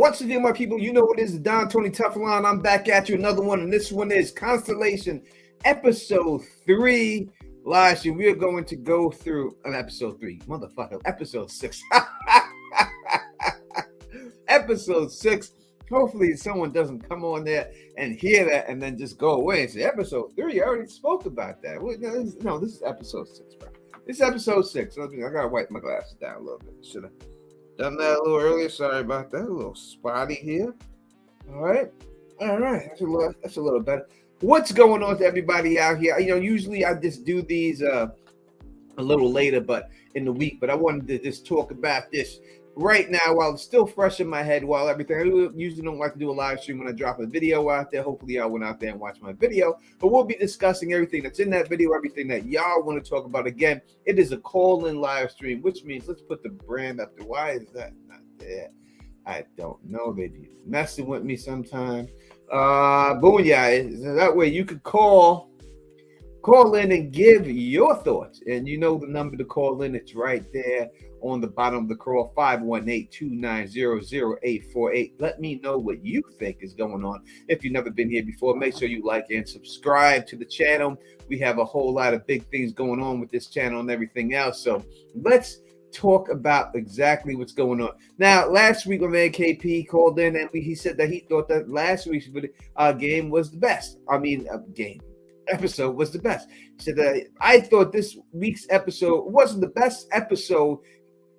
What's the deal, my people? You know what it is, the Don Tony Teflon. I'm back at you, another one, and this one is Constellation, episode 3. Last year, we are going to go through episode 3, motherfucker, episode 6. Episode 6. Hopefully, someone doesn't come on there and hear that and then just go away and say, episode 3, I already spoke about that. No, this is episode 6, bro. This is episode 6. I gotta wipe my glasses down a little bit. Should have done that a little earlier. Sorry about that. A little spotty here. All right. That's a little better. What's going on to everybody out here? You know, usually I just do these a little later, but in the week. But I wanted to just talk about this right now while it's still fresh in my head. While everything, I usually don't like to do a live stream when I drop a video out there. Hopefully, y'all went out there and watched my video. But we'll be discussing everything that's in that video, everything that y'all want to talk about. Again, it is a call-in live stream, which means let's put the brand up there. Why is that not there? I don't know. They be messing with me sometime. Booyah. That way you could call in and give your thoughts. And you know the number to call in. It's right there on the bottom of the call, 518-290-0848. Let me know what you think is going on. If you've never been here before, make sure you like and subscribe to the channel. We have a whole lot of big things going on with this channel and everything else. So let's talk about exactly what's going on. Now, last week, my man KP called in and he said that he thought that last week's game was the best. Episode was the best. He said that I thought this week's episode wasn't the best episode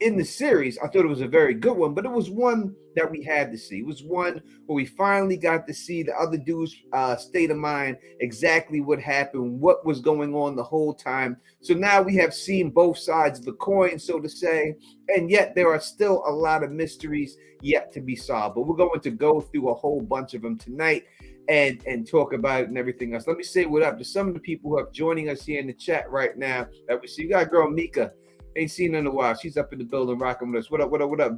in the series. I thought it was a very good one, but it was one that we had to see. It was one where we finally got to see the other dude's state of mind, exactly what happened, what was going on the whole time. So now we have seen both sides of the coin, so to say, and yet there are still a lot of mysteries yet to be solved. But we're going to go through a whole bunch of them tonight and talk about it and everything else. Let me say what up to some of the people who are joining us here in the chat right now. That we see. You got girl Mika. Ain't seen her in a while. She's up in the building rocking with us. What up?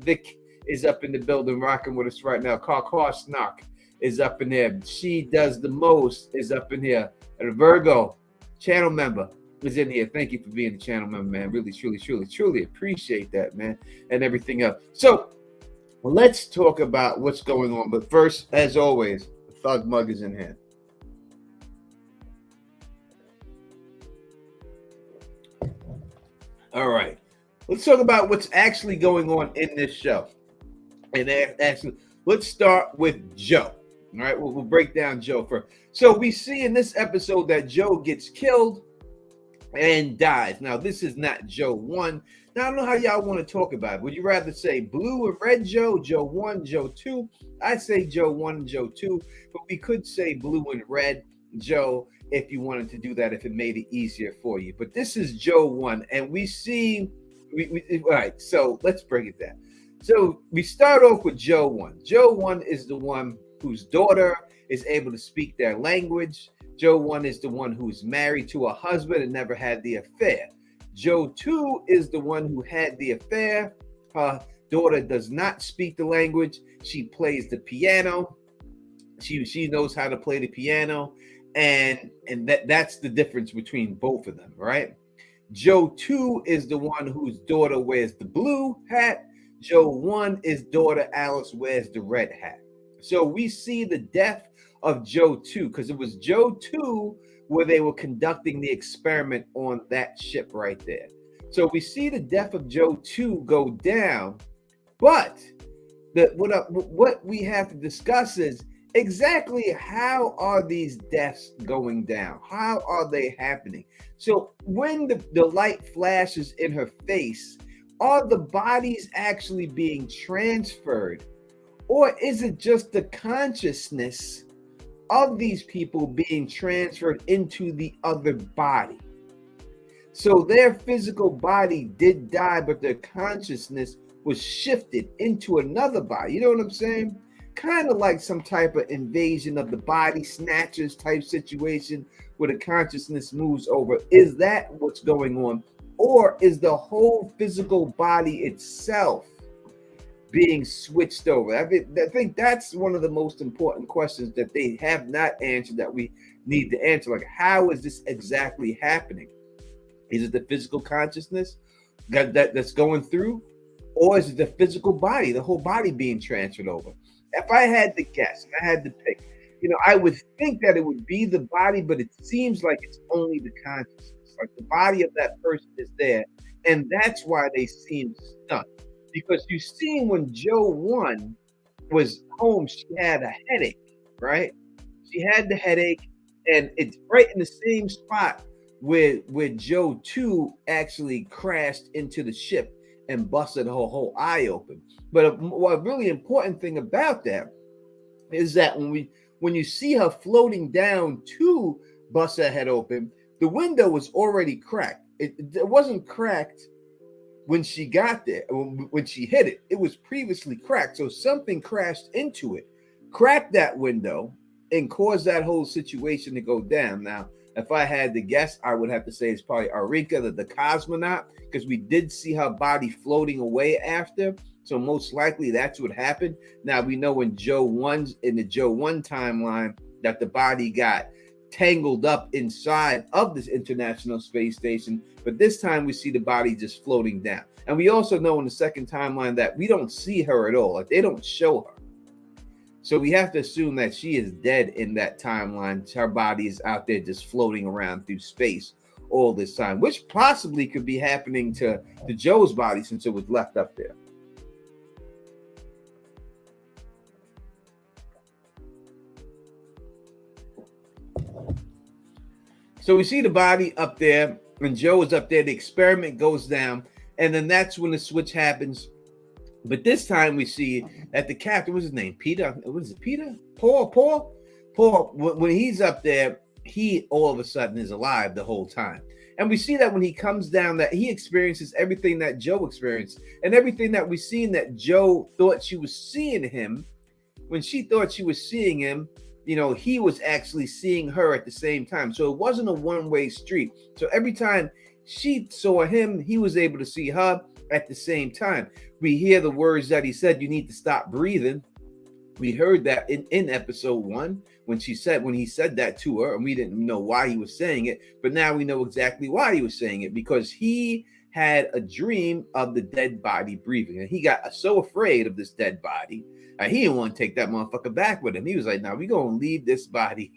Vic is up in the building rocking with us right now. Car Snock is up in there. She does the most is up in here. And Virgo, channel member, is in here. Thank you for being a channel member, man. Really, truly appreciate that, man, and everything else. So let's talk about what's going on. But first, as always, the Thug Mug is in here. All right, let's talk about what's actually going on in this show. And actually, let's start with Joe. All right, we'll break down Joe first. So we see in this episode that Joe gets killed and dies. Now, this is not Joe 1. Now, I don't know how y'all want to talk about it. Would you rather say blue and red Joe, Joe 1, Joe 2? I'd say Joe 1 and Joe 2, but we could say blue and red Joe if you wanted to do that, if it made it easier for you. But this is Joe 1, and we see, all right, so let's break it down. So we start off with Joe 1. Joe 1 is the one whose daughter is able to speak their language. Joe 1 is the one who's married to a husband and never had the affair. Joe 2 is the one who had the affair. Her daughter does not speak the language. She plays the piano. She knows how to play the piano. And that's the difference between both of them, right? Joe 2 is the one whose daughter wears the blue hat. Joe 1 is daughter Alice wears the red hat. So we see the death of Joe 2 because it was Joe 2 where they were conducting the experiment on that ship right there. So we see the death of Joe 2 go down, but what we have to discuss is exactly how are these deaths going down? How are they happening? So when the light flashes in her face, are the bodies actually being transferred? Or is it just the consciousness of these people being transferred into the other body? So their physical body did die, but their consciousness was shifted into another body. You know what I'm saying? Kind of like some type of invasion of the body snatchers type situation where the consciousness moves over. Is that what's going on? Or is the whole physical body itself being switched over? I think that's one of the most important questions that they have not answered that we need to answer. Like, how is this exactly happening? Is it the physical consciousness that's going through? Or is it the physical body, the whole body being transferred over? If I had to guess, and I had to pick, I would think that it would be the body, but it seems like it's only the consciousness. Like the body of that person is there, and that's why they seem stunned. Because you see, when Joe 1 was home, she had a headache, right? She had the headache, and it's right in the same spot where Joe 2 actually crashed into the ship and busted her whole eye open. But a really important thing about that is that when you see her floating down to bust her head open, the window was already cracked. It wasn't cracked when she got there, when she hit it. It was previously cracked. So something crashed into it, cracked that window, and caused that whole situation to go down. Now, if I had to guess, I would have to say it's probably Arika, the cosmonaut, because we did see her body floating away after. So most likely that's what happened. Now we know in the Joe 1 timeline that the body got tangled up inside of this International Space Station, but this time we see the body just floating down. And we also know in the second timeline that we don't see her at all. Like, they don't show her. So we have to assume that she is dead in that timeline. Her body is out there just floating around through space all this time, which possibly could be happening to Joe's body since it was left up there. So we see the body up there, and Joe is up there. The experiment goes down, and then that's when the switch happens. But this time we see that the captain, what's his name? Peter? What is it? Peter? Paul? When he's up there, he all of a sudden is alive the whole time. And we see that when he comes down, that he experiences everything that Joe experienced, and everything that we seen that Joe thought she was seeing him. When she thought she was seeing him, he was actually seeing her at the same time. So it wasn't a one-way street. So every time she saw him, he was able to see her at the same time. We hear the words that he said, "You need to stop breathing." We heard that in episode 1 when he said that to her, and we didn't know why he was saying it, but now we know exactly why he was saying it, because he had a dream of the dead body breathing, and he got so afraid of this dead body. He didn't want to take that motherfucker back with him. He was like, "Now we're going to leave this body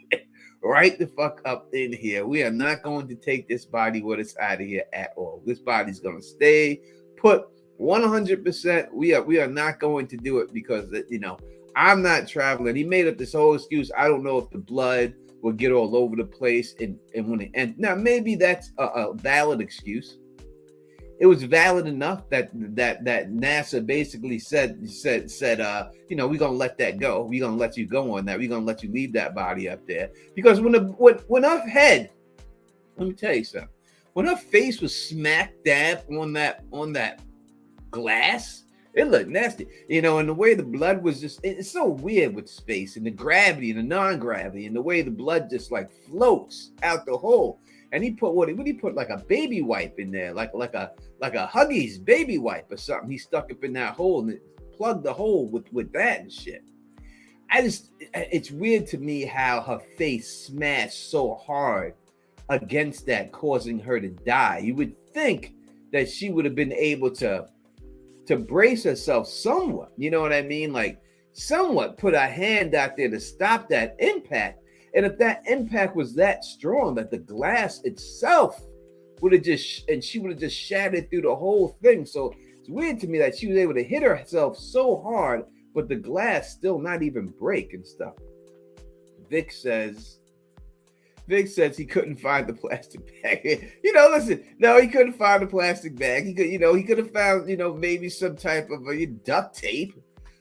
right the fuck up in here. We are not going to take this body with us out of here at all. This body's going to stay put 100%. We are not going to do it because, I'm not traveling." He made up this whole excuse. I don't know if the blood will get all over the place. And now maybe that's a valid excuse. It was valid enough that NASA basically said, we're gonna let that go. We're gonna let you go on that. We're gonna let you leave that body up there. Because when her head, let me tell you something, when her face was smack dab on that glass, it looked nasty. And the way the blood was it's so weird with space and the gravity and the non-gravity and the way the blood just like floats out the hole. And he put like a baby wipe in there, like a Huggies baby wipe or something. He stuck up in that hole and it plugged the hole with that and shit. It's weird to me how her face smashed so hard against that, causing her to die. You would think that she would have been able to brace herself somewhat. You know what I mean? Like somewhat put her hand out there to stop that impact. And if that impact was that strong, that the glass itself would have she would have just shattered through the whole thing. So it's weird to me that she was able to hit herself so hard, but the glass still not even break and stuff. Vic says he couldn't find the plastic bag. Listen, no, he couldn't find the plastic bag. He could have found, maybe some type of duct tape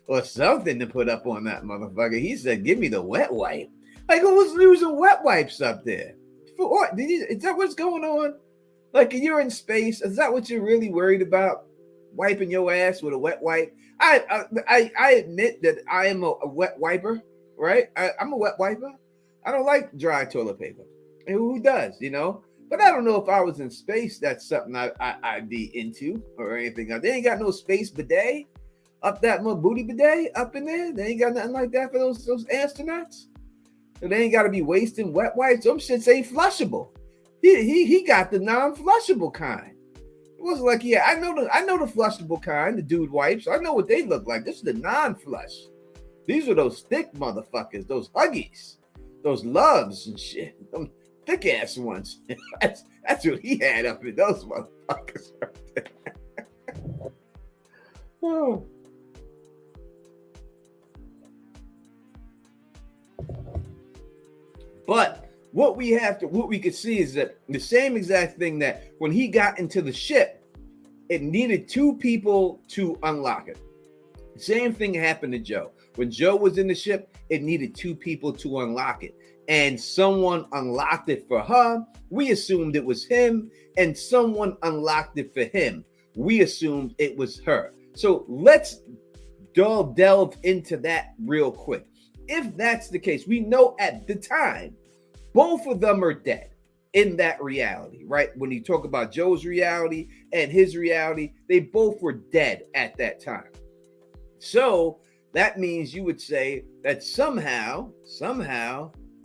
or something to put up on that motherfucker. He said, "Give me the wet wipe." Like, who was using wet wipes up there? For what? Is that what's going on? Like, you're in space. Is that what you're really worried about? Wiping your ass with a wet wipe? I admit that I am a wet wiper, right? I'm a wet wiper. I don't like dry toilet paper. And who does, But I don't know if I was in space, that's something I'd be into or anything. They ain't got no space bidet up that little booty bidet up in there. They ain't got nothing like that for those astronauts. So they ain't got to be wasting wet wipes. Some shits ain't flushable. He got the non-flushable kind. It wasn't like, yeah, I know the flushable kind, the dude wipes. I know what they look like. This is the non-flush. These were those thick motherfuckers, those huggies, those loves and shit. Them thick ass ones. That's what he had up in those motherfuckers right there. Oh. But what we could see is that the same exact thing, that when he got into the ship, it needed two people to unlock it. Same thing happened to Joe. When Joe was in the ship, it needed two people to unlock it. And someone unlocked it for her. We assumed it was him. And someone unlocked it for him. We assumed it was her. So let's delve into that real quick. If that's the case, we know at the time, both of them are dead in that reality, right? When you talk about Joe's reality and his reality, they both were dead at that time. So that means you would say that somehow,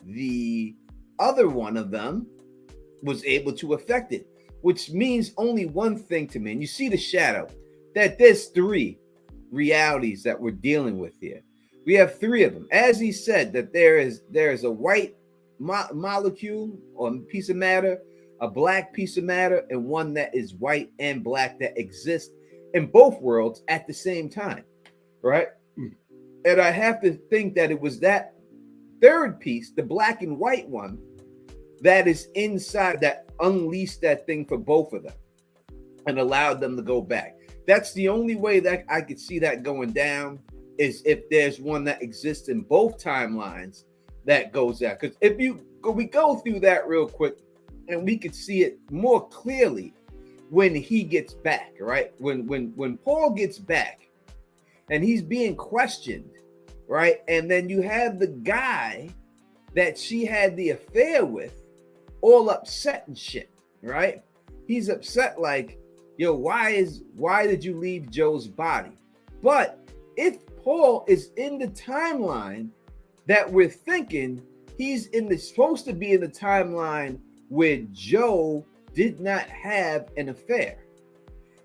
the other one of them was able to affect it, which means only one thing to me. And you see the shadow, that there's three realities that we're dealing with here. We have three of them. As he said, that there is a white molecule or piece of matter, a black piece of matter, and one that is white and black that exists in both worlds at the same time, right? And I have to think that it was that third piece, the black and white one, that is inside, that unleashed that thing for both of them and allowed them to go back. That's the only way that I could see that going down, is if there's one that exists in both timelines that goes out. Because we go through that real quick, and we could see it more clearly when he gets back, right? When Paul gets back and he's being questioned, right? And then you have the guy that she had the affair with all upset and shit, right? He's upset like, yo, why did you leave Joe's body? But if Paul is in the timeline that we're thinking, he's supposed to be in the timeline where Joe did not have an affair.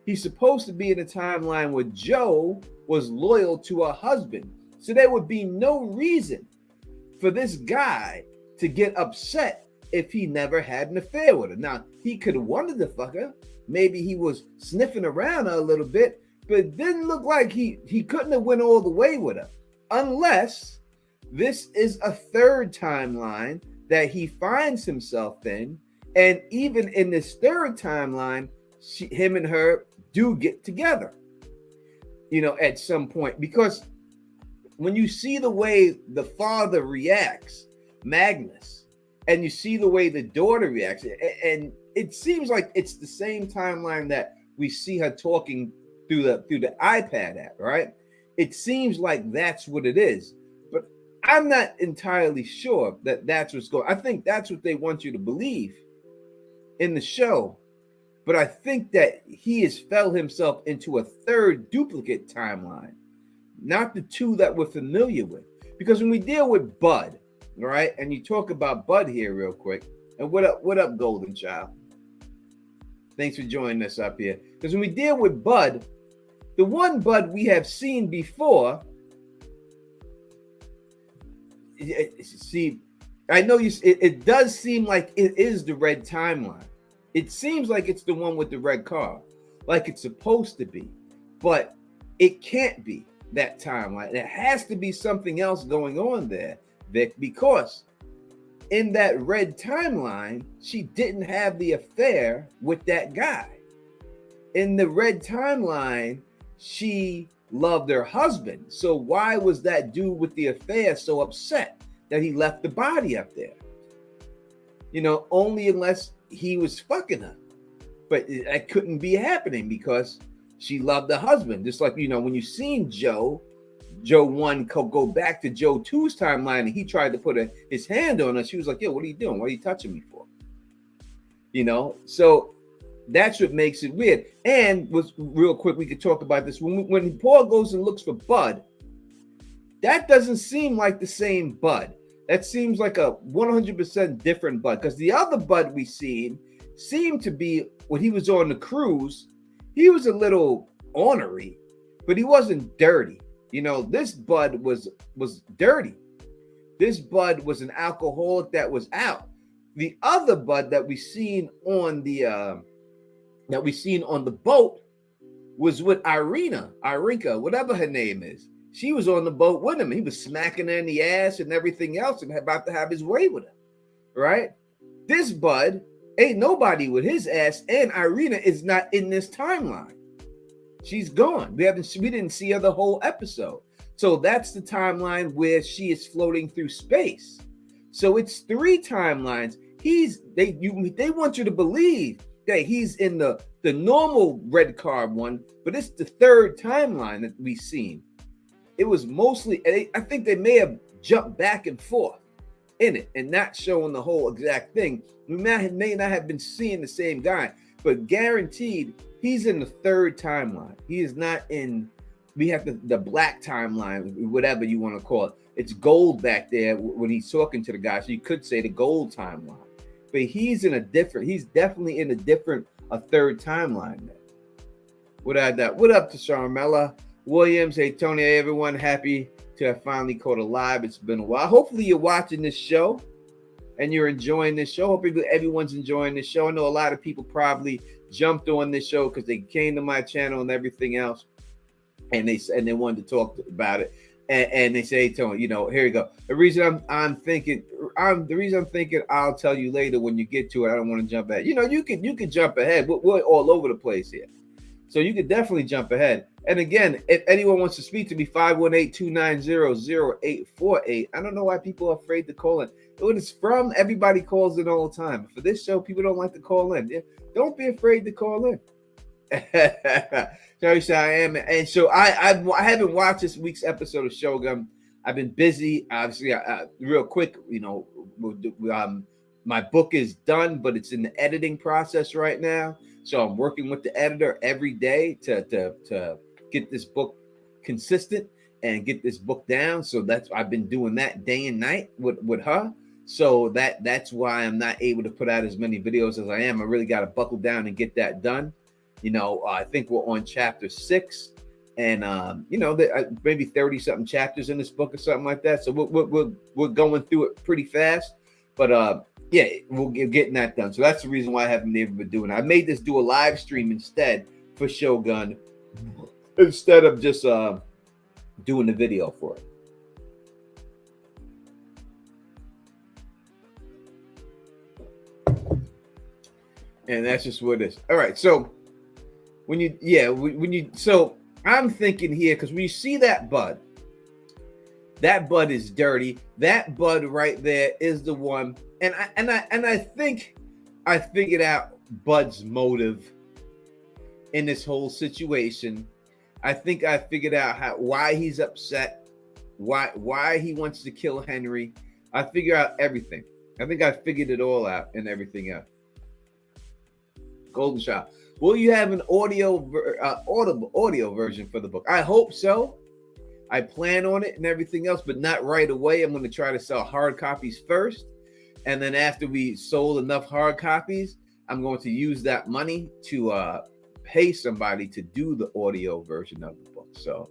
He's supposed to be in a timeline where Joe was loyal to her husband. So there would be no reason for this guy to get upset if he never had an affair with her. Now, he could have wanted to fuck her. Maybe he was sniffing around her a little bit, but it didn't look like he couldn't have went all the way with her. Unless this is a third timeline that he finds himself in. And even in this third timeline, him and her do get together, at some point. Because when you see the way the father reacts, Magnus, and you see the way the daughter reacts, and it seems like it's the same timeline that we see her talking through the iPad app, right? It seems like that's what it is. But I'm not entirely sure that that's what's going on. I think that's what they want you to believe in the show. But I think that he has fell himself into a third duplicate timeline, not the two that we're familiar with. Because when we deal with Bud, all right, and you talk about Bud here real quick, and what up, Golden Child? Thanks for joining us up here. Because when we deal with Bud, the one Bud we have seen before, see, I know it does seem like it is the red timeline. It seems like it's the one with the red car, like it's supposed to be, but it can't be that timeline. It has to be something else going on there, Vic, because in that red timeline, she didn't have the affair with that guy. In the red timeline, she loved her husband. So why was that dude with the affair so upset that he left the body up there? Only unless he was fucking her. But that couldn't be happening because she loved the husband. Just like, when you seen Joe 1 go back to Joe 2's timeline, and he tried to put his hand on her, she was like, yo, what are you doing? What are you touching me for? So that's what makes it weird. And real quick, we could talk about this. When Paul goes and looks for Bud, that doesn't seem like the same Bud. That seems like a 100% different Bud, because the other Bud we seen seemed to be, when he was on the cruise, he was a little ornery, but he wasn't dirty. This Bud was dirty. This Bud was an alcoholic that was out. The other Bud that we seen on the boat was with Irinka, whatever her name is. She was on the boat with him. He was smacking her in the ass and everything else and about to have his way with her, right? This Bud ain't nobody with his ass, and Irina is not in this timeline. She's gone. We didn't see her the whole episode. So that's the timeline where she is floating through space. So it's 3 timelines. They want you to believe that he's in the normal red card one, but it's the 3rd timeline that we've seen. It was mostly, I think they may have jumped back and forth in it and not showing the whole exact thing. We may not have been seeing the same guy, but guaranteed he's in the 3rd timeline. He is not in, we have the black timeline, whatever you want to call it. It's gold back there when he's talking to the guy. So you could say the gold timeline. But he's definitely in a 3rd timeline there. What up to Sharmella Williams? Hey, Tony, hey, everyone. Happy to have finally caught a live. It's been a while. Hopefully you're watching this show and you're enjoying this show. Hopefully everyone's enjoying this show. I know a lot of people probably jumped on this show because they came to my channel and everything else, and they wanted to talk about it. And they say, hey, Tony, here you go. The reason I'm thinking I'll tell you later when you get to it. I don't want to jump ahead. You can jump ahead. We're all over the place here. So you could definitely jump ahead. And again, if anyone wants to speak to me, 518-290-0848. I don't know why people are afraid to call in. When it's from, everybody calls in all the time. For this show, people don't like to call in. Yeah, don't be afraid to call in. Sorry, I am. And so I haven't watched this week's episode of Shogun. I've been busy. Obviously, real quick, my book is done, but it's in the editing process right now. So I'm working with the editor every day to get this book consistent and get this book down. So I've been doing that day and night with her. So that's why I'm not able to put out as many videos as I am. I really got to buckle down and get that done. I think we're on chapter 6, and maybe 30 something chapters in this book or something like that. So we're going through it pretty fast, but yeah, we'll get getting that done. So that's the reason why I haven't been able to do it. I made this do a live stream instead for Shogun, instead of just doing the video for it. And that's just what it is. All right, so so I'm thinking here, because when you see that Bud is dirty. That Bud right there is the one, and I think I figured out Bud's motive in this whole situation. I think I figured out why he's upset, why he wants to kill Henry. I figured out everything. I think I figured it all out and everything else. Golden Shot. Will you have an audio version for the book? I hope so. I plan on it and everything else, but not right away. I'm going to try to sell hard copies first. And then after we sold enough hard copies, I'm going to use that money to pay somebody to do the audio version of the book. So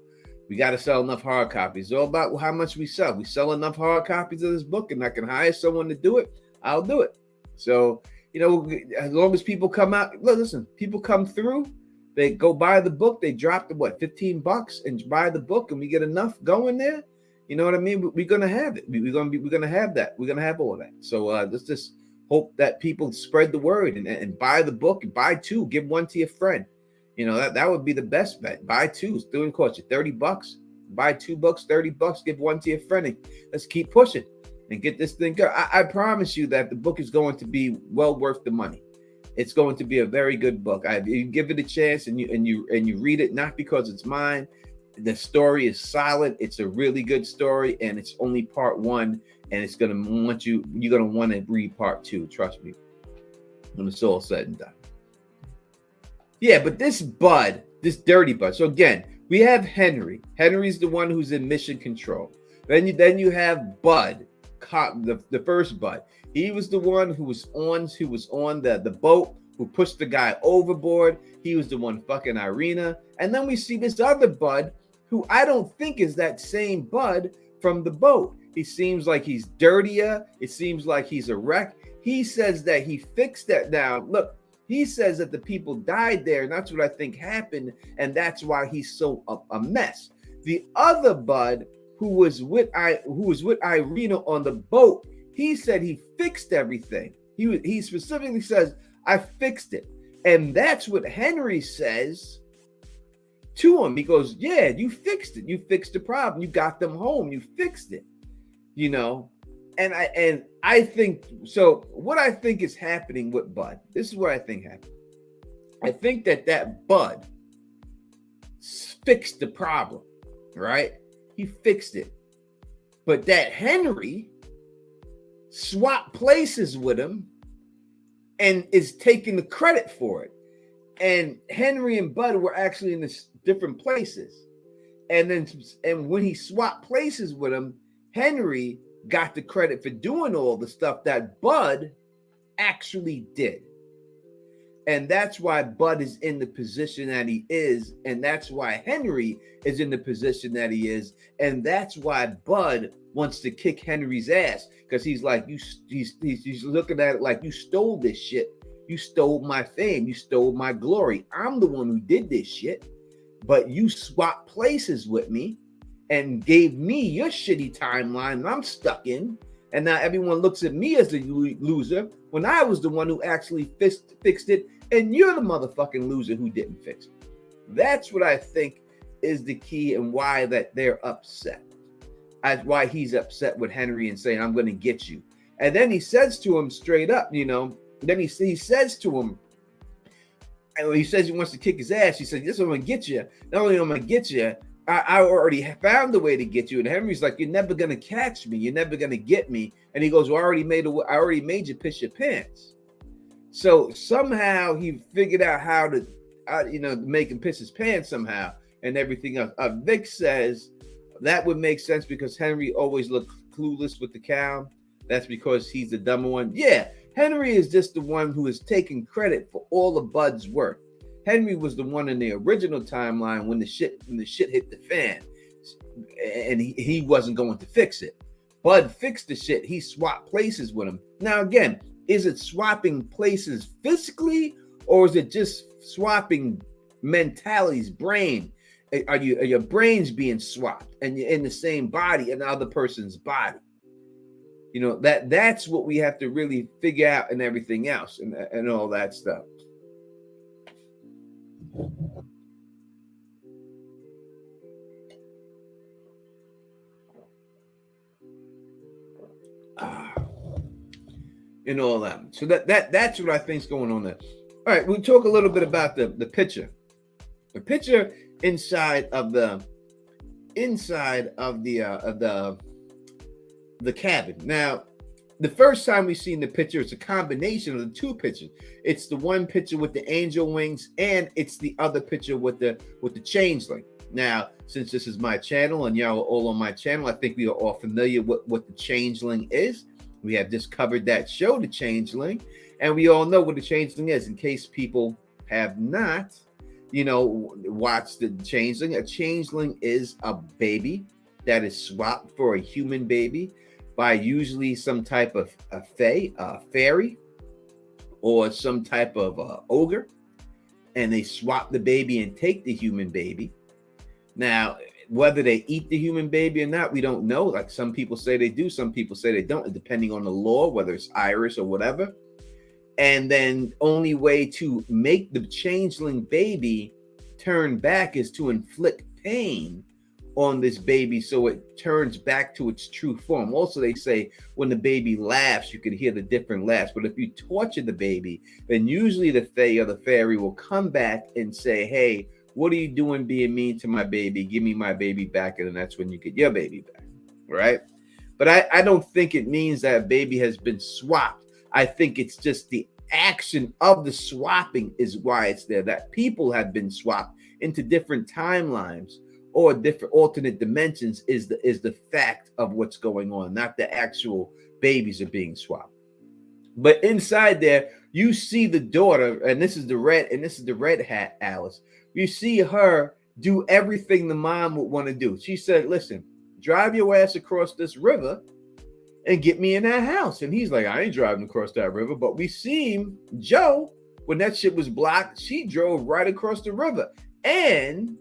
we got to sell enough hard copies. It's all about how much we sell. We sell enough hard copies of this book and I can hire someone to do it, I'll do it. So, as long as people come out, listen, people come through, they go buy the book, they drop the $15 and buy the book, and we get enough going there. You know what I mean? We're gonna have it. We're gonna have that. We're gonna have all that. So let's just hope that people spread the word and buy the book and buy 2, give 1 to your friend. That would be the best bet. Buy 2, it's doing cost you $30. Buy 2 books, $30, give 1 to your friend, and let's keep pushing and get this thing going. I promise you that the book is going to be well worth the money. It's going to be a very good book. You give it a chance and you read it, not because it's mine. The story is solid. It's a really good story, and it's only part 1. And it's gonna you're gonna want to read part 2. Trust me. When it's all said and done. Yeah, but this Bud, this dirty Bud. So again, we have Henry. Henry's the one who's in mission control. Then you have Bud. The first Bud, he was the one who was on the boat, who pushed the guy overboard. He was the one fucking Irina. And then we see this other Bud who I don't think is that same Bud from the boat. He seems like he's dirtier. It seems like he's a wreck. He says that he fixed that. Now, look, he says that the people died there, and that's what I think happened, and that's why he's so a mess. The other Bud, who was with Irina on the boat, he said he fixed everything. He specifically says, I fixed it. And that's what Henry says to him. He goes, yeah, you fixed it. You fixed the problem. You got them home. You fixed it. You know, and I think so. What I think is happening with Bud, this is what I think happened. I think that Bud fixed the problem, right? He fixed it. But that Henry swapped places with him and is taking the credit for it. And Henry and Bud were actually in this different places. And when he swapped places with him, Henry got the credit for doing all the stuff that Bud actually did. And that's why Bud is in the position that he is. And that's why Henry is in the position that he is. And that's why Bud wants to kick Henry's ass. Because he's like, he's looking at it like, you stole this shit. You stole my fame. You stole my glory. I'm the one who did this shit. But you swapped places with me and gave me your shitty timeline that I'm stuck in. And now everyone looks at me as the loser when I was the one who actually fixed it. And you're the motherfucking loser who didn't fix it. That's what I think is the key and why that they're upset. Why he's upset with Henry and saying, I'm going to get you. And then he says to him straight up, you know, then he says to him, and when he says he wants to kick his ass, he says, this is what I'm going to get you. Not only am I going to get you, I already found a way to get you. And Henry's like, you're never going to catch me. You're never going to get me. And he goes, well, I already made you piss your pants. So somehow he figured out how to, make him piss his pants somehow and everything else. Vic says that would make sense because Henry always looked clueless with the cow. That's because he's the dumber one. Yeah, Henry is just the one who is taking credit for all of Bud's work. Henry was the one in the original timeline when the shit hit the fan, and he wasn't going to fix it. Bud fixed the shit. He swapped places with him. Now again, is it swapping places physically, or is it just swapping mentalities, brain? Are your brains being swapped, and you're in the same body, in the other person's body? You know, that's what we have to really figure out, and everything else, and all that stuff. And all that. So that's what I think is going on there. All right, we'll talk a little bit about the picture. The picture inside of the cabin. Now, the first time we've seen the picture, it's a combination of the two pictures. It's the one picture with the angel wings, and it's the other picture with the changeling. Now, since this is my channel and y'all are all on my channel, I think we are all familiar with what the changeling is. We have just covered that show, The Changeling, and we all know what the changeling is. In case people have not, watched the changeling. A changeling is a baby that is swapped for a human baby by usually some type of a fairy, or some type of ogre, and they swap the baby and take the human baby. Now, whether they eat the human baby or not, we don't know. Like, some people say they do, some people say they don't, depending on the law, whether it's Irish or whatever. And then only way to make the changeling baby turn back is to inflict pain on this baby so it turns back to its true form. Also, they say when the baby laughs, you can hear the different laughs. But if you torture the baby, then usually the fae or the fairy will come back and say, hey, what are you doing being mean to my baby? Give me my baby back. And then that's when you get your baby back, right? But I don't think it means that a baby has been swapped. I think it's just the action of the swapping is why it's there. That people have been swapped into different timelines or different alternate dimensions is the fact of what's going on, not the actual babies are being swapped. But inside there, you see the daughter, and this is the red hat Alice. You see her do everything the mom would want to do. She said, listen, drive your ass across this river and get me in that house. And he's like, I ain't driving across that river. But we seen Joe, when that shit was blocked, she drove right across the river. And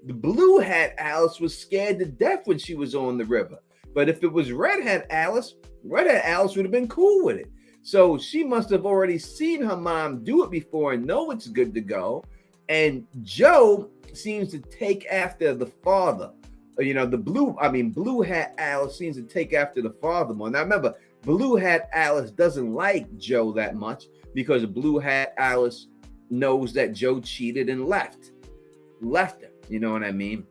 the blue hat Alice was scared to death when she was on the river. But if it was red hat Alice would have been cool with it. So she must have already seen her mom do it before and know it's good to go. And Joe seems to take after the father. The blue hat Alice seems to take after the father more. Now remember, blue hat Alice doesn't like Joe that much because blue hat Alice knows that Joe cheated and left her. You know what I mean?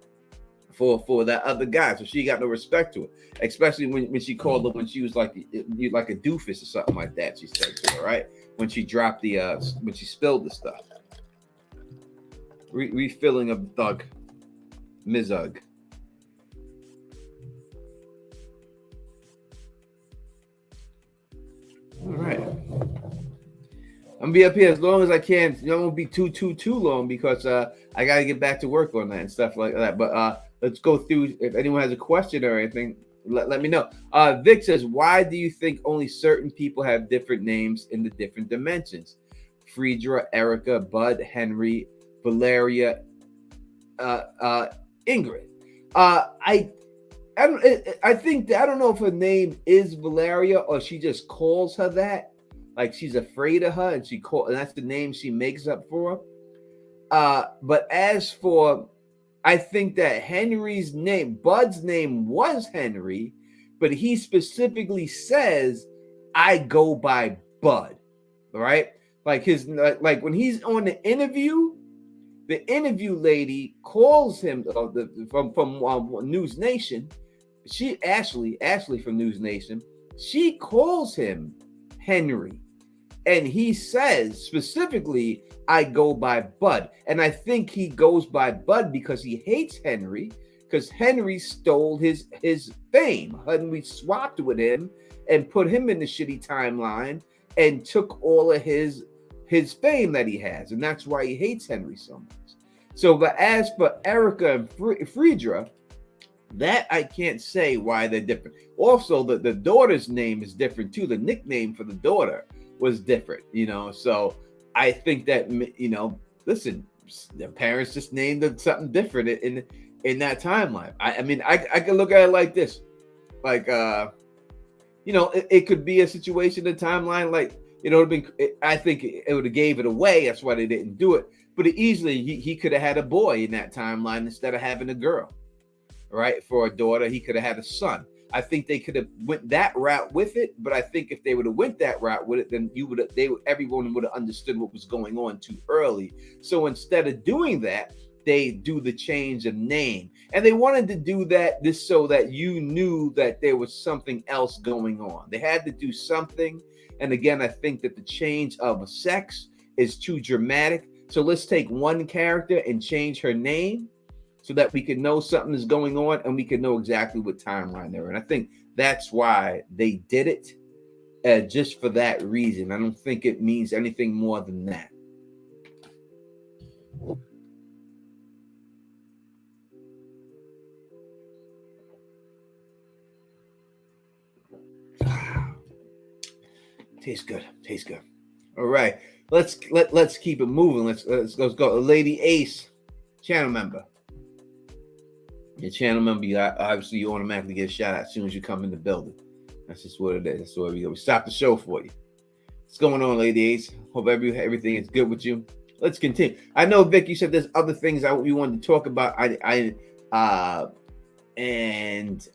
For that other guy. So she got no respect to it. Especially when she called her when she was like a doofus or something like that, she said to her, right? When she dropped when she spilled the stuff. Refilling of Thug. Ms. Ugg. All right. I'm gonna be up here as long as I can. I won't be too long because I gotta get back to work on that and stuff like that. But let's go through. If anyone has a question or anything, let me know. Vic says, why do you think only certain people have different names in the different dimensions? Friedra, Erica, Bud, Henry, Valeria, Ingrid. I don't know if her name is Valeria or she just calls her that. Like she's afraid of her and that's the name she makes up for her. But as for, I think that Henry's name, Bud's name was Henry, but he specifically says, I go by Bud, right? Like when he's on the interview lady calls him from News Nation. Ashley from News Nation, she calls him Henry. And he says specifically, I go by Bud. And I think he goes by Bud because he hates Henry, because Henry stole his fame. Henry swapped with him and put him in the shitty timeline and took all of his fame that he has. And that's why he hates Henry so much. So, but as for Erica and Friedra, that I can't say why they're different. Also, the daughter's name is different too. The nickname for the daughter was different, so I think that, listen, the parents just named them something different in that timeline. I mean, I can look at it like this, like, it could be a situation, a timeline, like, I think it would have gave it away. That's why they didn't do it. But easily he could have had a boy in that timeline instead of having a girl, right? For a daughter, he could have had a son. I think they could have went that route with it, but I think if they would have went that route with it, then everyone would have understood what was going on too early. So instead of doing that, they do the change of name, and they wanted to do that this so that you knew that there was something else going on. They had to do something, and again, I think that the change of sex is too dramatic. So let's take one character and change her name, so that we can know something is going on and we can know exactly what timeline they're in. I think that's why they did it, just for that reason. I don't think it means anything more than that. Tastes good. All right, let's keep it moving. Let's go. Lady Ace, channel member. Your channel member, you automatically get a shout out as soon as you come in the building. That's just what it is. That's what we go. We stop the show for you. What's going on, Lady Ace? Hope everything is good with you. Let's continue. I know, Vic, you said there's other things we wanted to talk about. And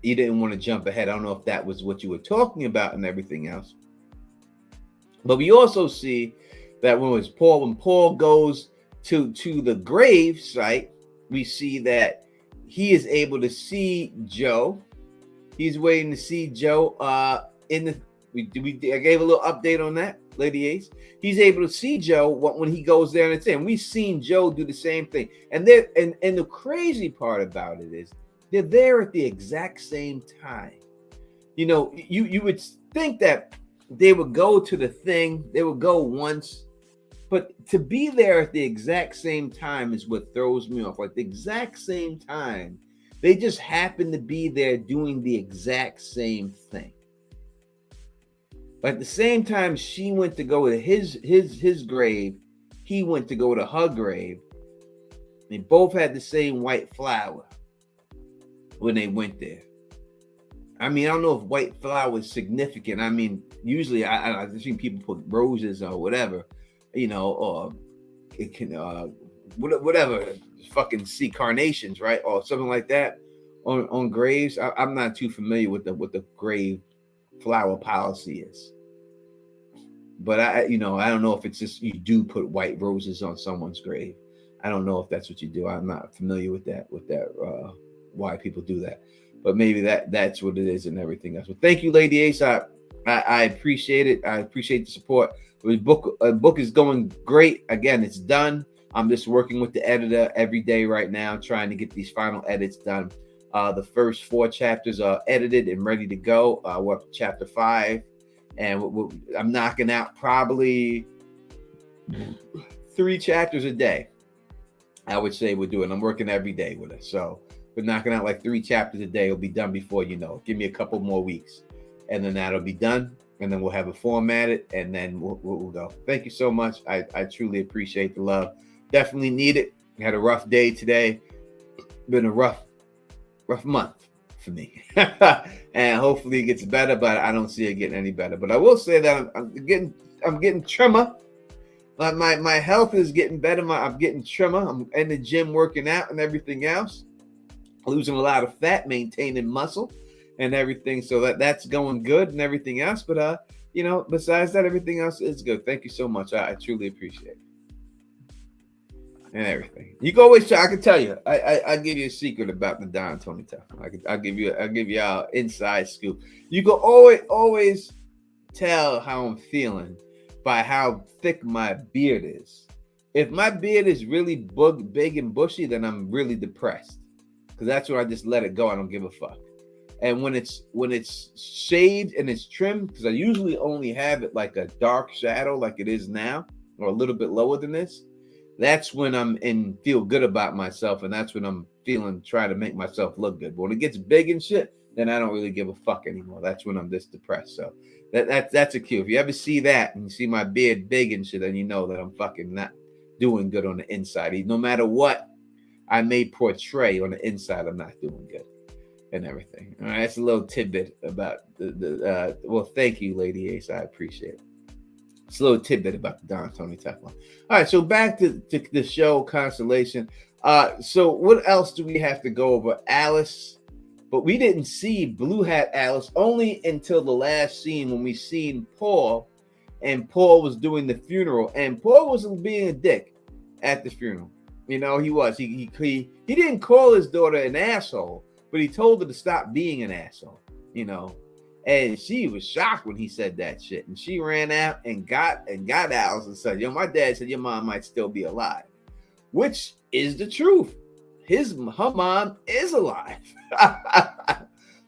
you didn't want to jump ahead. I don't know if that was what you were talking about and everything else. But we also see that when Paul goes to the grave site, we see that he is able to see Joe. He's waiting to see Joe. I gave a little update on that, Lady Ace. He's able to see Joe when he goes there, and it's in. We've seen Joe do the same thing. And the crazy part about it is they're there at the exact same time. You would think that they would go to the thing. They would go once, But to be there at the exact same time is what throws me off. Like the exact same time, they just happen to be there doing the exact same thing. But at the same time, she went to go to his grave, he went to go to her grave. They both had the same white flower when they went there. I mean, I don't know if white flower is significant. I mean, usually I've seen people put roses or whatever, or it can whatever, fucking see carnations, right, or something like that on graves. I'm not too familiar with the grave flower policy is, but I don't know if it's just you do put white roses on someone's grave. I don't know if that's what you do. I'm not familiar with that why people do that, but maybe that's what it is and everything else. But thank you, Lady Ace. I appreciate it. I appreciate the support. The book is going great. Again, it's done. I'm just working with the editor every day right now, trying to get these final edits done. The first 4 chapters are edited and ready to go. We're up to chapter 5, and I'm knocking out probably 3 chapters a day. I would say we're doing. I'm working every day with it, so we're knocking out like 3 chapters a day. It'll be done before you know. Give me a couple more weeks, and then that'll be done. And then we'll have it formatted, and then we'll go. Thank you so much. I truly appreciate the love. Definitely need it. Had a rough day today. Been a rough month for me, and hopefully it gets better. But I don't see it getting any better. But I will say that I'm getting trimmer. My health is getting better. I'm getting trimmer. I'm in the gym working out and everything else. Losing a lot of fat, maintaining muscle and everything. So that's going good and everything else. But besides that, everything else is good. Thank you so much. I truly appreciate it. And everything. You can always try. I can tell you. I give you a secret about the Don Tony Tough. I'll give you an inside scoop. You can always tell how I'm feeling by how thick my beard is. If my beard is really big and bushy, then I'm really depressed, because that's where I just let it go. I don't give a fuck. And when it's shaved and it's trimmed, because I usually only have it like a dark shadow, like it is now, or a little bit lower than this, that's when I'm feel good about myself, and that's when I'm trying to make myself look good. But when it gets big and shit, then I don't really give a fuck anymore. That's when I'm just depressed. So that's a cue. If you ever see that and you see my beard big and shit, then you know that I'm fucking not doing good on the inside. No matter what I may portray on the inside, I'm not doing good and everything. All right, that's a little tidbit about well, thank you, Lady Ace. I appreciate it. It's a little tidbit about the Don Tony Teflon. All right, so back to the show, Constellation. So what else do we have to go over? Alice. But we didn't see Blue Hat Alice only until the last scene when we seen Paul, and Paul was doing the funeral, and Paul wasn't being a dick at the funeral. He was. He didn't call his daughter an asshole, but he told her to stop being an asshole. And she was shocked when he said that shit, and she ran out and got Alice and said, "Yo, my dad said your mom might still be alive," which is the truth. Her mom is alive.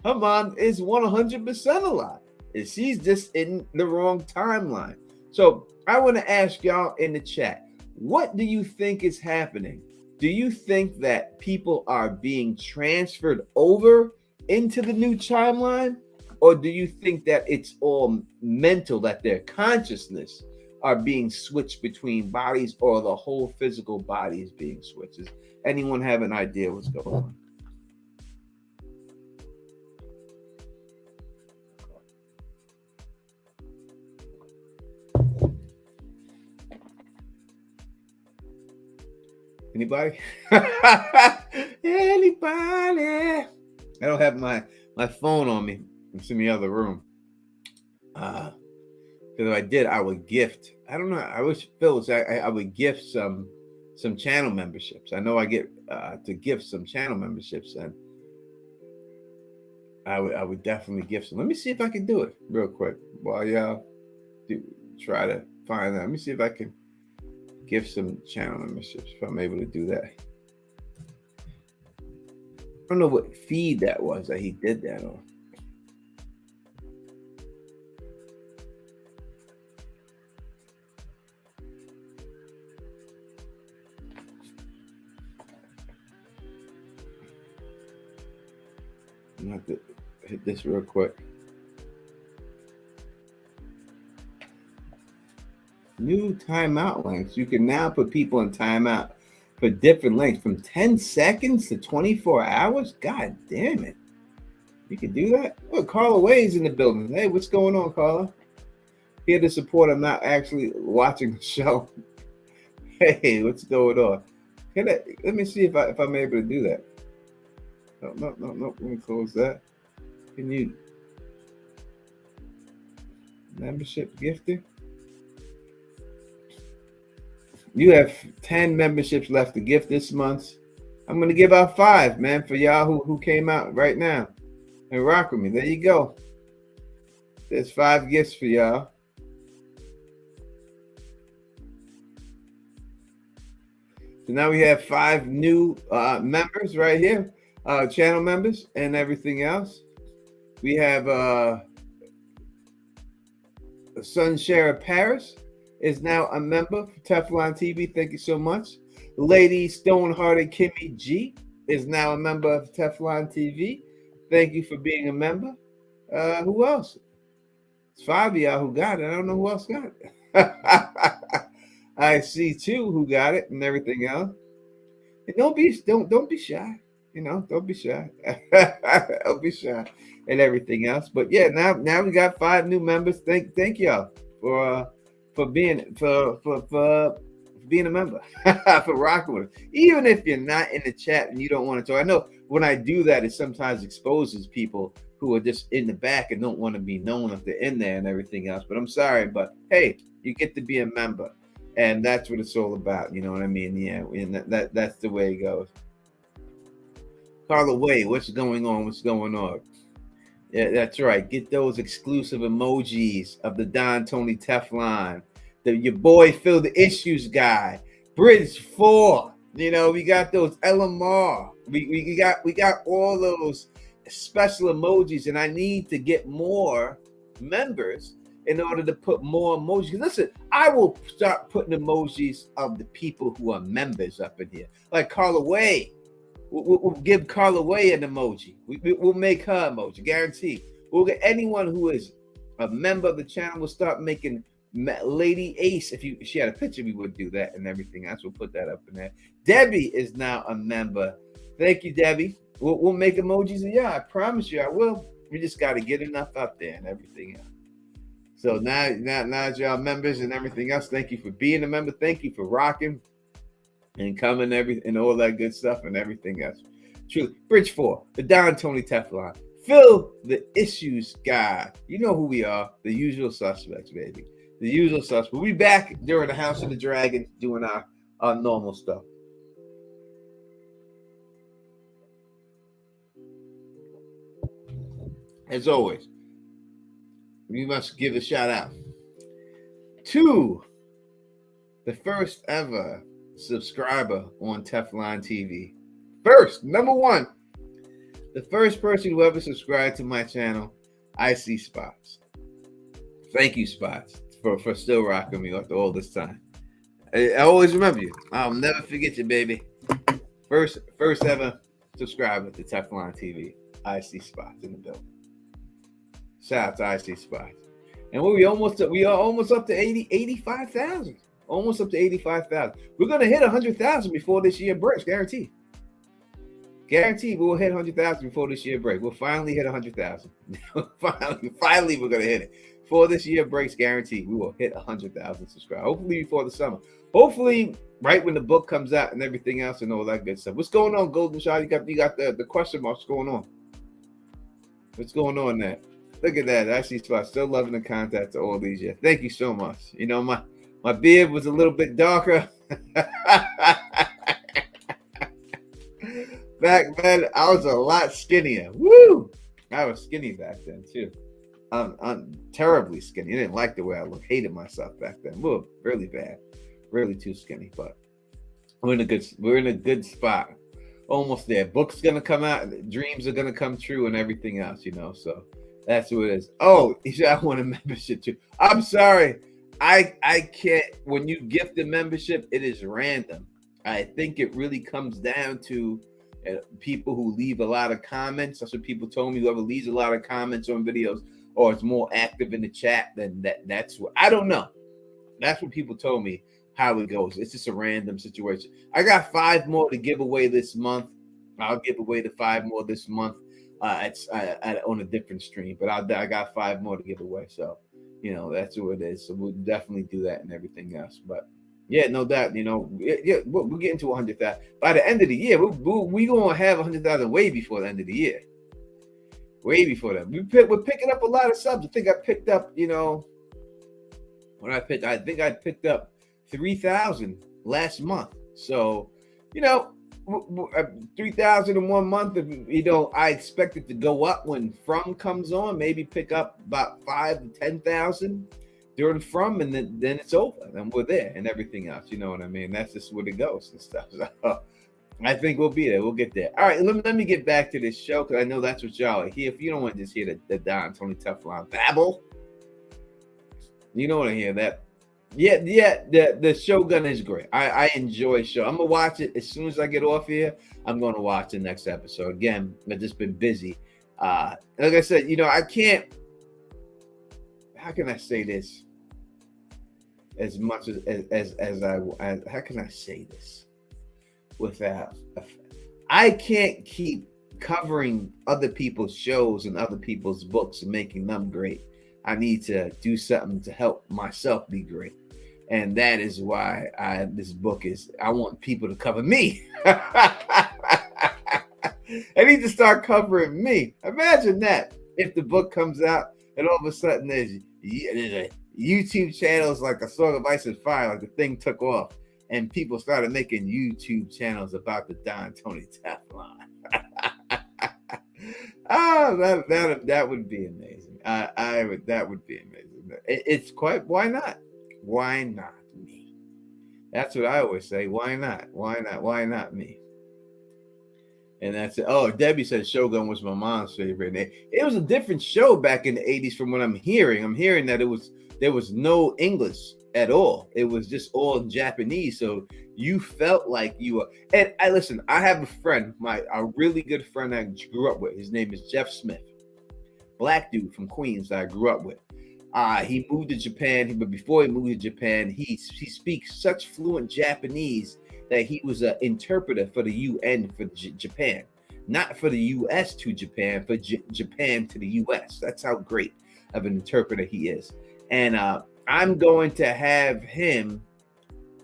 Her mom is 100% alive. And she's just in the wrong timeline. So I want to ask y'all in the chat, what do you think is happening? Do you think that people are being transferred over into the new timeline? Or do you think that it's all mental, that their consciousness are being switched between bodies, or the whole physical body is being switched? Does anyone have an idea what's going on? Anybody? Anybody? I don't have my phone on me. It's in the other room. Because if I did, I would gift. I don't know. I wish Phil I would gift some channel memberships. I know I get to gift some channel memberships, and I would definitely gift some. Let me see if I can do it real quick while y'all try to find that. Let me see if I can gift some channel memberships, if I'm able to do that. I don't know what feed that was that he did that on. I have to hit this real quick. New timeout lengths. You can now put people in timeout for different lengths from 10 seconds to 24 hours. God damn it. You can do that? Look, Carla Way's in the building. Hey, what's going on, Carla? Here to support. I'm not actually watching the show. Hey, what's going on? Let me see if I'm able to do that. No. Let me close that. Can you membership gifting? You have 10 memberships left to gift this month. I'm gonna give out 5, man, for y'all who came out right now and rock with me. There you go. There's 5 gifts for y'all. So now we have 5 new members right here, channel members and everything else. We have Sunshare Paris is now a member for Teflon TV. Thank you so much. Lady Stonehearted Kimmy G is now a member of Teflon TV. Thank you for being a member. Who else? It's 5 of y'all who got it. I don't know who else got it. I see 2 who got it and everything else. And don't be shy. You know, don't be shy. Don't be shy and everything else. But yeah, now we got 5 new members. Thank y'all for being a member, for rocking with us. Even if you're not in the chat and you don't want to talk. I know when I do that, it sometimes exposes people who are just in the back and don't want to be known if they're in there and everything else. But I'm sorry, but hey, you get to be a member. And that's what it's all about. You know what I mean? Yeah, and that's the way it goes. Carla Way, what's going on? What's going on? Yeah, that's right. Get those exclusive emojis of the Don Tony Teflon. Your boy Phil the Issues guy. Bridge 4. You know, we got those LMR. We got all those special emojis, and I need to get more members in order to put more emojis. Listen, I will start putting emojis of the people who are members up in here. Like Carla Way. We'll give Carla Way an emoji. We'll make her emoji, guaranteed. We'll get anyone who is a member of the channel. We'll start making Lady Ace. If she had a picture, we would do that and everything else. We'll put that up in there. Debbie is now a member. Thank you, Debbie. We'll make emojis of I promise you I will. We just got to get enough up there and everything else. So now y'all members and everything else. Thank you for being a member. Thank you for rocking and coming and all that good stuff and everything else. Truly, Bridge 4, the Don Tony Teflon, Phil the Issues guy. You know who we are, the usual suspects, baby. The usual suspects. We'll be back during the House of the Dragon doing our normal stuff. As always, we must give a shout out to the first ever subscriber on Teflon TV. First, number 1, the first person who ever subscribed to my channel. I see Spots. Thank you, Spots, for still rocking me after all this time. I always remember you. I'll never forget you, baby. First ever subscriber to Teflon TV. I see Spots in the building. Shout out to I see Spots. And we are almost up to 85,000. Almost up to 85,000. We're going to hit 100,000 before this year breaks, guaranteed. Guaranteed we'll hit 100,000 before this year breaks. We'll finally hit 100,000. finally, we're going to hit it. Before this year breaks, guaranteed we will hit 100,000 subscribers. Hopefully before the summer. Hopefully right when the book comes out and everything else and all that good stuff. What's going on, Golden Shot? You got the question marks going on. What's going on there? Look at that. I see Spots. Still loving the contact to all these years. Thank you so much. You know, my beard was a little bit darker. Back then, I was a lot skinnier. Woo! I was skinny back then, too. I'm terribly skinny. I didn't like the way I looked. Hated myself back then. Woo, really bad. Really too skinny, but we're in a good spot. Almost there. Books gonna come out, dreams are gonna come true and everything else, you know. So that's what it is. Oh, I want a membership too. I'm sorry. I can't. When you gift a membership, it is random. I think it really comes down to And people who leave a lot of comments, that's what people told me. Whoever leaves a lot of comments on videos or is more active in the chat, then that's what, I don't know. That's what people told me how it goes. It's just a random situation. I got 5 more to give away this month. I'll give away the 5 more this month. It's on a different stream, but I got 5 more to give away. So, that's what it is. So we'll definitely do that and everything else. But yeah, no doubt, we're getting to 100,000 by the end of the year. We gonna have 100,000 way before the end of the year. Way before that, we're picking up a lot of subs. I think I picked up, I think I picked up 3,000 last month. So, 3,000 in 1 month. I expect it to go up when From comes on. Maybe pick up about 5,000 to 10,000 during From, and then it's over. Then we're there and everything else. You know what I mean? That's just where it goes and stuff. So, I think we'll be there. We'll get there. All right, let me get back to this show because I know that's what y'all are here. If you don't want to just hear the Don Tony Teflon babble, you don't want to hear that. Yeah. The Shogun is great. I enjoy show. I'm gonna watch it as soon as I get off here. I'm gonna watch the next episode. Again, I've just been busy. Like I said, I can't. How can I say this? As much as how can I say this? Without, I can't keep covering other people's shows and other people's books and making them great. I need to do something to help myself be great, and that is why this book is. I want people to cover me. I need to start covering me. Imagine that if the book comes out and all of a sudden there's a YouTube channels like A Song of Ice and Fire, like the thing took off. And people started making YouTube channels about the Don Tony Teflon. That would be amazing. That would be amazing. It's quite. Why not? Why not me? That's what I always say. Why not? Why not? Why not me? And that's it. Oh, Debbie said Shogun was my mom's favorite. It was a different show back in the 80s from what I'm hearing. I'm hearing that there was no English at all. It was just all Japanese. So you felt like you were. And I have a friend, a really good friend I grew up with. His name is Jeff Smith. Black dude from Queens that I grew up with. He moved to Japan, but before he moved to Japan, he speaks such fluent Japanese that he was an interpreter for the UN for Japan. Not for the US to Japan, for Japan to the US. That's how great of an interpreter he is. And I'm going to have him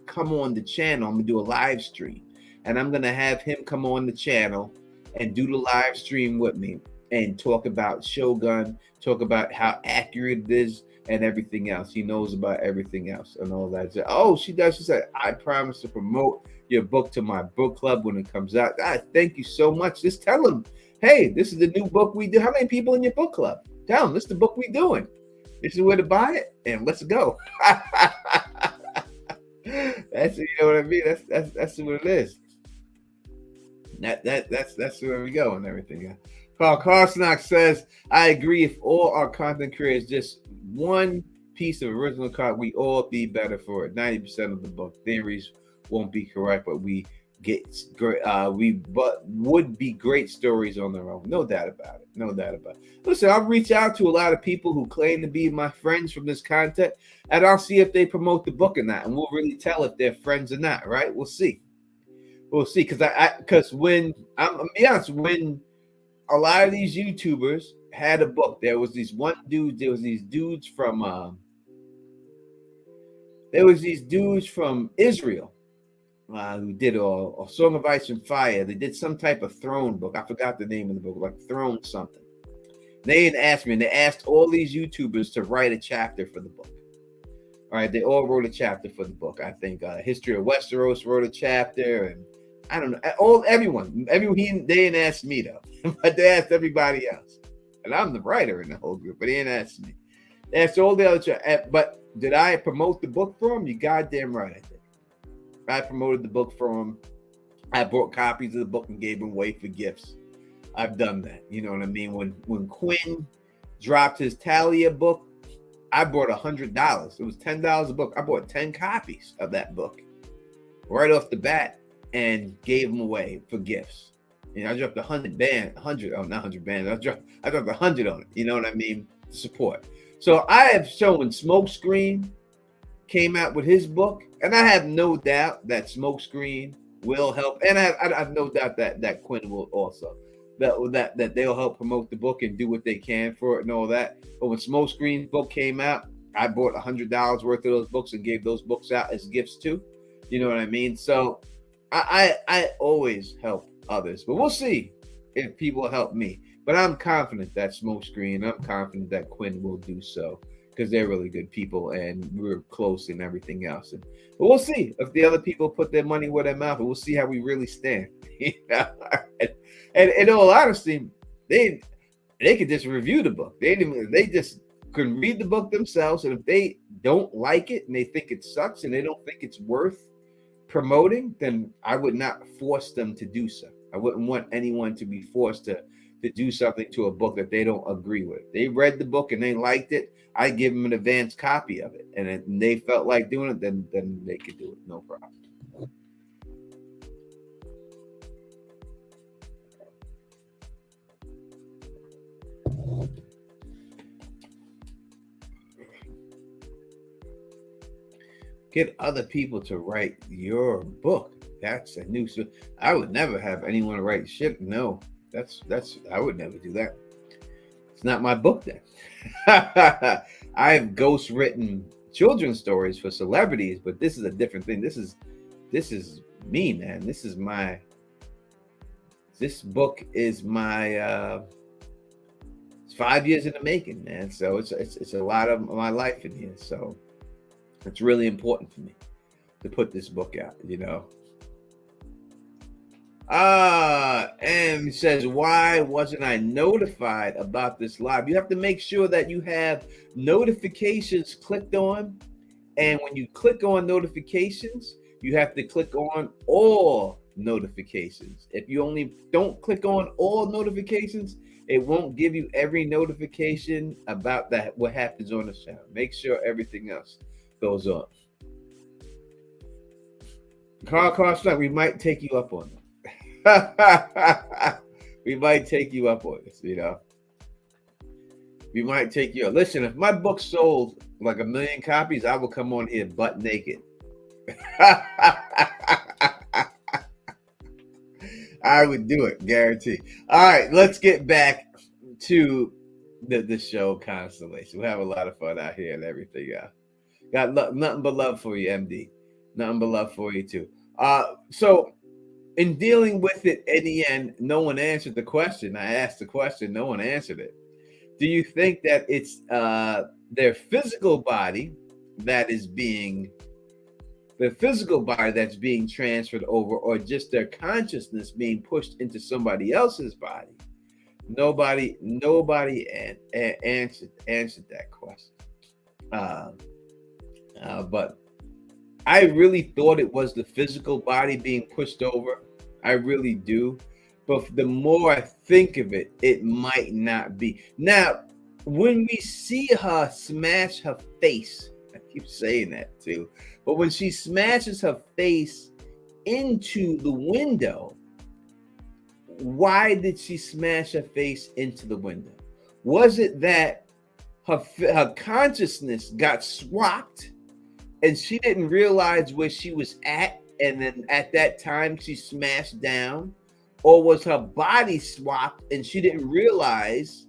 come on the channel. I'm going to do a live stream. And I'm going to have him come on the channel and do the live stream with me and talk about Shogun, talk about how accurate it is and everything else. He knows about everything else and all that. Oh, she does. She said, I promise to promote your book to my book club when it comes out. Thank you so much. Just tell them, hey, this is the new book we do. How many people in your book club? Tell them, this is the book we doing. This is where to buy it, and let's go. That's, you know what I mean. That's what it is. That's where we go and everything. Carl Carsnock says, I agree. If all our content creators just one piece of original content, we all be better for it. 90% of the book theories won't be correct, but we get great. Would be great stories on their own. No doubt about it. No doubt about it. Listen, I'll reach out to a lot of people who claim to be my friends from this content, and I'll see if they promote the book or not, and we'll really tell if they're friends or not. Right? We'll see. We'll see. Because when I'm gonna be honest, when a lot of these YouTubers had a book, there was these dudes from Israel. Who did a Song of Ice and Fire. They did some type of throne book. I forgot the name of the book, like Throne something. They didn't ask me, and they asked all these YouTubers to write a chapter for the book. All right, they all wrote a chapter for the book. I think History of Westeros wrote a chapter, and I don't know, everyone. They didn't ask me though, but they asked everybody else. And I'm the writer in the whole group, but they didn't ask me. They asked all the other. But did I promote the book for them? You goddamn right I did. I promoted the book for them. I bought copies of the book and gave them away for gifts. I've done that. You know what I mean? When Quinn dropped his Talia book, I bought $100. It was $10 a book. I bought 10 copies of that book right off the bat and gave them away for gifts. I dropped 100, oh, not 100 bands. I dropped 100 on it. You know what I mean? Support. So I have shown Smokescreen came out with his book, and I have no doubt that Smokescreen will help, and I have no doubt that Quinn will also. That they'll help promote the book and do what they can for it and all that. But when Smokescreen's book came out, I bought $100 worth of those books and gave those books out as gifts too. You know what I mean? So I always help others, but we'll see if people help me. But I'm confident that Smokescreen, I'm confident that Quinn will do so because they're really good people and we're close and everything else. But we'll see if the other people put their money where their mouth is. We'll see how we really stand. And in all honesty, they could just review the book. They just can read the book themselves, and if they don't like it and they think it sucks and they don't think it's worth promoting, then I would not force them to do so. I wouldn't want anyone to be forced to do something to a book that they don't agree with. They read the book and they liked it. I give them an advanced copy of it, and if they felt like doing it, then they could do it, no problem. Get other people to write your book. That's a new. I would never have anyone write shit. No, that's. I would never do that. It's not my book then. I've ghost written children's stories for celebrities, but this is a different thing. This is me, man. This book is my it's 5 years in the making, man. So it's a lot of my life in here. So it's really important for me to put this book out, And he says, why wasn't I notified about this live? You have to make sure that you have notifications clicked on. And when you click on notifications, you have to click on all notifications. If you only don't click on all notifications, it won't give you every notification about that, what happens on the channel. Make sure everything else goes on. Carl Strike, we might take you up on it. We might take you up on this, We might take you up. Listen, if my book sold like 1 million copies, I will come on here butt naked. I would do it, guarantee. All right, let's get back to the show Constellation. We'll have a lot of fun out here and everything. Got nothing but love for you, MD. Nothing but love for you too. So in dealing with it in the end, no one answered the question. I asked the question, no one answered it. Do you think that it's their physical body that's being transferred over, or just their consciousness being pushed into somebody else's body? Nobody answered that question. But I really thought it was the physical body being pushed over. I really do. But the more I think of it, it might not be. Now, when we see her smash her face, I keep saying that too, but when she smashes her face into the window, why did she smash her face into the window? Was it that her consciousness got swapped and she didn't realize where she was at, and then at that time she smashed down? Or was her body swapped and she didn't realize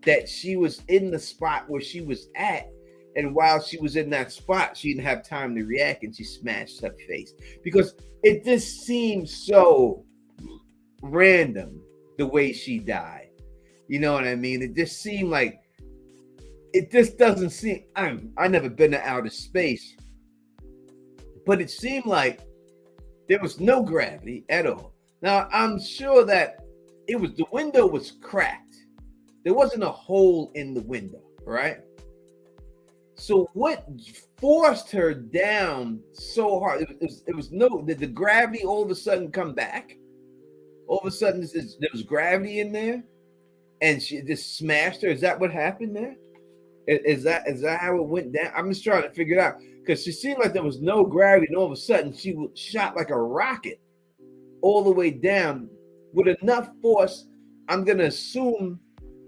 that she was in the spot where she was at, and while she was in that spot she didn't have time to react and she smashed her face? Because it just seems so random the way she died. You know what I mean? It just seemed like, it just doesn't seem, I never been to outer space, but it seemed like there was no gravity at all. Now, I'm sure that the window was cracked. There wasn't a hole in the window, right? So what forced her down so hard? Did the gravity all of a sudden come back? All of a sudden there was gravity in there and she just smashed her? Is that what happened there? Is that how it went down? I'm just trying to figure it out, because she seemed like there was no gravity, and all of a sudden she was shot like a rocket all the way down. with enough force, I'm gonna assume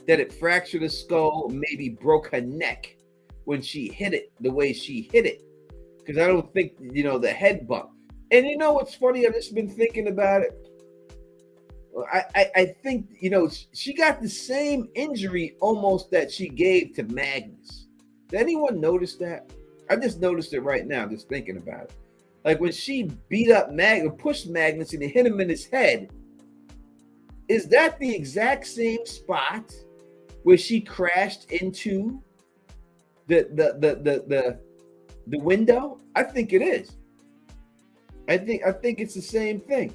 that it fractured the skull, maybe broke her neck when she hit it the way she hit it. Because I don't think, the head bump. And you know what's funny? I've just been thinking about it. I think, she got the same injury almost that she gave to Magnus. Did anyone notice that? I just noticed it right now, just thinking about it. Like when she beat up Magnus, pushed Magnus and hit him in his head, is that the exact same spot where she crashed into the window? I think it is. I think it's the same thing.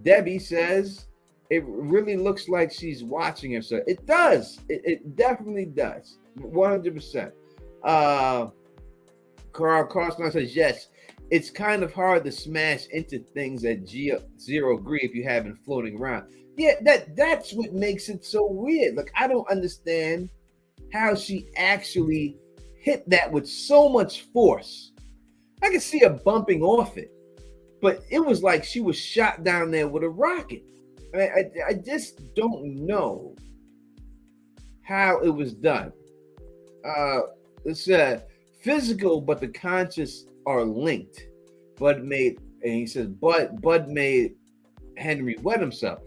Debbie says it really looks like she's watching herself. It does. It definitely does. 100%. Carl says yes. It's kind of hard to smash into things at zero degree if you have been floating around. Yeah, that's what makes it so weird. Like, I don't understand how she actually hit that with so much force. I can see her bumping off it, but it was like she was shot down there with a rocket. I just don't know how it was done. It's physical, but the conscious are linked. And he says, Bud made Henry wet himself.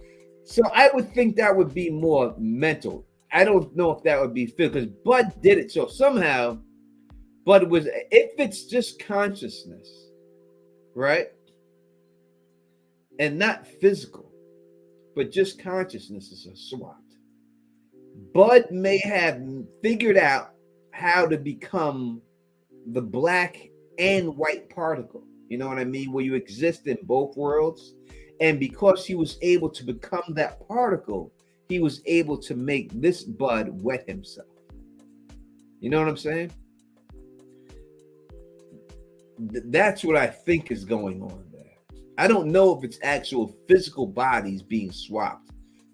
So I would think that would be more mental. I don't know if that would be physical, because Bud did it. So somehow, Bud was, if it's just consciousness, right? And not physical, but just consciousness is swapped. Bud may have figured out how to become the black and white particle. You know what I mean? Where you exist in both worlds. And because he was able to become that particle, he was able to make this Bud wet himself. You know what I'm saying? That's what I think is going on there. I don't know if it's actual physical bodies being swapped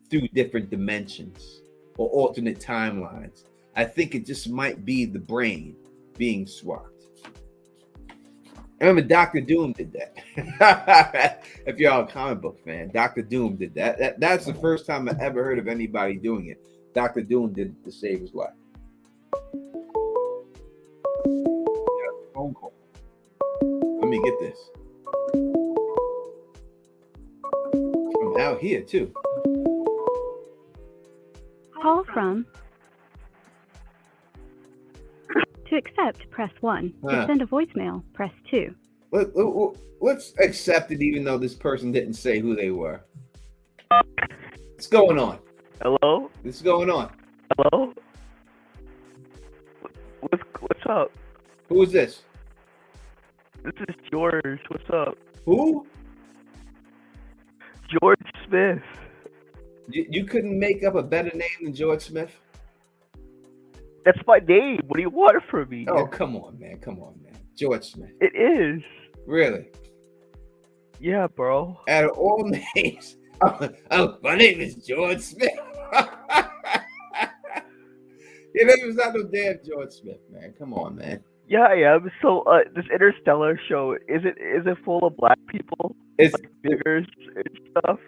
through different dimensions or alternate timelines. I think it just might be the brain being swapped. I remember Dr. Doom did that. If y'all a comic book fan, Dr. Doom did that. That's the first time I ever heard of anybody doing it. Dr. Doom did it to save his life. Phone call. Let me get this. From out here too. Call from. To accept, press 1. To send a voicemail, press 2. Let's accept it, even though this person didn't say who they were. What's going on? Hello? What's going on? Hello? What's up? Who is this? This is George. What's up? Who? George Smith. You couldn't make up a better name than George Smith? That's my name. What do you want from me? Oh, come on, man. George Smith. It is. Really? Yeah, bro. Out of all names, my name is George Smith. Your name is not no damn George Smith, man. Come on, man. Yeah, I am. So, this Interstellar show, is it full of black people? It's like figures and stuff?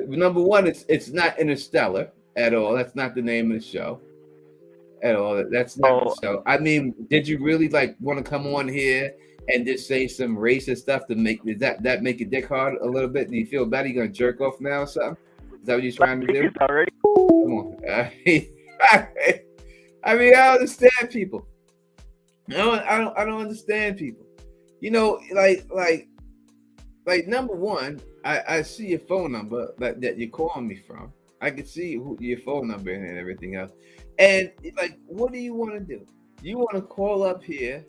Number one, it's not Interstellar at all. That's not the name of the show. At all. That's not so. I mean, did you really want to come on here and just say some racist stuff to make that make your dick hard a little bit? Do you feel bad? You gonna jerk off now or something? Is that what you're trying to do? Already. Come on. I mean, I understand people. I don't understand people. Like number one, I see your phone number that you're calling me from. I can see your phone number and everything else. And what do you want to do? You want to call up here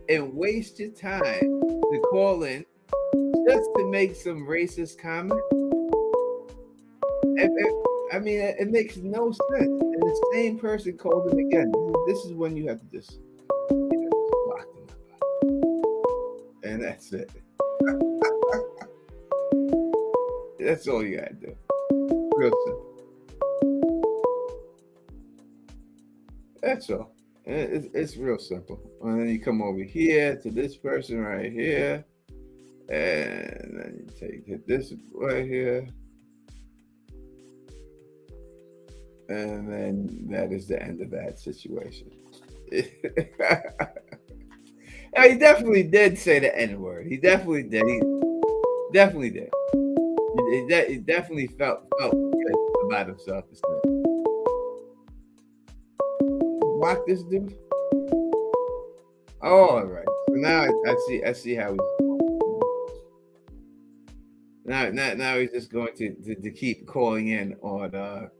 and waste your time to call in just to make some racist comment? I mean, it makes no sense. And the same person called in again. This is when you have to just block them. And that's it. That's all you gotta do. Real simple. That's all. It's real simple. And then you come over here to this person right here. And then you take this right here. And then that is the end of that situation. He definitely did say the N word. He definitely did. He definitely did. He definitely felt good about himself. Block this dude. Oh, all right. So now I see how he's now he's just going to keep calling in on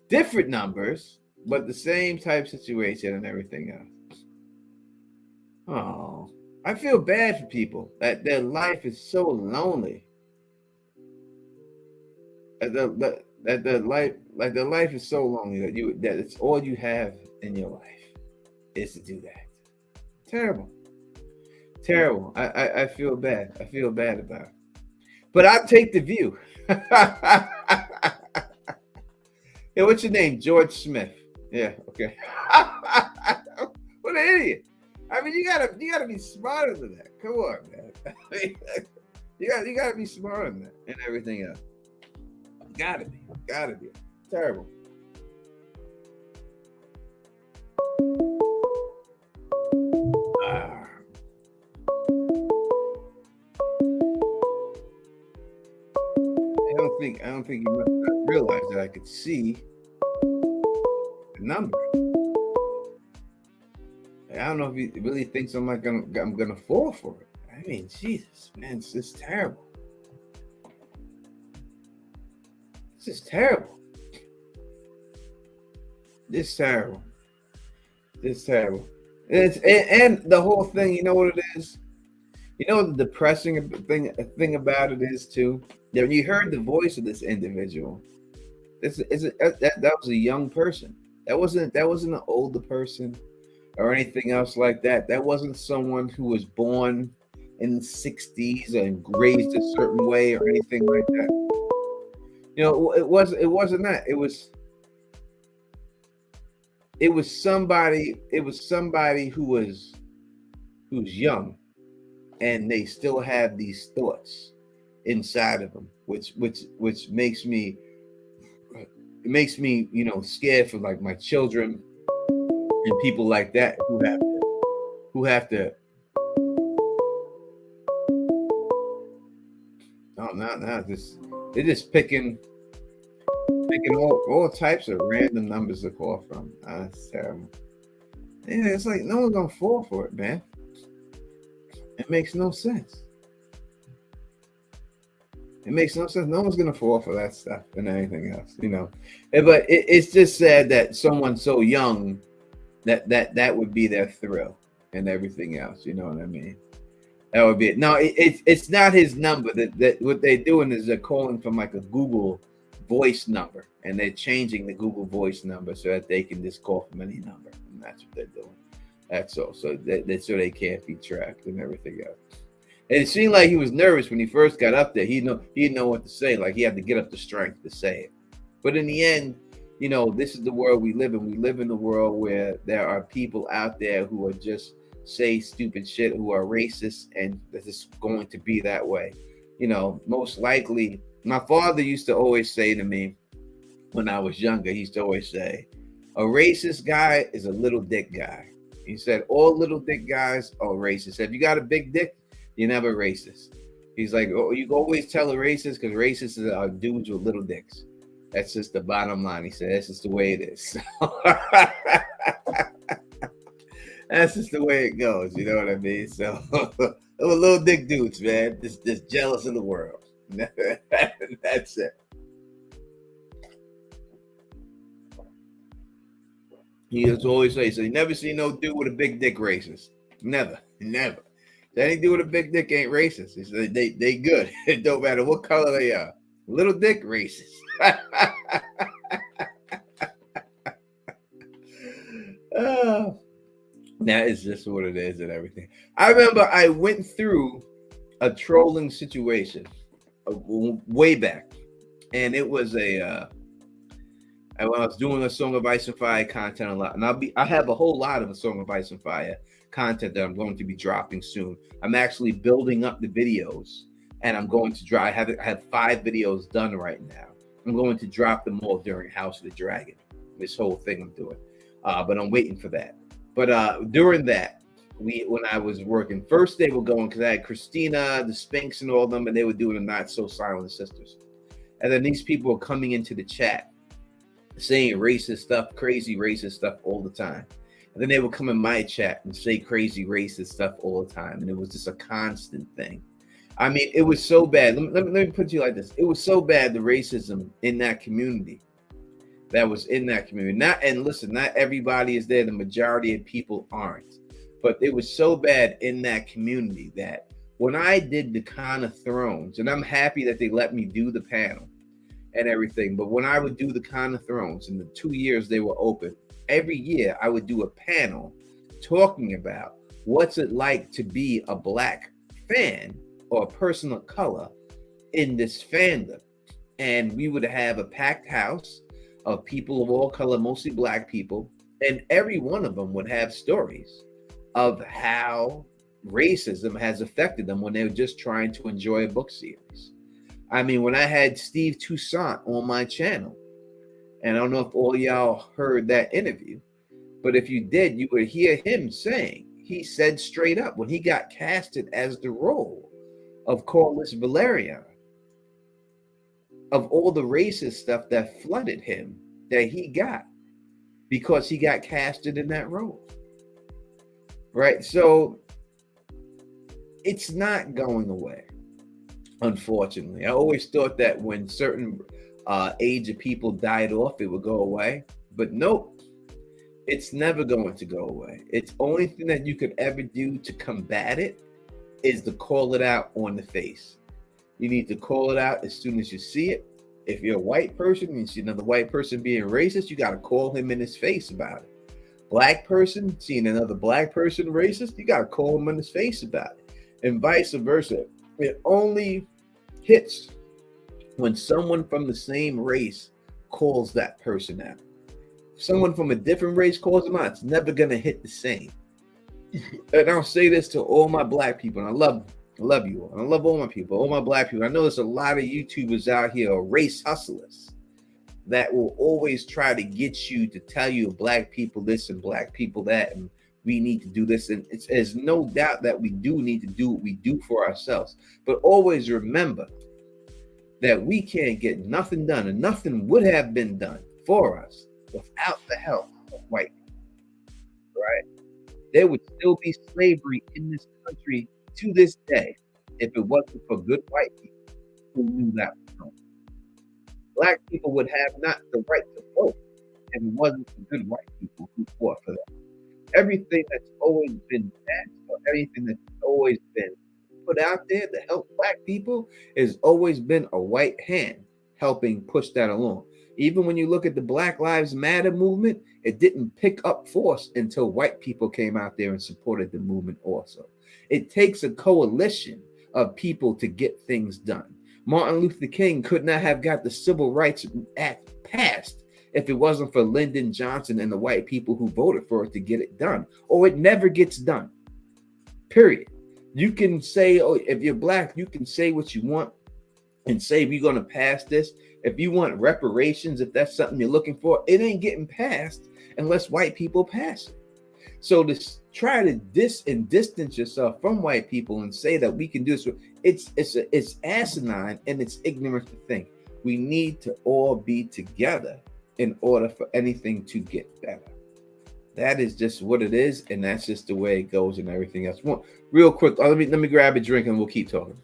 different numbers, but the same type situation and everything else. Oh, I feel bad for people that their life is so lonely. That their life is so lonely that it's all you have in your life is to do that. Terrible. Terrible. I feel bad. I feel bad about it. But I'll take the view. Hey, what's your name? George Smith. Yeah, okay. What an idiot. I mean, you gotta be smarter than that. Come on, man. You gotta be smarter than that and everything else. Gotta be. Terrible. I don't think you must not realize that I could see the number. I don't know if he really thinks I'm gonna fall for it. I mean, Jesus, man, it's just terrible. This is terrible. This terrible. This terrible. And the whole thing, you know what it is? You know the depressing thing about it is too, that when you heard the voice of this individual, that was a young person. That wasn't an older person or anything else like that. That wasn't someone who was born in the 60s and raised a certain way or anything like that. You know, it wasn't that. It was somebody who's young, and they still have these thoughts inside of them, which makes me scared for like my children and people like that who have to they're just picking all types of random numbers to call from. That's terrible. Yeah, it's like no one's gonna fall for it, man. It makes no sense. It makes no sense. No one's gonna fall for that stuff and anything else, you know. But it's just sad that someone so young that would be their thrill and everything else. You know what I mean? That would be it. No, it's not his number. That what they're doing is they're calling from like a Google voice number, and they're changing the Google voice number so that they can just call from any number, and that's what they're doing. That's all. So so they can't be tracked and everything else. And it seemed like he was nervous when he first got up there. He didn't know what to say. Like he had to get up the strength to say it. But in the end, you know, this is the world we live in. We live in a world where there are people out there who are just say stupid shit, who are racist, and this is going to be that way. You know, most likely, my father used to always say to me when I was younger, he used to always say, a racist guy is a little dick guy. He said, all little dick guys are racist. If you got a big dick, you're never racist. He's like, oh, you can always tell a racist because racists are dudes with little dicks. That's just the bottom line. He said, that's just the way it is. That's just the way it goes. You know what I mean? So, little dick dudes, man, just jealous of the world. That's it. He used to always say, so you never see no dude with a big dick racist. Never. Any dude with a big dick ain't racist. He said they good. It don't matter what color they are. Little dick racist. That is just what it is and everything. I remember I went through a trolling situation way back, and it was when I was doing a Song of Ice and Fire content a lot, and I have a whole lot of a Song of Ice and Fire content that I'm going to be dropping soon. I'm actually building up the videos, and I'm going to I have 5 videos done right now, I'm going to drop them all during House of the Dragon. This whole thing I'm doing, but I'm waiting for that. But during that, when I was working, first they were going because I had Christina, the Sphinx, and all of them, and they were doing the Not So Silent Sisters. And then these people were coming into the chat saying racist stuff, crazy racist stuff all the time. And then they would come in my chat and say crazy racist stuff all the time. And it was just a constant thing. I mean, it was so bad. Let me put it to you like this. It was so bad, the racism in that community, that was in that community. And listen, not everybody is there. The majority of people aren't. But it was so bad in that community that when I did the Con of Thrones, and I'm happy that they let me do the panel and everything, but when I would do the Con of Thrones in the 2 years they were open, every year I would do a panel talking about what's it like to be a Black fan or a person of color in this fandom. And we would have a packed house of people of all color, mostly Black people, and every one of them would have stories of how racism has affected them when they were just trying to enjoy a book series. I mean, when I had Steve Toussaint on my channel, and I don't know if all y'all heard that interview, but if you did, you would hear him saying, he said straight up when he got casted as the role of Corlys Valerian, of all the racist stuff that flooded him, that he got because he got casted in that role. Right? So it's not going away, unfortunately. I always thought that when certain age of people died off, it would go away. But nope, it's never going to go away. It's only thing that you could ever do to combat it is to call it out on the face. You need to call it out as soon as you see it. If you're a white person and you see another white person being racist, you got to call him in his face about it. Black person seeing another Black person racist, you got to call him in his face about it. And vice versa. It only hits when someone from the same race calls that person out. If someone from a different race calls them out, it's never going to hit the same. And I'll say this to all my Black people, and I love you all. And I love all my people, all my Black people. I know there's a lot of YouTubers out here, or race hustlers, that will always try to get you to tell you Black people this and Black people that, and we need to do this. And there's no doubt that we do need to do what we do for ourselves. But always remember that we can't get nothing done, and nothing would have been done for us without the help of white people, right? There would still be slavery in this country to this day if it wasn't for good white people who knew that was wrong. Black people would have not the right to vote if it wasn't for good white people who fought for that. Everything that's always been passed, or everything that's always been put out there to help Black people, has always been a white hand helping push that along. Even when you look at the Black Lives Matter movement, it didn't pick up force until white people came out there and supported the movement also. It takes a coalition of people to get things done. Martin Luther King could not have got the Civil Rights Act passed if it wasn't for Lyndon Johnson and the white people who voted for it to get it done, or it never gets done, period. You can say, oh, if you're Black, you can say what you want and say, we're going to pass this. If you want reparations, if that's something you're looking for, it ain't getting passed unless white people pass it. So to try to distance yourself from white people and say that we can do this, it's asinine, and it's ignorant to think. We need to all be together in order for anything to get better. That is just what it is, and that's just the way it goes and everything else. Well, real quick, let me grab a drink and we'll keep talking.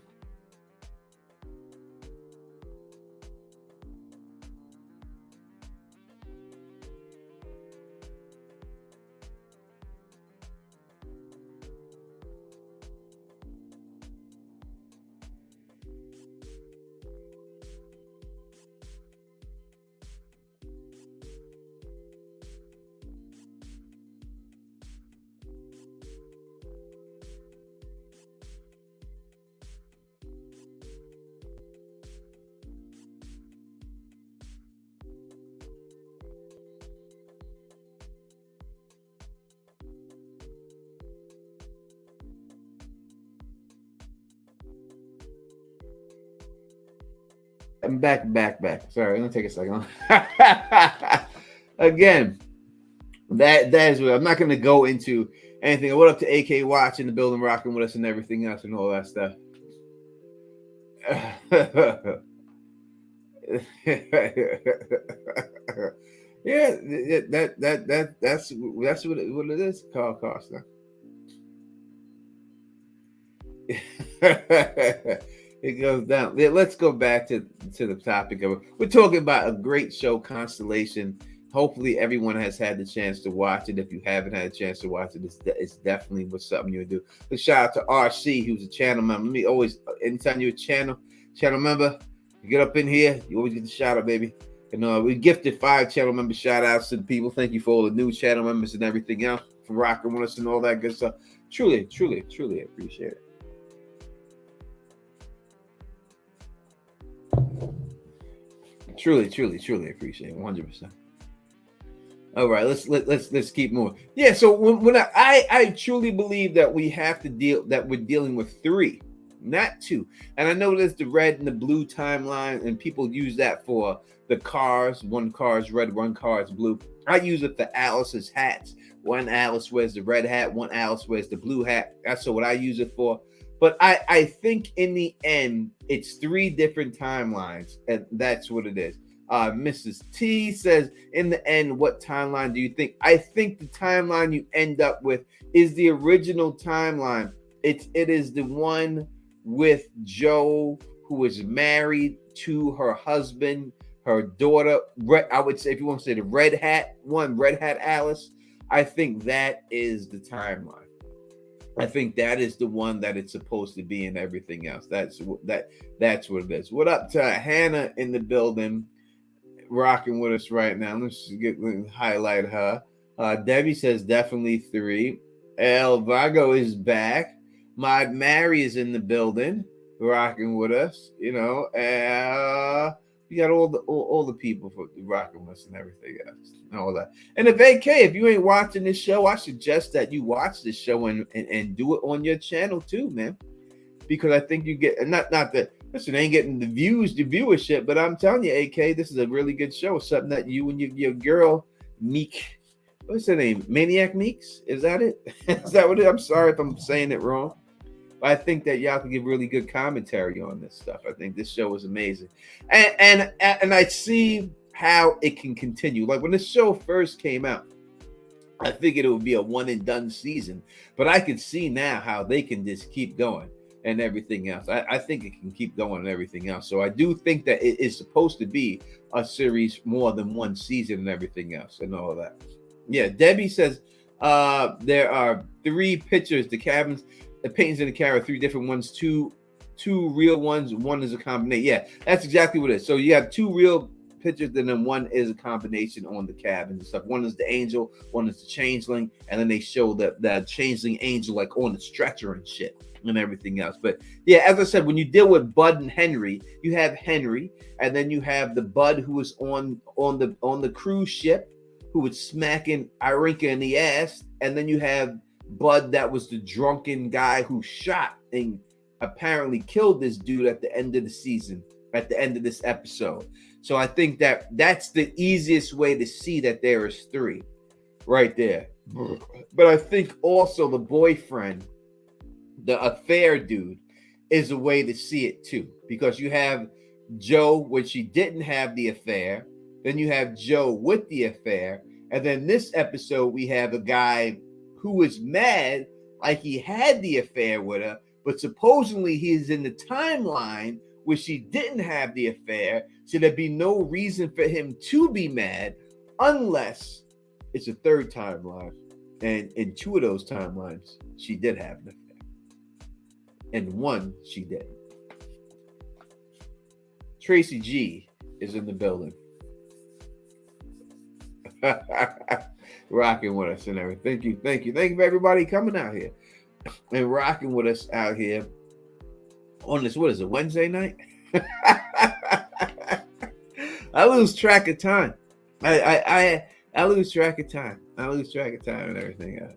I'm back. Sorry, let me take a second. Again, that is what I'm not going to go into anything. What up to AK Watch in the building, rocking with us and everything else and all that stuff. Yeah, that's what it is, Carl Costa. It goes down. Yeah, let's go back to the topic of it. We're talking about a great show, Constellation. Hopefully, everyone has had the chance to watch it. If you haven't had a chance to watch it, it's definitely something you would do. But shout out to RC, who's a channel member. Let me always, anytime you're a channel member, you get up in here, you always get the shout out, baby. And we gifted 5 channel member shout outs to the people. Thank you for all the new channel members and everything else for rocking with us and all that good stuff. Truly appreciate it. Truly appreciate it. 100%. All right, let's keep moving. Yeah, so when I truly believe that we have to we're dealing with 3, not 2. And I know there's the red and the blue timeline, and people use that for the cars. One car is red, one car is blue. I use it for Alice's hats. One Alice wears the red hat, one Alice wears the blue hat. That's what I use it for. But I think in the end, it's 3 different timelines, and that's what it is. Mrs. T says, in the end, what timeline do you think? I think the timeline you end up with is the original timeline. It is the one with Joe, who is married to her husband, her daughter. I would say, if you want to say the red hat Alice, I think that is the timeline. I think that is the one that it's supposed to be, and everything else. That's what it is. What up to Hannah in the building, rocking with us right now? Let's highlight her. Debbie says definitely 3. El Vago is back. Mod Mary is in the building, rocking with us. We got all the people for rocking with us and everything else and all that. And if you ain't watching this show, I suggest that you watch this show and do it on your channel too, man. Because I think you get not that listen, ain't getting the viewership, but I'm telling you, AK, this is a really good show. Something that you and your girl Meek, what's her name? Maniac Meeks? Is that it? Is that what it is? I'm sorry if I'm saying it wrong. I think that y'all can give really good commentary on this stuff. I think this show is amazing, and I see how it can continue. Like when this show first came out, I figured it would be a one and done season, but I can see now how they can just keep going and everything else. I think it can keep going and everything else. So I do think that it is supposed to be a series more than one season and everything else and all that. Yeah, Debbie says there are 3 pictures. The cabins. The paintings in the car are 3 different ones, two real ones, one is a combination. Yeah, that's exactly what it is. So you have 2 real pictures, and then one is a combination on the cabin and stuff. One is the angel, one is the changeling, and then they show the changeling angel like on the stretcher and shit and everything else. But yeah, as I said, when you deal with Bud and Henry, you have Henry, and then you have the Bud who was on the cruise ship, who was smacking Irinka in the ass, and then you have Bud that was the drunken guy who shot and apparently killed this dude at the end of the season, at the end of this episode. So I think that's the easiest way to see that there is 3 right there. But I think also the boyfriend, the affair dude, is a way to see it too, because you have Joe when she didn't have the affair, then you have Joe with the affair, and then this episode we have a guy who was mad like he had the affair with her, but supposedly he's in the timeline where she didn't have the affair, so there'd be no reason for him to be mad unless it's a 3rd timeline, and in 2 of those timelines she did have an affair, and 1 she didn't. Tracy G is in the building. Rocking with us and everything. Thank you for everybody coming out here and rocking with us out here on this, what is it, Wednesday night? I lose track of time. I lose track of time. And everything else.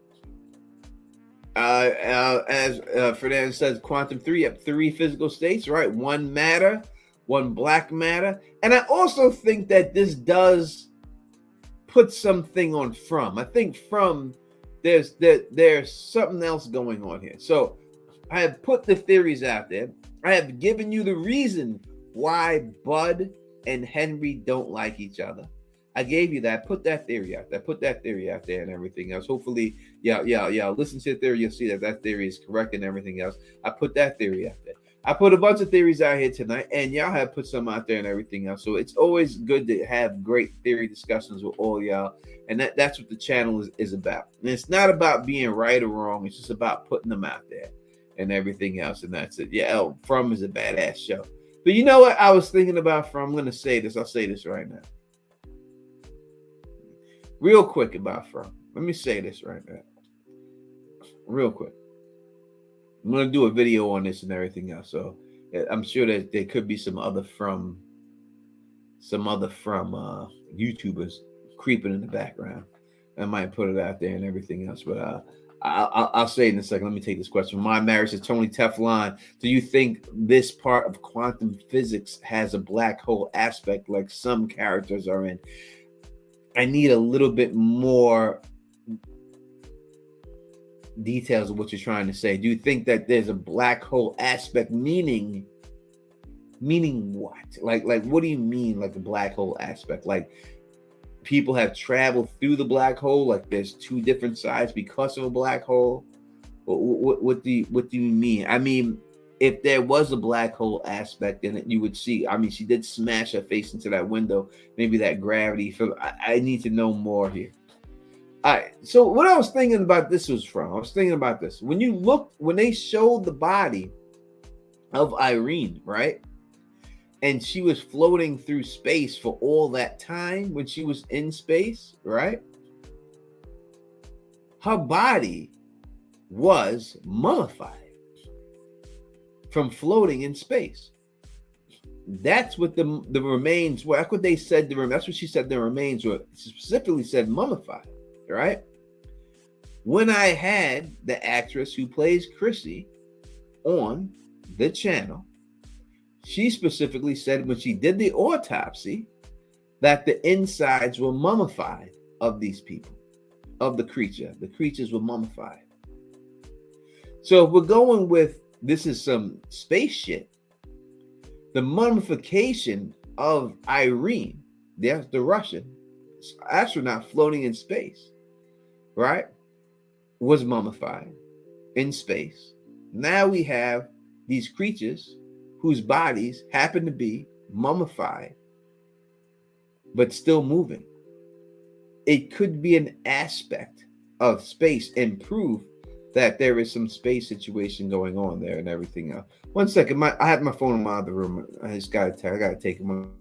As Fernandez says, quantum 3 up 3 physical states, right? 1 matter, one black matter. And I also think that this does put something on From. I think From there's something else going on here. So I have put the theories out there. I have given you the reason why Bud and Henry don't like each other. I gave you that. Put that theory out there. Put that theory out there and everything else. Hopefully, yeah. Listen to the theory. You'll see that that theory is correct and everything else. I put that theory out there. I put a bunch of theories out here tonight, and y'all have put some out there and everything else. So it's always good to have great theory discussions with all y'all, and that's what the channel is about. And it's not about being right or wrong. It's just about putting them out there and everything else, and that's it. Yeah, From is a badass show. But you know what I was thinking about From? I'm going to say this. I'll say this right now. Real quick about From. Let me say this right now. Real quick. I'm going to do a video on this and everything else. So I'm sure that there could be some other From YouTubers creeping in the background. I might put it out there and everything else. But I'll say it in a second. Let me take this question. My marriage to Tony Teflon. Do you think this part of quantum physics has a black hole aspect like some characters are in? I need a little bit more details of what you're trying to say. Do you think that there's a black hole aspect? Meaning what? Like what do you mean, like the black hole aspect? Like people have traveled through the black hole, like there's two different sides because of a black hole? What do you mean? I mean, if there was a black hole aspect in it, you would see. I mean, she did smash her face into that window. Maybe that gravity. I need to know more here. All right. So what I was thinking about this was From. I was thinking about this. When they showed the body of Irene, right? And she was floating through space for all that time when she was in space, right? Her body was mummified from floating in space. That's what the remains were. That's what they said. That's what she said the remains were. She specifically said mummified, right? When I had the actress who plays Chrissy on the channel, she specifically said when she did the autopsy that the insides were mummified of these people, of the creature. The creatures were mummified. So if we're going with this is some space shit, the mummification of Irene, the Russian astronaut floating in space, right, was mummified in space. Now we have these creatures whose bodies happen to be mummified, but still moving. It could be an aspect of space and prove that there is some space situation going on there and everything else. 1 second, I have my phone in my other room. I gotta take him.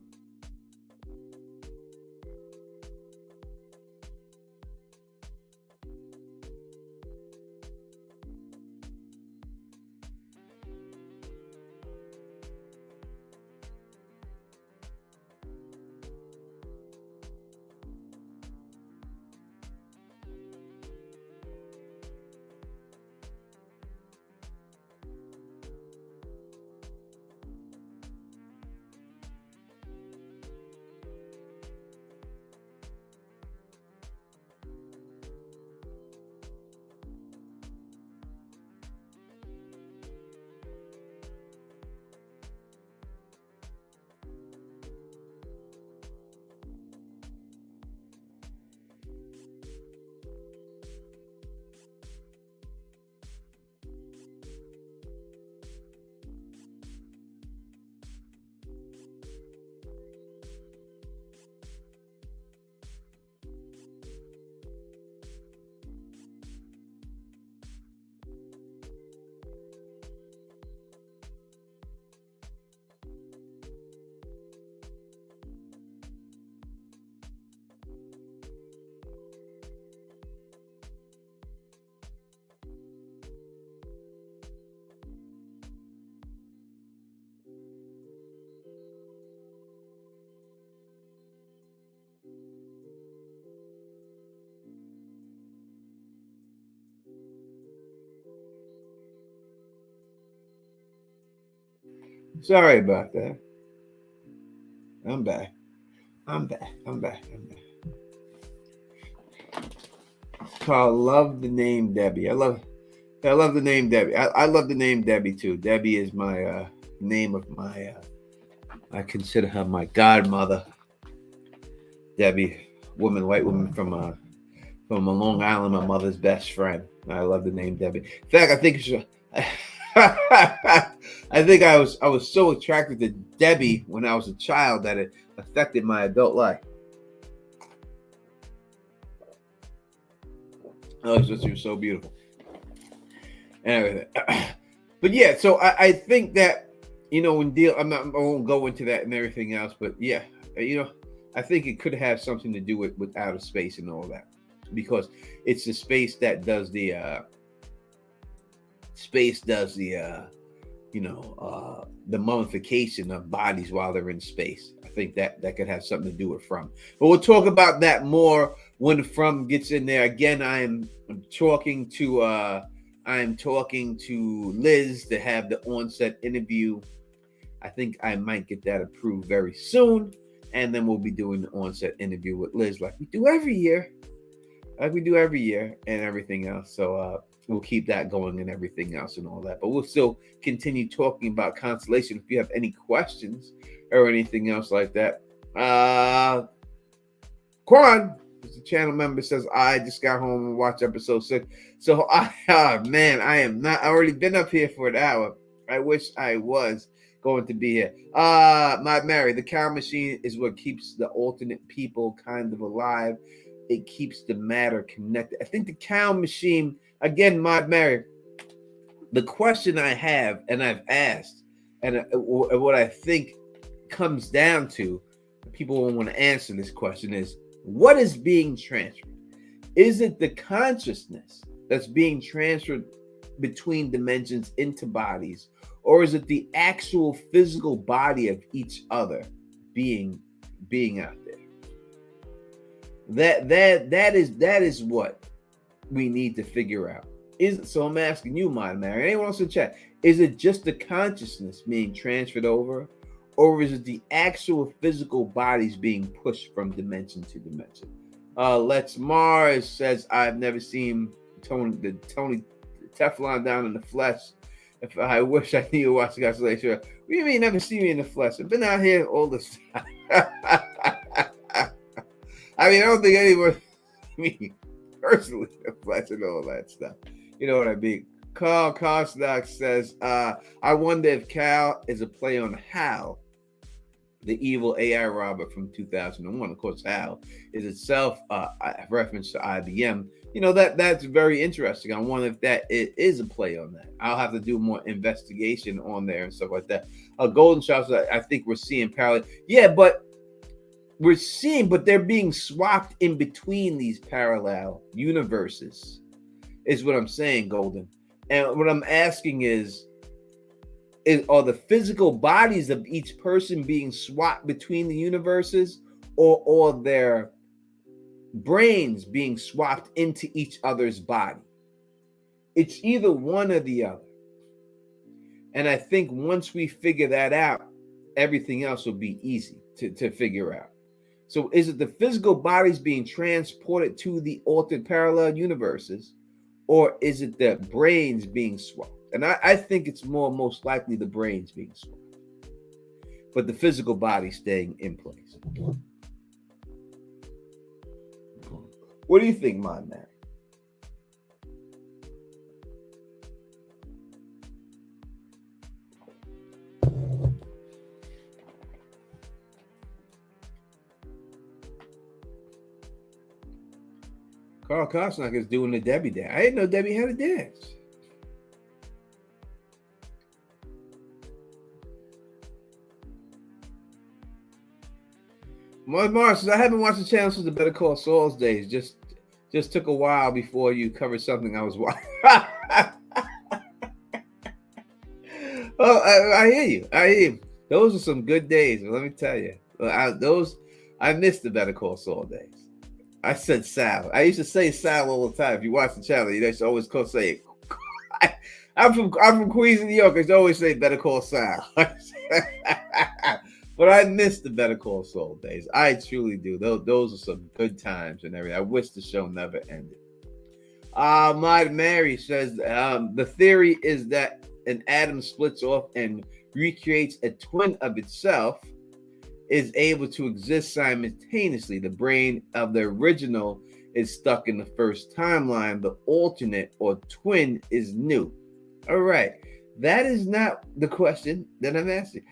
Sorry about that. I'm back. I'm back. I'm back. I'm back. I love the name Debbie. I love the name Debbie. I love the name Debbie too. Debbie is my name of my. I consider her my godmother. Debbie, white woman from Long Island, my mother's best friend. I love the name Debbie. In fact, I think I think I was so attracted to Debbie when I was a child that it affected my adult life. Oh, she was so beautiful and everything. But yeah, so I think that, you know, I won't go into that and everything else, but yeah, you know, I think it could have something to do with outer space and all that, because it's the space that does the the mummification of bodies while they're in space. I think that could have something to do with From. But we'll talk about that more when From gets in there. Again, I'm talking to Liz to have the onset interview. I think I might get that approved very soon, and then we'll be doing the onset interview with Liz like we do every year, and everything else. So we'll keep that going and everything else and all that. But we'll still continue talking about Constellation. If you have any questions or anything else like that, Quan, the channel member, says, I just got home and watched episode 6. So I am not. I already been up here for an hour. I wish I was going to be here. My Mary, the cow machine is what keeps the alternate people kind of alive. It keeps the matter connected. I think the cow machine, again, my Mary, the question I have and I've asked, and what I think comes down to, people won't want to answer this question, is what is being transferred? Is it the consciousness that's being transferred between dimensions into bodies, or is it the actual physical body of each other being out there? That is what we need to figure out. So I'm asking you, Mary, anyone else in chat, is it just the consciousness being transferred over, or is it the actual physical bodies being pushed from dimension to dimension? Let's Mars says, I've never seen Tony Teflon down in the flesh. If I wish I knew you watch the Constellation. What do you mean never see me in the flesh? I've been out here all this time. I mean, I don't think anyone, me personally, in the flesh and all that stuff. You know what I mean? Carl Kosnak says, I wonder if Cal is a play on Hal, the evil AI robot from 2001. Of course, Hal is itself a reference to IBM. You know, that's very interesting. I wonder if that it is a play on that. I'll have to do more investigation on there and stuff like that. Golden Shots, I think we're seeing parallel. Yeah, but they're being swapped in between these parallel universes, is what I'm saying, Golden. And what I'm asking is are the physical bodies of each person being swapped between the universes, or their brains being swapped into each other's body? It's either one or the other. And I think once we figure that out, everything else will be easy to figure out. So is it the physical bodies being transported to the altered parallel universes, or is it the brains being swapped? And I think it's most likely the brains being swapped, but the physical body staying in place. What do you think, Mary? Carl Kosnak is doing the Debbie dance. I didn't know Debbie had a dance. Mars says, I haven't watched the channel since the Better Call Saul's days. Just took a while before you covered something I was watching. Oh, I hear you. Those are some good days. Let me tell you. I missed the Better Call Saul days. I said Sal. I used to say Sal all the time. If you watch the channel, you used to always say it. I'm from Queens, New York. I used to always say Better Call Sal. But I miss the Better Call Saul days. I truly do. Those are some good times and everything. I wish the show never ended. My Mary says the theory is that an atom splits off and recreates a twin of itself, is able to exist simultaneously. The brain of the original is stuck in the first timeline. The alternate or twin is new. All right. That is not the question that I'm asking.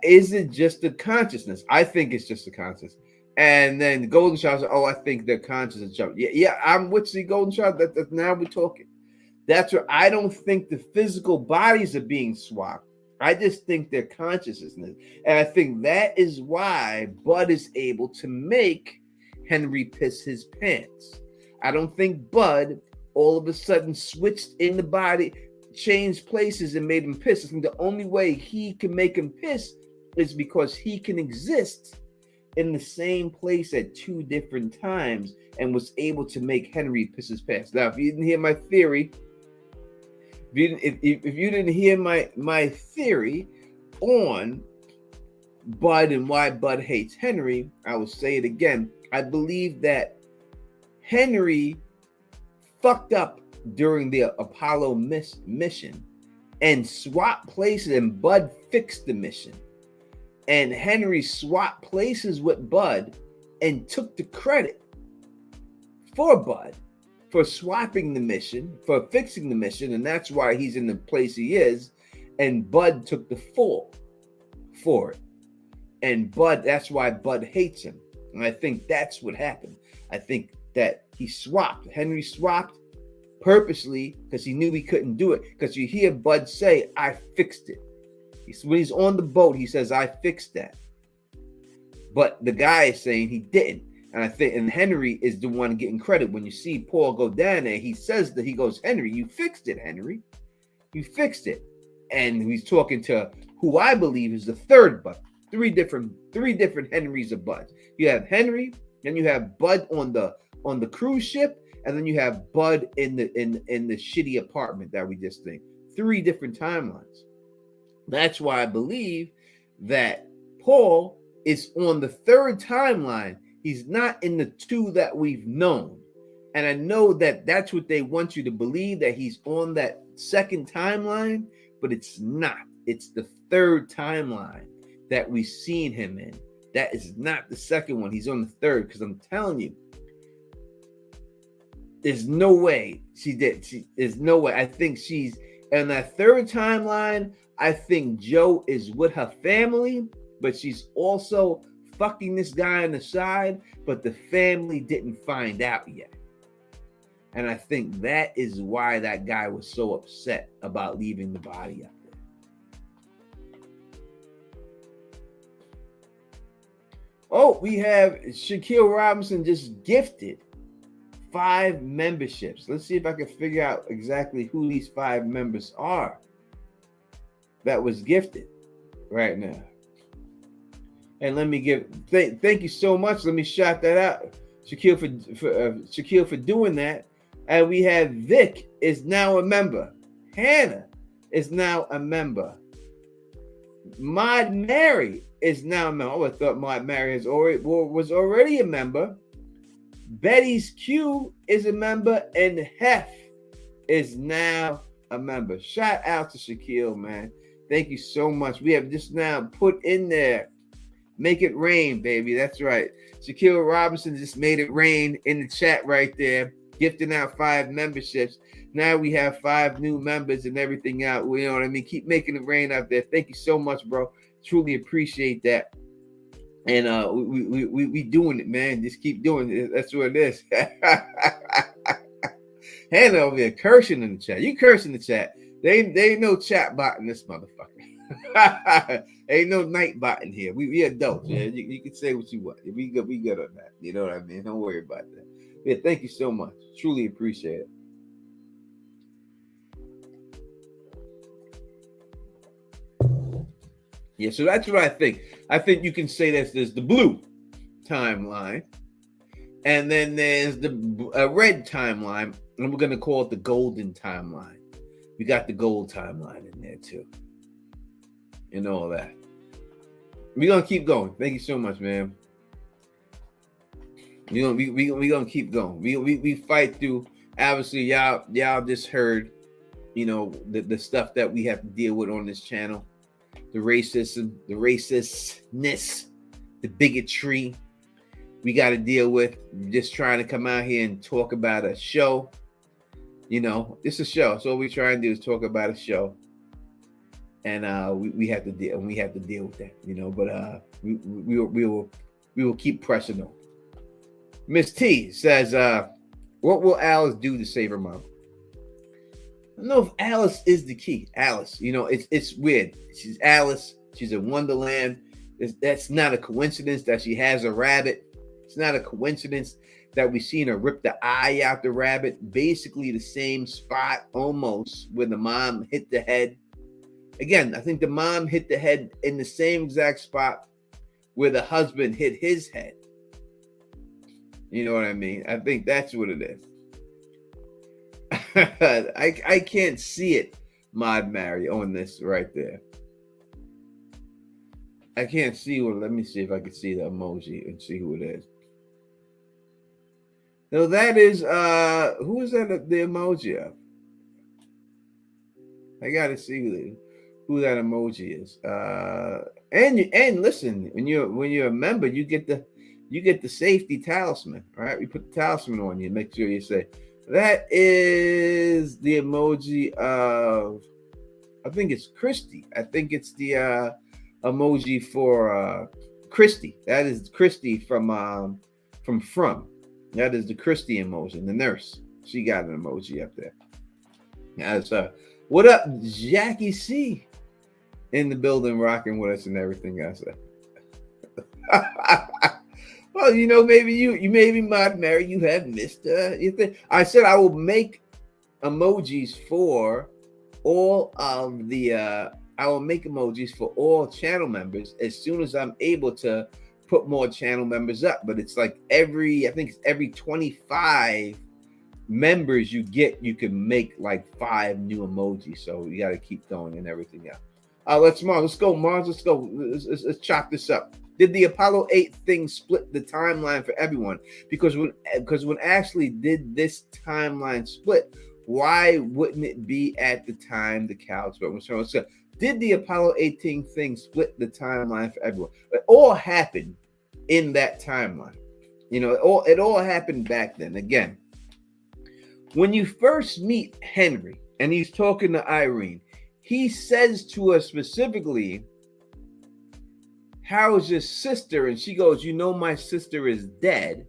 Is it just the consciousness? I think it's just the consciousness. And then the Golden Child said, I think their consciousness jumped. Yeah, I'm with the Golden Child. That now we're talking. That's where I don't think the physical bodies are being swapped. I just think their consciousness. And I think that is why Bud is able to make Henry piss his pants. I don't think Bud all of a sudden switched in the body, changed places and made him piss. I think the only way he can make him piss is because he can exist in the same place at two different times and was able to make Henry piss his pants. Now, if you didn't hear my theory, if you didn't hear my theory on Bud and why Bud hates Henry, I will say it again. I believe that Henry fucked up during the Apollo mission and swapped places, and Bud fixed the mission. And Henry swapped places with Bud and took the credit for Bud for swapping the mission, for fixing the mission, and that's why he's in the place he is. And Bud took the fall for it. And Bud, that's why Bud hates him. And I think that's what happened. I think that he swapped. Henry swapped purposely because he knew he couldn't do it. Because you hear Bud say, I fixed it. When he's on the boat, he says, I fixed that. But the guy is saying he didn't. And I think, and Henry is the one getting credit. When you see Paul go down there, he says that he goes, Henry, you fixed it, Henry. You fixed it. And he's talking to who I believe is the third Bud. Three different Henrys of Bud. You have Henry, then you have Bud on the cruise ship, and then you have Bud in the shitty apartment that we just think. Three different timelines. That's why I believe that Paul is on the third timeline. He's not in the two that we've known. And I know that that's what they want you to believe, that he's on that second timeline, but it's not. It's the third timeline that we've seen him in. That is not the second one. He's on the third, because I'm telling you, there's no way she did. There's no way. I think she's in that third timeline. I think Joe is with her family, but she's also fucking this guy on the side, but the family didn't find out yet. And I think that is why that guy was so upset about leaving the body up there. Oh, we have Shaquille Robinson just gifted 5 memberships. Let's see if I can figure out exactly who these 5 members are that was gifted right now. And let me give thank you so much. Let me shout that out, Shaquille for doing that. And we have Vic is now a member. Hannah is now a member. Maud Mary is now a member. Oh, I thought Maud Mary was already a member. Betty's Q is a member, and Hef is now a member. Shout out to Shaquille, man. Thank you so much. We have just now put in there, make it rain, baby. That's right. Shaquille Robinson just made it rain in the chat right there, gifting out 5 memberships. Now we have 5 new members and everything out. You know what I mean? Keep making it rain out there. Thank you so much, bro. Truly appreciate that. And we doing it, man. Just keep doing it. That's what it is. Hannah over there cursing in the chat. You curse in the chat. They ain't no chat bot in this motherfucker. Ain't no night bot in here. We adults, man. You can say what you want. We good on that. You know what I mean? Don't worry about that. Yeah, thank you so much. Truly appreciate it. Yeah, so that's what I think. I think you can say that there's the blue timeline, and then there's the red timeline, and we're going to call it the golden timeline. We got the gold timeline in there too, and all that. We're gonna keep going. Thank you so much, man. We gonna keep going. We fight through. Obviously, y'all just heard, the stuff that we have to deal with on this channel, the racism, the racistness, the bigotry we got to deal with. Just trying to come out here and talk about a show. It's a show. So what we try and do is talk about a show, and we have to deal. We have to deal with that. But we will keep pressing on. Miss T says, "What will Alice do to save her mom?" I don't know if Alice is the key. Alice, it's weird. She's Alice. She's in Wonderland. That's not a coincidence that she has a rabbit. It's not a coincidence that we seen her rip the eye out the rabbit. Basically the same spot almost where the mom hit the head. Again, I think the mom hit the head in the same exact spot where the husband hit his head. You know what I mean? I think that's what it is. I can't see it, Mod Mary, on this right there. I can't see one. Let me see if I can see the emoji and see who it is. No, that is who is that? The emoji of? I gotta see who that emoji is. And listen, when you're a member, you get the safety talisman. All right, we put the talisman on you. Make sure you say that is the emoji of. I think it's Christy. I think it's the emoji for Christy. That is Christy from. That is the Christy emoji, the nurse. She got an emoji up there. That's what up, Jackie C in the building, rocking with us and everything else. Well, maybe you maybe Mod Mary, you have missed your thing. I said I will make emojis for all of the I will make emojis for all channel members as soon as I'm able to put more channel members up. But it's like every 25 members you get, you can make like 5 new emojis. So you got to keep going and everything else. Let's go, Mars. Let's go. Let's chop this up. Did the Apollo 8 thing split the timeline for everyone? Because when Ashley did this timeline split, why wouldn't it be at the time the cow split? So did the Apollo 18 thing split the timeline for everyone? It all happened in that timeline. It all happened back then. Again, when you first meet Henry and he's talking to Irene, he says to her specifically, "How's your sister?" And she goes, "My sister is dead,"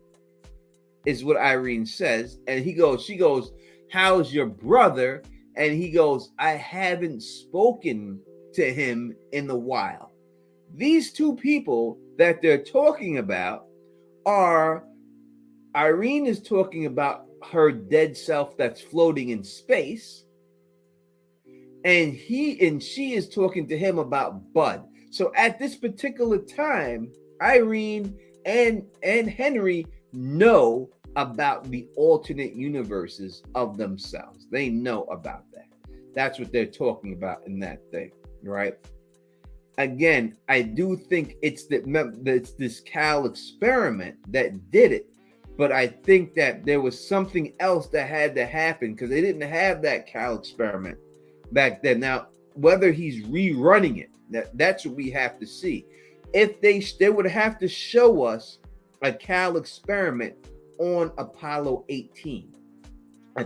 is what Irene says. And she goes, "How's your brother?" And he goes, "I haven't spoken to him in a while." These two people that they're talking about are, Irene is talking about her dead self that's floating in space. And she is talking to him about Bud. So at this particular time, Irene and Henry know about the alternate universes of themselves. They know about that. That's what they're talking about in that thing, right? Again, I do think it's this Cal experiment that did it, but I think that there was something else that had to happen because they didn't have that Cal experiment back then. Now, whether he's rerunning it, that's what we have to see. If they would have to show us a Cal experiment on Apollo 18.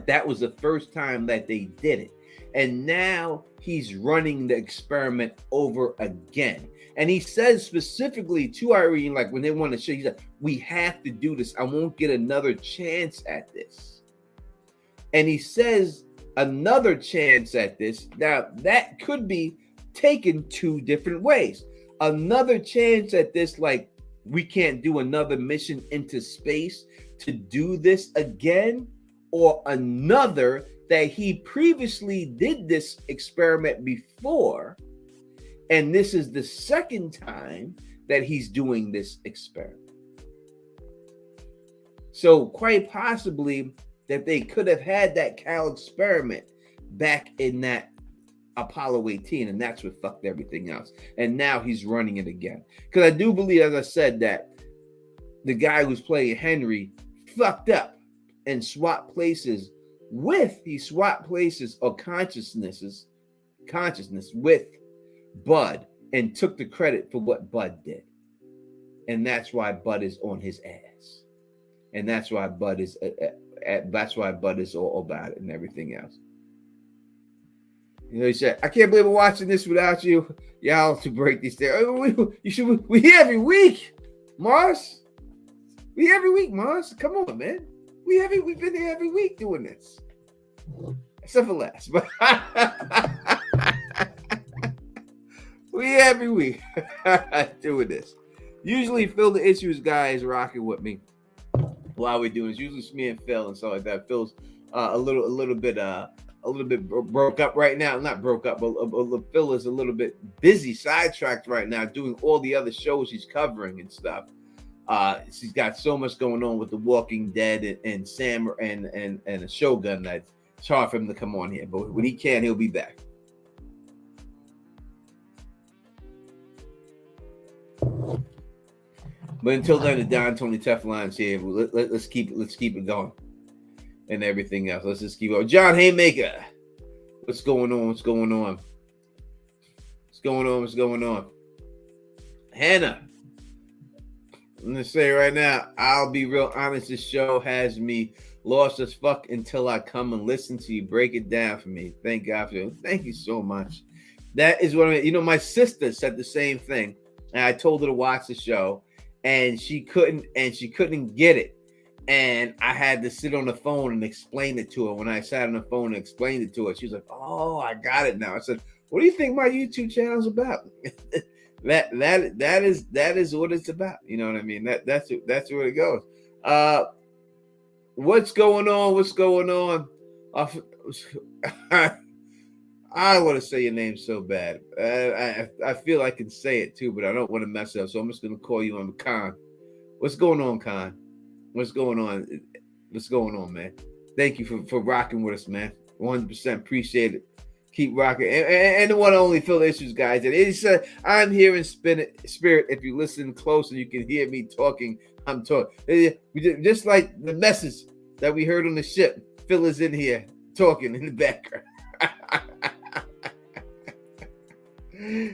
That was the first time that they did it. And now he's running the experiment over again. And he says specifically to Irene, like when they want to show, he said, "We have to do this. I won't get another chance at this." And he says another chance at this. Now, that could be taken 2 different ways. Another chance at this, like we can't do another mission into space to do this again, or another that he previously did this experiment before, and this is the second time that he's doing this experiment. So quite possibly that they could have had that Cal experiment back in that Apollo 18, and that's what fucked everything else. And now he's running it again. Because I do believe, as I said, that the guy who's playing Henry fucked up and swapped places or consciousness with Bud and took the credit for what Bud did. And that's why Bud is on his ass. And that's why Bud is all about it and everything else. You know, he said, I can't believe I'm watching this without you. Y'all to break these things. We here every week, Mars. We here every week, Mars. Come on, man. We've been here every week doing this. Except for last. But we here every week doing this. Usually Phil the Issues guy is rocking with me while we're doing this. Usually it's me and Phil and stuff like that. Phil's a little bit broke up right now. Not broke up, but Phil is a little bit busy, sidetracked right now, doing all the other shows he's covering and stuff. She's got so much going on with The Walking Dead and Sam and a Shogun that it's hard for him to come on here. But when he can, he'll be back. But until then, the Don Tony Teflon's here. Let's keep it going and everything else. Let's just keep going. John Haymaker, what's going on? Hannah, I'm gonna say right now, I'll be real honest. This show has me lost as fuck until I come and listen to you break it down for me. Thank God for it. Thank you so much. That is what I mean. You know, my sister said the same thing, and I told her to watch the show, and she couldn't get it. And I had to sit on the phone and explain it to her. When I sat on the phone and explained it to her, she was like, "Oh, I got it now." I said, "What do you think my YouTube channel is about?" that is what it's about. You know what I mean? That's where it goes. What's going on? I want to say your name so bad. I feel I can say it too, but I don't want to mess it up. So I'm just going to call you on Khan. What's going on, Khan? What's going on, man? Thank you for rocking with us, man. 100% appreciate it. Keep rocking. And the one and only Phil Issues, guys. And he said, I'm here in spirit. If you listen closer, you can hear me talking. I'm talking. Just like the message that we heard on the ship. Phil is in here talking in the background.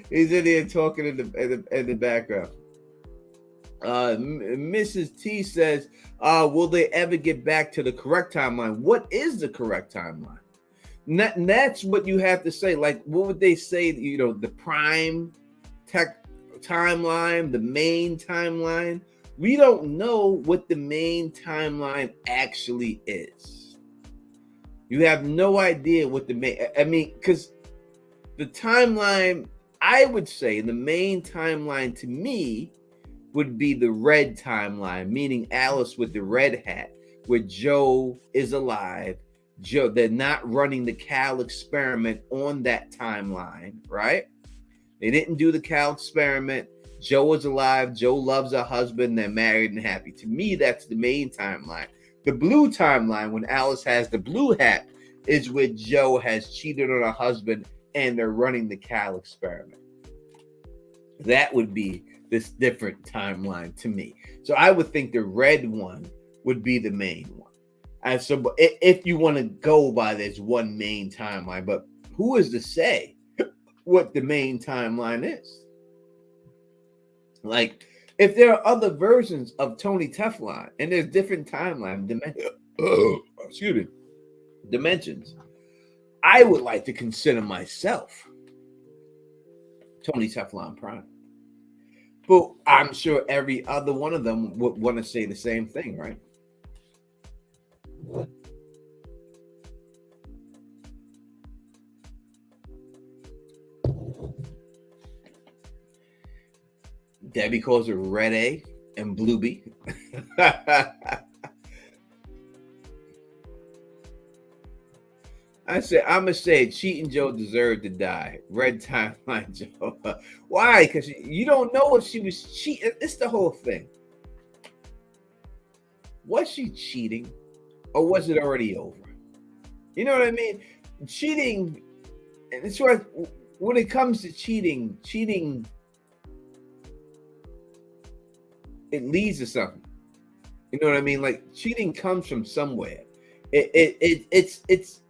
He's in here talking in the background. Mrs. T says, will they ever get back to the correct timeline? What is the correct timeline? That's what you have to say. Like, what would they say? You know, the prime tech timeline, the main timeline. We don't know what the main timeline actually is. You have no idea what the main. I mean, because the timeline, I would say, the main timeline to me would be the red timeline, meaning Alice with the red hat, where Joe is alive. Joe, they're not running the Cal experiment on that timeline, right? They didn't do the Cal experiment. Joe is alive. Joe loves her husband. They're married and happy. To me, that's the main timeline. The blue timeline, when Alice has the blue hat, is where Joe has cheated on her husband and they're running the Cal experiment. That would be this different timeline to me. So I would think the red one would be the main one. And so if you want to go by this one main timeline, but who is to say what the main timeline is? Like, if there are other versions of Tony Teflon and there's different timeline dimensions, I would like to consider myself Tony Teflon Prime. But I'm sure every other one of them would want to say the same thing, right? Debbie calls it Red A and Blue B. I'm gonna say Cheating Joe deserved to die. Red timeline Joe. Why? Because you don't know if she was cheating. It's the whole thing. Was she cheating, or was it already over? You know what I mean? Cheating And it's right when it comes to cheating, it leads to something. You know what I mean? Like cheating comes from somewhere. It's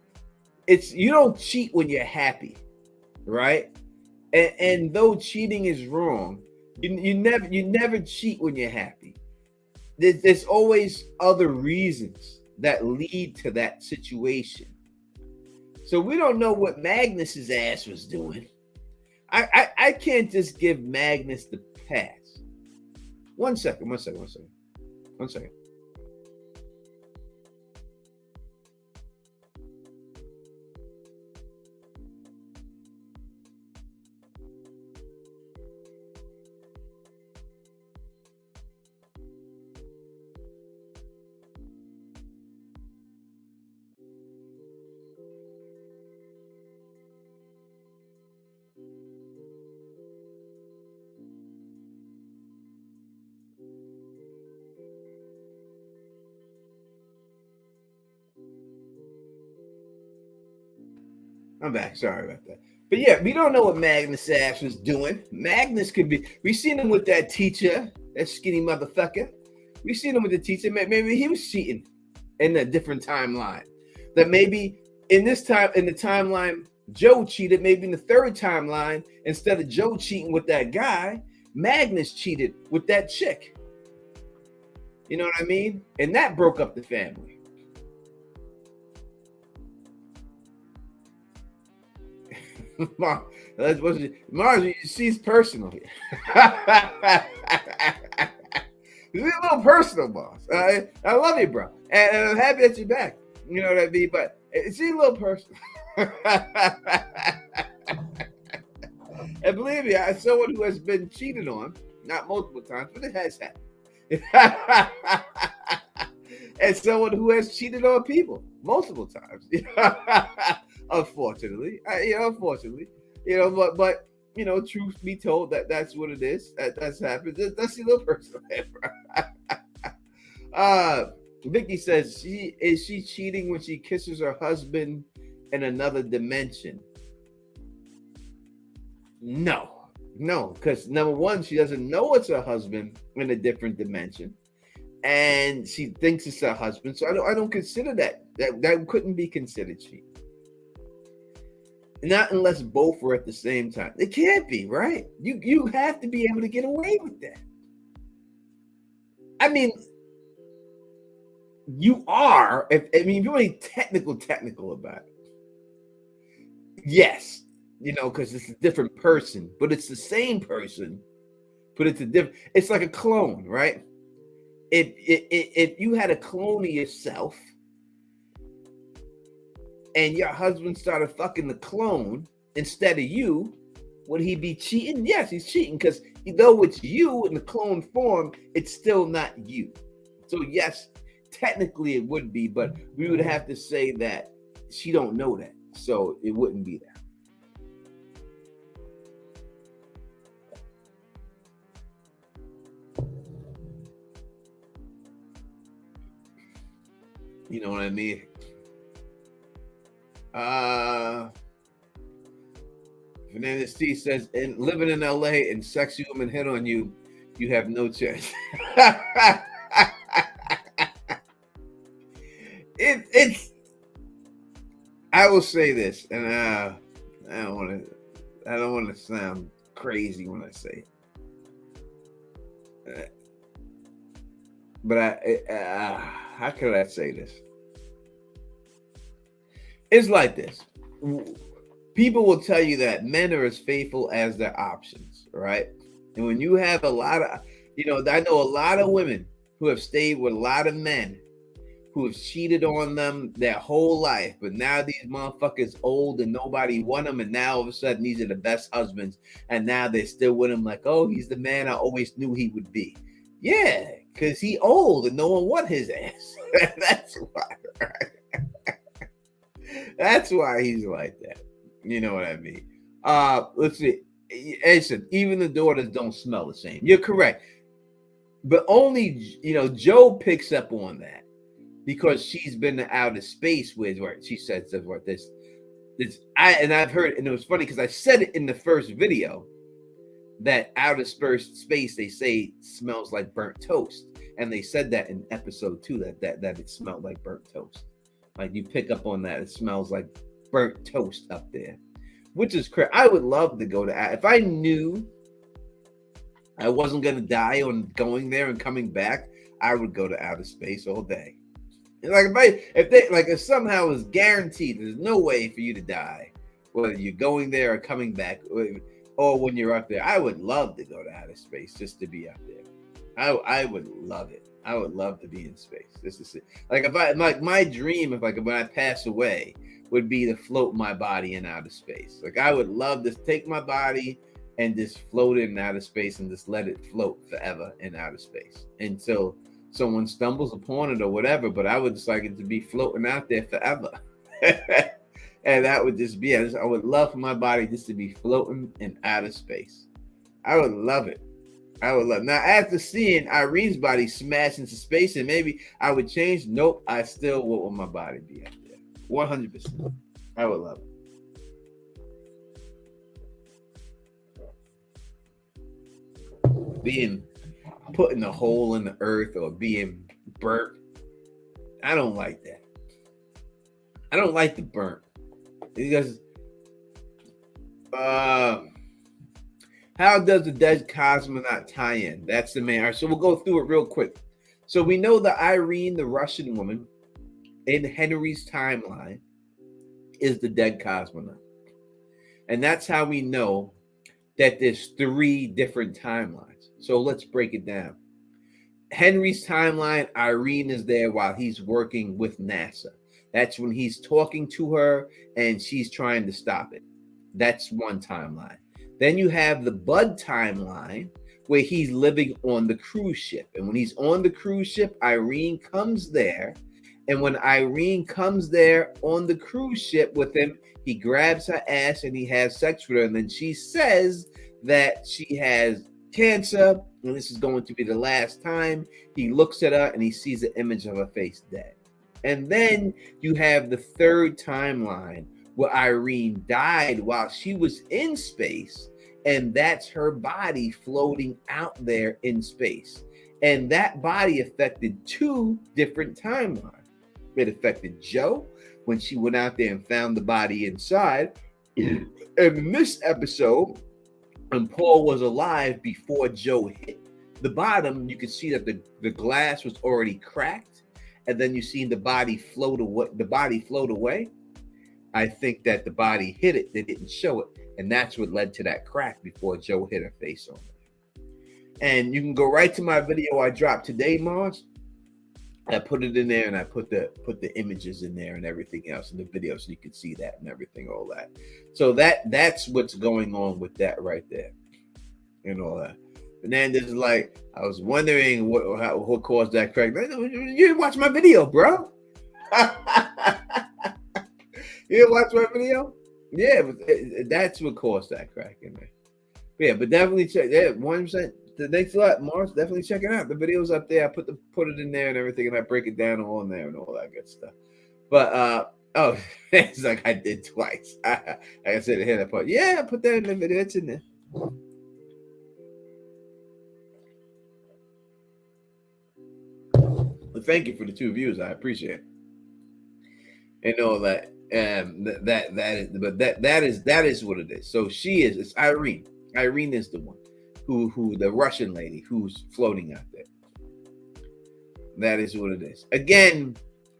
you don't cheat when you're happy, right? And though cheating is wrong, you never cheat when you're happy. There's always other reasons that lead to that situation. So we don't know what Magnus's ass was doing. I can't just give Magnus the pass. One second. I'm back. Sorry about that. But yeah, we don't know what Magnus ass was doing. Magnus could be. We seen him with that teacher, that skinny motherfucker. We seen him with the teacher. Maybe he was cheating in a different timeline. That maybe in the timeline, Joe cheated. Maybe in the third timeline, instead of Joe cheating with that guy, Magnus cheated with that chick. You know what I mean? And that broke up the family. Mars, she's personal here. It's a little personal, boss. I love you, bro, and I'm happy that you're back. You know what I mean? But it's a little personal. And believe me, as someone who has been cheated on, not multiple times, but it has happened. And someone who has cheated on people multiple times. Unfortunately, but truth be told, that's what it is. That's happened. That's a little personal. Vicky says she cheating when she kisses her husband in another dimension? No, because number one, she doesn't know it's her husband in a different dimension, and she thinks it's her husband. So I don't consider that couldn't be considered cheating. Not unless both were at the same time. It can't be, right? You have to be able to get away with that. I mean, you are. If you're really technical about it, yes, because it's a different person, but it's the same person, but it's a different. It's like a clone, right? If you had a clone of yourself, and your husband started fucking the clone instead of you, would he be cheating? Yes, he's cheating, because though it's you in the clone form, it's still not you. So yes, technically it would be, but we would have to say that she don't know that, so it wouldn't be that. You know what I mean? Fernandez T says, and living in LA and sexy women hit on you, you have no chance. It's I will say this, and I don't want to sound crazy when I say it. But how could I say this? It's like this. People will tell you that men are as faithful as their options, right? And when you have a lot of, I know a lot of women who have stayed with a lot of men who have cheated on them their whole life, but now these motherfuckers old and nobody want them, and now all of a sudden these are the best husbands, and now they're still with him like, oh, he's the man I always knew he would be. Yeah, because he old and no one want his ass. That's why, right? That's why he's like that. You know what I mean? Let's see. Listen, even the daughters don't smell the same. You're correct. But only, Joe picks up on that because she's been to outer space with where she says this. I've heard, and it was funny because I said it in the first video that outer space they say smells like burnt toast, and they said that in episode 2 that it smelled like burnt toast. Like you pick up on that, it smells like burnt toast up there, which is crazy. I would love to go to if I knew I wasn't gonna die on going there and coming back. I would go to outer space all day. Like if somehow it was guaranteed, there's no way for you to die, whether you're going there or coming back, or when you're up there. I would love to go to outer space just to be up there. I would love it. I would love to be in space. This is it. Like if I like my dream, when I pass away, would be to float my body in outer space. Like I would love to take my body and just float it in outer space and just let it float forever in outer space until someone stumbles upon it or whatever. But I would just like it to be floating out there forever. And that would just be it. I would love for my body just to be floating in outer space. I would love it. I would love. Now, after seeing Irene's body smash into space, and maybe I would change. Nope, I still want my body to be out there. 100%. I would love it. Being put in a hole in the earth or being burnt. I don't like that. I don't like the burnt. Because how does the dead cosmonaut tie in? That's the main. All right, so we'll go through it real quick. So we know that Irene, the Russian woman, in Henry's timeline, is the dead cosmonaut. And that's how we know that there's 3 different timelines. So let's break it down. Henry's timeline, Irene is there while he's working with NASA. That's when he's talking to her and she's trying to stop it. That's one timeline. Then you have the Bud timeline where he's living on the cruise ship. And when he's on the cruise ship, Irene comes there. And when Irene comes there on the cruise ship with him, he grabs her ass and he has sex with her. And then she says that she has cancer. And this is going to be the last time. He looks at her and he sees the image of her face dead. And then you have the 3rd timeline where Irene died while she was in space, and that's her body floating out there in space. And that body affected 2 different timelines. It affected Joe when she went out there and found the body inside. And in this episode, when Paul was alive before Joe hit the bottom, you could see that the glass was already cracked. And then you see the body float away. I think that the body hit it. They didn't show it. And that's what led to that crack before Joe hit her face on it. And you can go right to my video I dropped today, Mars. I put it in there and I put the images in there and everything else in the video so you can see that and everything, all that. So that's what's going on with that right there and all that. Fernandez is like, I was wondering what caused that crack. You didn't watch my video, bro. You didn't watch my video? Yeah, that's what caused that crack in there. But yeah, but definitely check. Yeah, 100%. Thanks a lot, Mars. Definitely check it out. The video's up there. I put it in there and everything, and I break it down all in there and all that good stuff. But it's like I did twice. Like I said, ahead that part. Yeah, I put that in the video. It's in there. Well, thank you for the 2 views. I appreciate it. And all that. That is what it is. So it's Irene. Irene is the one who the Russian lady who's floating out there. That is what it is. Again,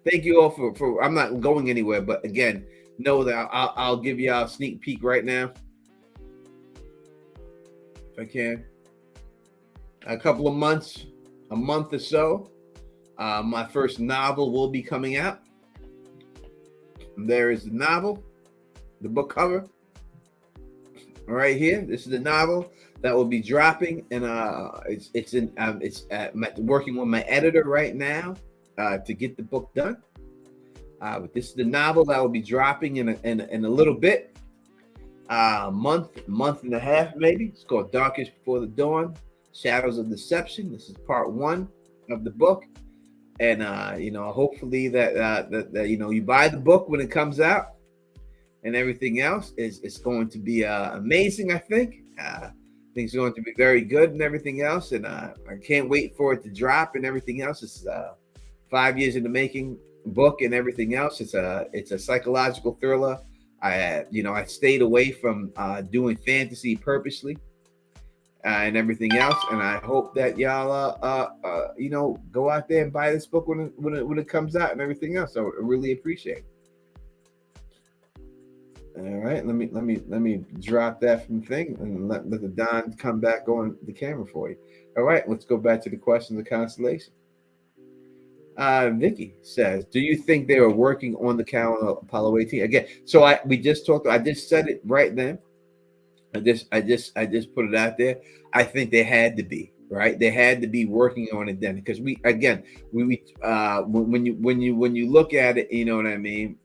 thank you all for I'm not going anywhere, but again, know that I'll give y'all a sneak peek right now. If I can. A couple of months, a month or so. My first novel will be coming out. There is the novel, the book cover, right here. This is the novel that will be dropping, and working with my editor right now to get the book done. But this is the novel that will be dropping in a little bit, month and a half maybe. It's called Darkest Before the Dawn: Shadows of Deception. This is part 1 of the book. And hopefully that you buy the book when it comes out, and everything else is going to be amazing. I think. Things are going to be very good and everything else, and I can't wait for it to drop and everything else. It's 5 years in the making book and everything else. It's a psychological thriller. I stayed away from doing fantasy purposely and everything else, and I hope that y'all go out there and buy this book when it comes out and everything else. So I really appreciate it. All right, let me drop that from thing and let the Don come back on the camera for you. All right, let's go back to the questions of Constellation. Vicky says, "Do you think they were working on the calendar Apollo 18 again?" So I just said it right then. I just put it out there. I think they had to be right. They had to be working on it then, because when you look at it, you know what I mean.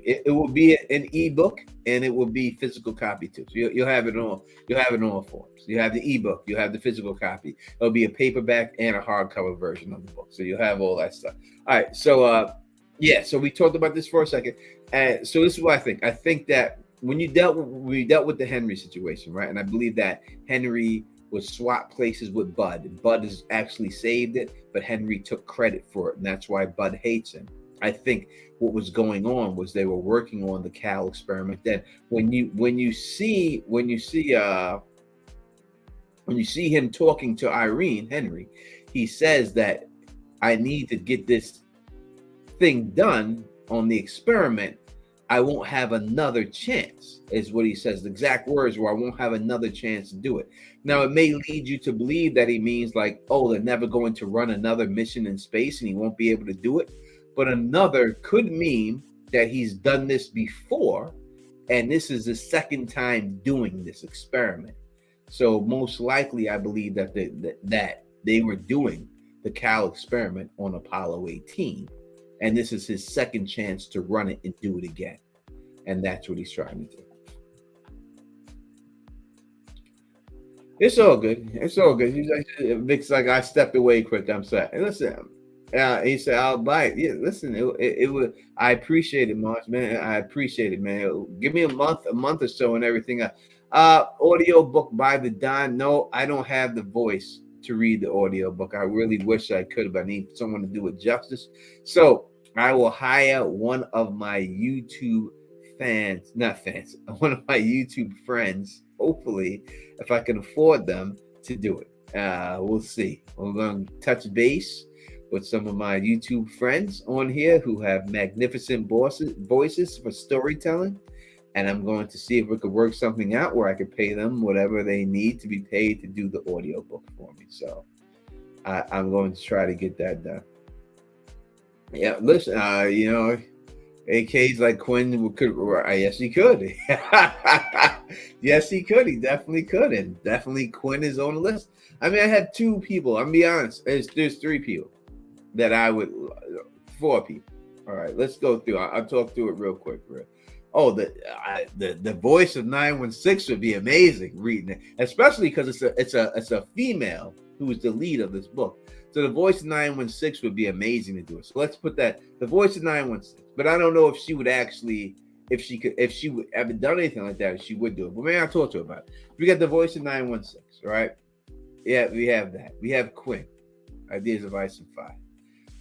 It will be an ebook and it will be physical copy too. So you'll have it all. You'll have it in all forms. You have the ebook. You have the physical copy. It'll be a paperback and a hardcover version of the book. So you'll have all that stuff. All right. So so we talked about this for a second. So this is what I think. I think that when we dealt with the Henry situation, right? And I believe that Henry was swapped places with Bud. Bud has actually saved it, but Henry took credit for it, and that's why Bud hates him. I think what was going on was they were working on the Cal experiment. Then when you see him talking to Irene Henry, he says that I need to get this thing done on the experiment. I won't have another chance, is what he says. The exact words were, I won't have another chance to do it. Now, it may lead you to believe that he means like, oh, they're never going to run another mission in space and he won't be able to do it. But another could mean that he's done this before, and this is the second time doing this experiment. So most likely, I believe that they were doing the Cal experiment on Apollo 18, and this is his second chance to run it and do it again. And that's what he's trying to do. It's all good. It's all good. He's like, Vic's like, I stepped away quick. I'm sorry. And listen, he said, I'll buy it. Yeah, listen, it would. I appreciate it, Marsh, man. I appreciate it, man. Give me a month or so and everything else. Audio book by the Don. No, I don't have the voice to read the audio book. I really wish I could, but I need someone to do it justice. So I will hire one of my YouTube one of my YouTube friends, hopefully, if I can afford them, to do it. We'll see. We're going to touch base with some of my YouTube friends on here who have magnificent voices for storytelling. And I'm going to see if we could work something out where I could pay them whatever they need to be paid to do the audiobook for me. So I'm going to try to get that done. Yeah, listen, AK's like Quinn could. Yes, he could. Yes, he could. He definitely could. And definitely Quinn is on the list. I mean, I have two people. I'm going to be honest. There's three people that I would, 4 people. All right, let's go through. I'll talk through it real quick. Oh, the voice of 916 would be amazing reading it, especially because it's a female who is the lead of this book. So the voice of 916 would be amazing to do it. So let's put that, the voice of 916. But I don't know if she would actually, if she would ever done anything like that, if she would do it. But maybe I'll talk to her about it. We got the voice of 916, right? Yeah, we have that. We have Quinn, Ideas of Ice and Fire.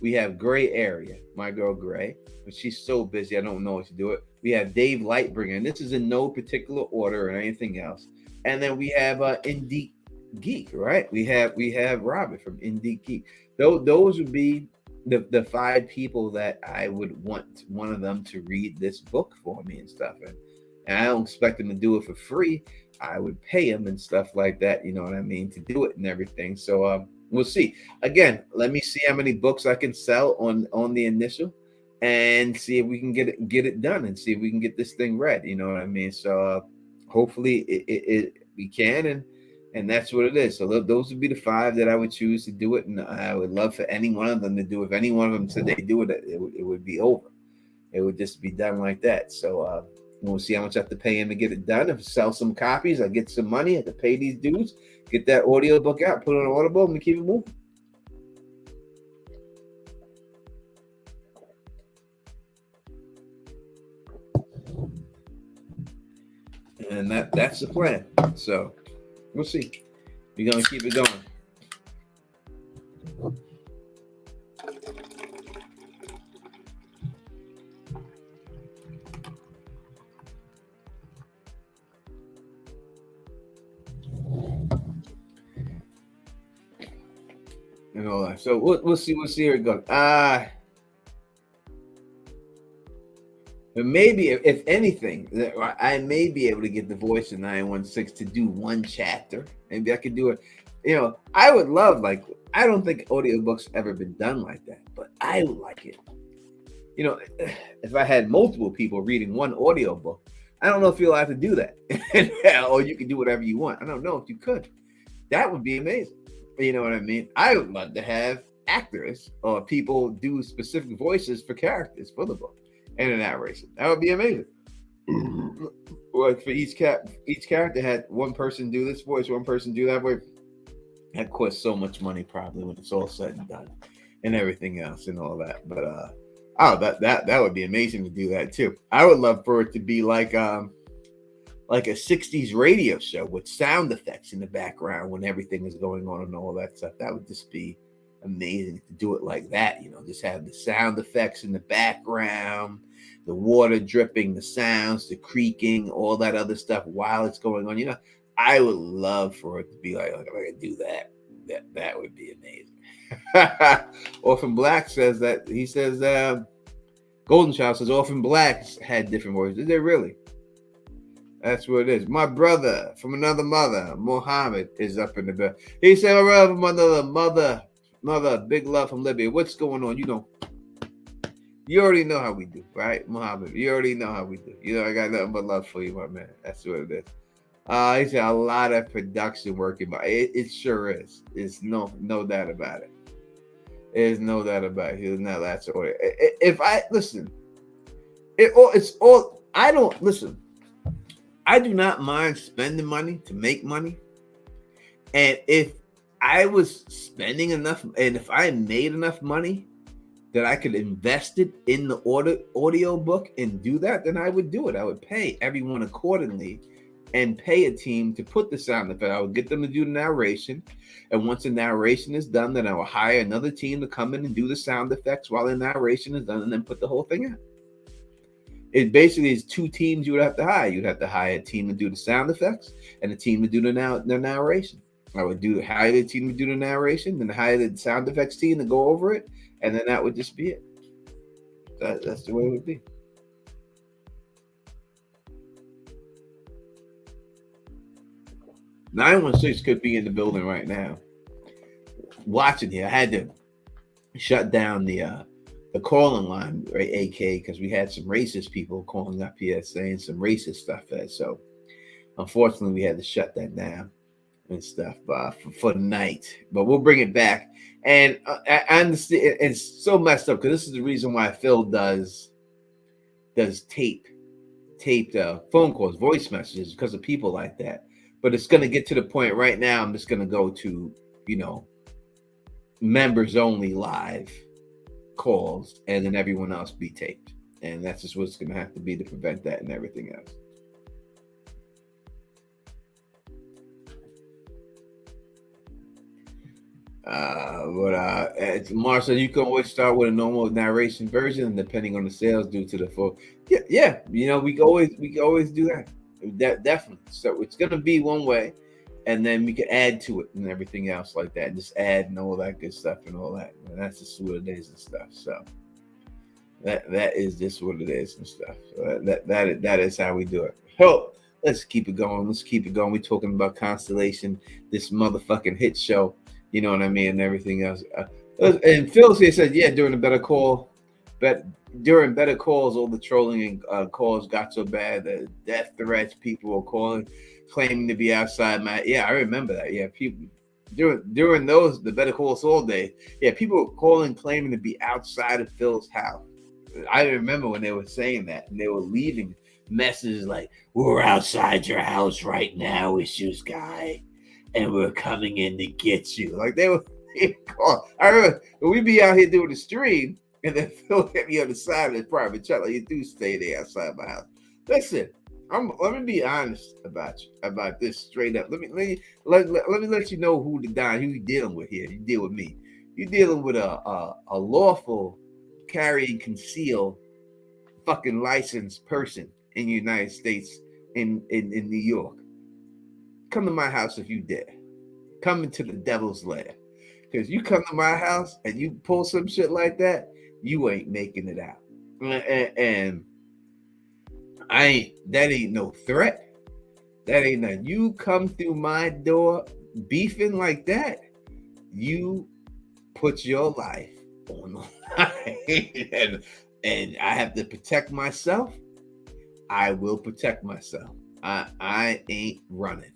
We have Gray Area, my girl Gray, but she's so busy, I don't know what to do it. We have Dave Lightbringer, and this is in no particular order or anything else. And then we have Indie Geek, right? We have Robert from Indie Geek. Those would be the 5 people that I would want one of them to read this book for me and stuff. And I don't expect them to do it for free. I would pay them and stuff like that, you know what I mean, to do it and everything. So we'll see. Again, let me see how many books I can sell on the initial, and see if we can get it done, and see if we can get this thing read. You know what I mean? So hopefully we can, and that's what it is. So those would be the 5 that I would choose to do it, and I would love for any one of them to do it. If any one of them said they do it, it would be over. It would just be done like that. So we'll see how much I have to pay him to get it done. If I sell some copies, I get some money. I have to pay these dudes, get that audio book out, put it on Audible, and we keep it moving. And that's the plan. So we'll see. We're gonna keep it going. And all that. So we'll see. We'll see how it goes. But maybe if anything, I may be able to get the voice of 916 to do one chapter. Maybe I could do it. You know, I would love, like, I don't think audiobooks ever been done like that, but I would like it. You know, if I had multiple people reading one audiobook, I don't know if you'll have to do that. Or you can do whatever you want. I don't know if you could. That would be amazing. You know what I mean? I would love to have actors or people do specific voices for characters for the book and a narration. That would be amazing. Like for each character had one person do this voice, one person do that voice. That costs so much money probably when it's all said and done, and everything else and all that. But that would be amazing to do that too. I would love for it to be like a 60s radio show with sound effects in the background when everything is going on and all that stuff. That would just be amazing to do it like that. You know, just have the sound effects in the background, the water dripping, the sounds, the creaking, all that other stuff while it's going on. You know, I would love for it to be like if I could do that. That would be amazing. Orphan Black says that. He says Golden Child says Orphan Black had different voices. Did they really? That's what it is. My brother from another mother, Mohammed, is up in the bed. He said, "All right, mother, big love from Libya. What's going on? You already know how we do, right, Mohammed? You already know how we do. You know, I got nothing but love for you, my man. That's what it is." He said a lot of production working, but it sure is. It's no doubt about it. There's no doubt about it. He's not that sort of. If I listen, it's all. I don't listen. I do not mind spending money to make money. And if I was spending enough, and if I made enough money that I could invest it in the audio book and do that, then I would do it. I would pay everyone accordingly and pay a team to put the sound effect. I would get them to do the narration. And once the narration is done, then I will hire another team to come in and do the sound effects while the narration is done and then put the whole thing out. It basically is two teams you would have to hire. You'd have to hire a team to do the sound effects and a team to do the narration. I would hire the team to do the narration, then hire the sound effects team to go over it, and then that would just be it. That's the way it would be. "916 could be in the building right now, watching here. I had to shut down the calling line, right, AK, because we had some racist people calling up here saying some racist stuff there. So unfortunately, we had to shut that down and stuff for the night. But we'll bring it back. And I understand it's so messed up because this is the reason why Phil does taped phone calls, voice messages, because of people like that. But it's going to get to the point right now. I'm just going to go to, members only live calls, and then everyone else be taped. And that's just what's going to have to be to prevent that and everything else. Marcel, you can always start with a normal narration version, and depending on the sales due to the full. Yeah. We can always do that. Definitely. So it's going to be one way, and then we can add to it and everything else like that. Just add and all that good stuff and all that. And that's just what it is and stuff. So that is just what it is and stuff. So that is how we do it. So let's keep it going. We're talking about Constellation, this motherfucking hit show. You know what I mean, and everything else. And Phil said, yeah, during Better Calls, all the trolling and calls got so bad that death threats, people were calling, claiming to be outside my. Yeah, I remember that. Yeah, people during those the Better Calls all day. Yeah, people were calling, claiming to be outside of Phil's house. I remember when they were saying that, and they were leaving messages like, "We're outside your house right now, issues guy, and we're coming in to get you." Like they were call. I remember when we be out here doing the stream, and then Phil hit me on the side of the private chat, like, "You do stay there outside my house." Listen, Let me be honest about this straight up. Let me let you know who you're dealing with here. You deal with me. You're dealing with a lawful carry and conceal fucking licensed person in the United States in New York. Come to my house if you dare. Come into the devil's lair. Because you come to my house and you pull some shit like that, you ain't making it out. And that ain't no threat. That ain't nothing. You come through my door beefing like that, you put your life on the line. and I have to protect myself. I will protect myself. I ain't running.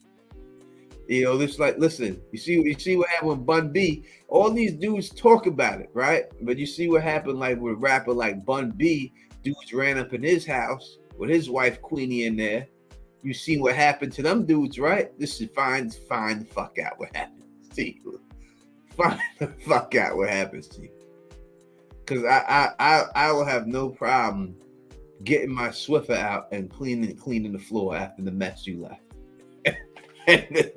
This like, listen, you see what happened with Bun B. All these dudes talk about it, right? But you see what happened like with a rapper like Bun B. Dudes ran up in his house with his wife Queenie in there. You see what happened to them dudes, right? This is find the fuck out what happens to you. Find the fuck out what happens to you. Because I will have no problem getting my Swiffer out and cleaning the floor after the mess you left. and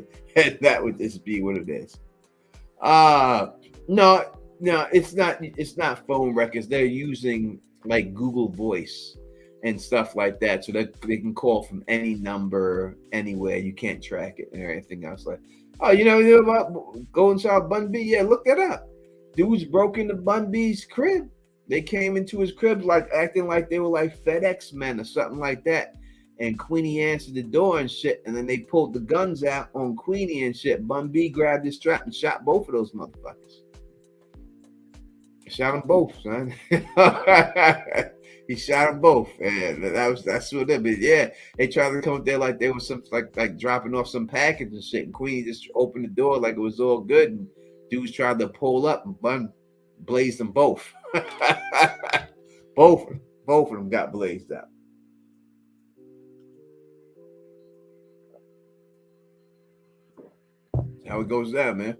that would just be what it is. No, it's not phone records. They're using like Google Voice and stuff like that, so that they can call from any number anywhere. You can't track it or anything else. Like, oh, you know about go inside Bun B? Yeah, look that up. Dudes broke into Bun B's crib. They came into his crib like acting like they were like FedEx men or something like that. And Queenie answered the door and shit, and then they pulled the guns out on Queenie and shit. Bun B grabbed his strap and shot both of those motherfuckers. Shot them both, son. He shot them both, and that's what it is. Yeah, they tried to come up there like they was some like dropping off some package and shit, and Queenie just opened the door like it was all good, and dudes tried to pull up, and Bun blazed them both. both of them got blazed out. How it goes down, man.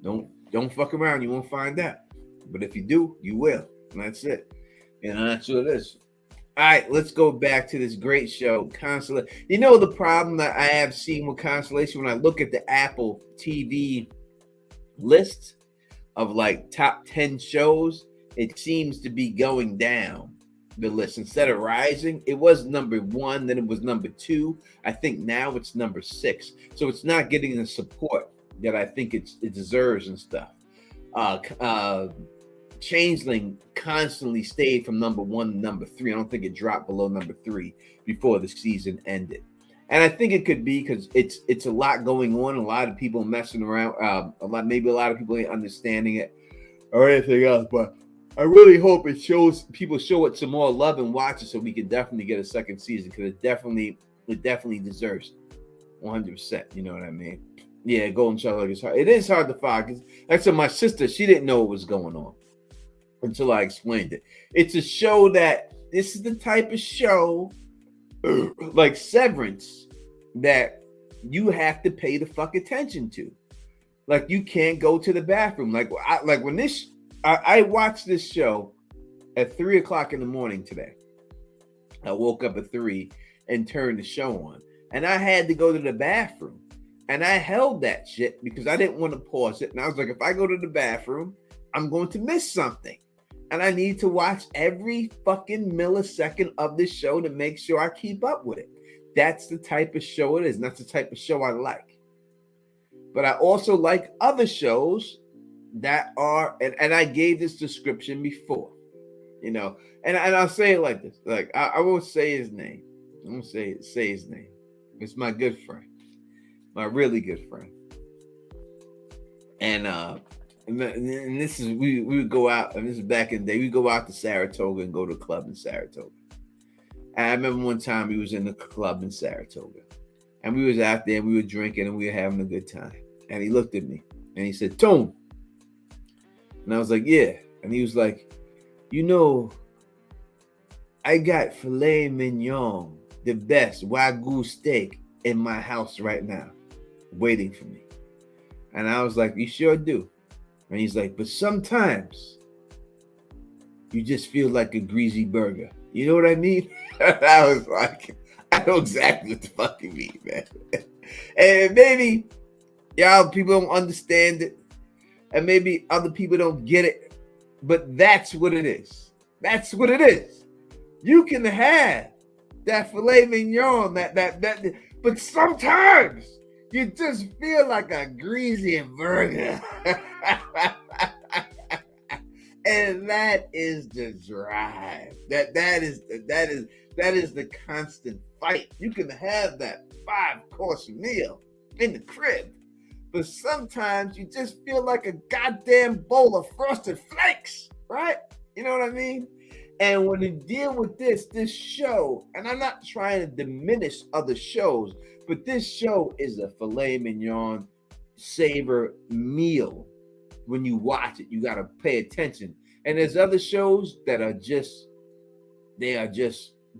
Don't fuck around. You won't find out. But if you do, you will. And that's it. And that's what it is. All right, let's go back to this great show, Constellation. You know the problem that I have seen with Constellation when I look at the Apple TV list of like top 10 shows, it seems to be going down the list instead of rising. It was number 1, then it was number 2. I think now it's number 6. So it's not getting the support that I think it deserves and stuff. Changeling constantly stayed from number 1 to number 3. I don't think it dropped below number 3 before the season ended. And I think it could be because it's a lot going on, a lot of people messing around, maybe a lot of people ain't understanding it or anything else, but I really hope people show it some more love and watch it so we can definitely get a second season, because it definitely deserves 100%. You know what I mean? Yeah, Golden Child is hard. It is hard to find because, like I said, my sister, she didn't know what was going on until I explained it. It's a show this is the type of show like Severance that you have to pay the fuck attention to. Like, you can't go to the bathroom. I watched this show at 3:00 in the morning today. I woke up at 3 and turned the show on, and I had to go to the bathroom, and I held that shit because I didn't want to pause it. And I was like, if I go to the bathroom, I'm going to miss something, and I need to watch every fucking millisecond of this show to make sure I keep up with it. That's the type of show it is, and that's the type of show I like. But I also like other shows that are, and I gave this description before, and I'll say it like this. Like, I won't say his name. I won't say his name. It's my good friend, my really good friend. And this is, we would go out, and this is back in the day, we go out to Saratoga and go to a club in Saratoga. And I remember one time we was in the club in Saratoga, and we was out there and we were drinking and we were having a good time. And he looked at me and he said, "Tone." And I was like, "Yeah." And he was like, I got filet mignon, the best Wagyu steak in my house right now, waiting for me. And I was like, "You sure do." And he's like, "But sometimes you just feel like a greasy burger." You know what I mean? I was like, I know exactly what the fuck you mean, man. And maybe y'all people don't understand it, and maybe other people don't get it, but that's what it is. That's what it is. You can have that filet mignon, that, but sometimes you just feel like a greasy burger. And that is the drive. That is the constant fight. You can have that 5-course meal in the crib, but sometimes you just feel like a goddamn bowl of Frosted Flakes, right? You know what I mean? And when you deal with this show, and I'm not trying to diminish other shows, but this show is a filet mignon savor meal. When you watch it, you got to pay attention. And there's other shows that are just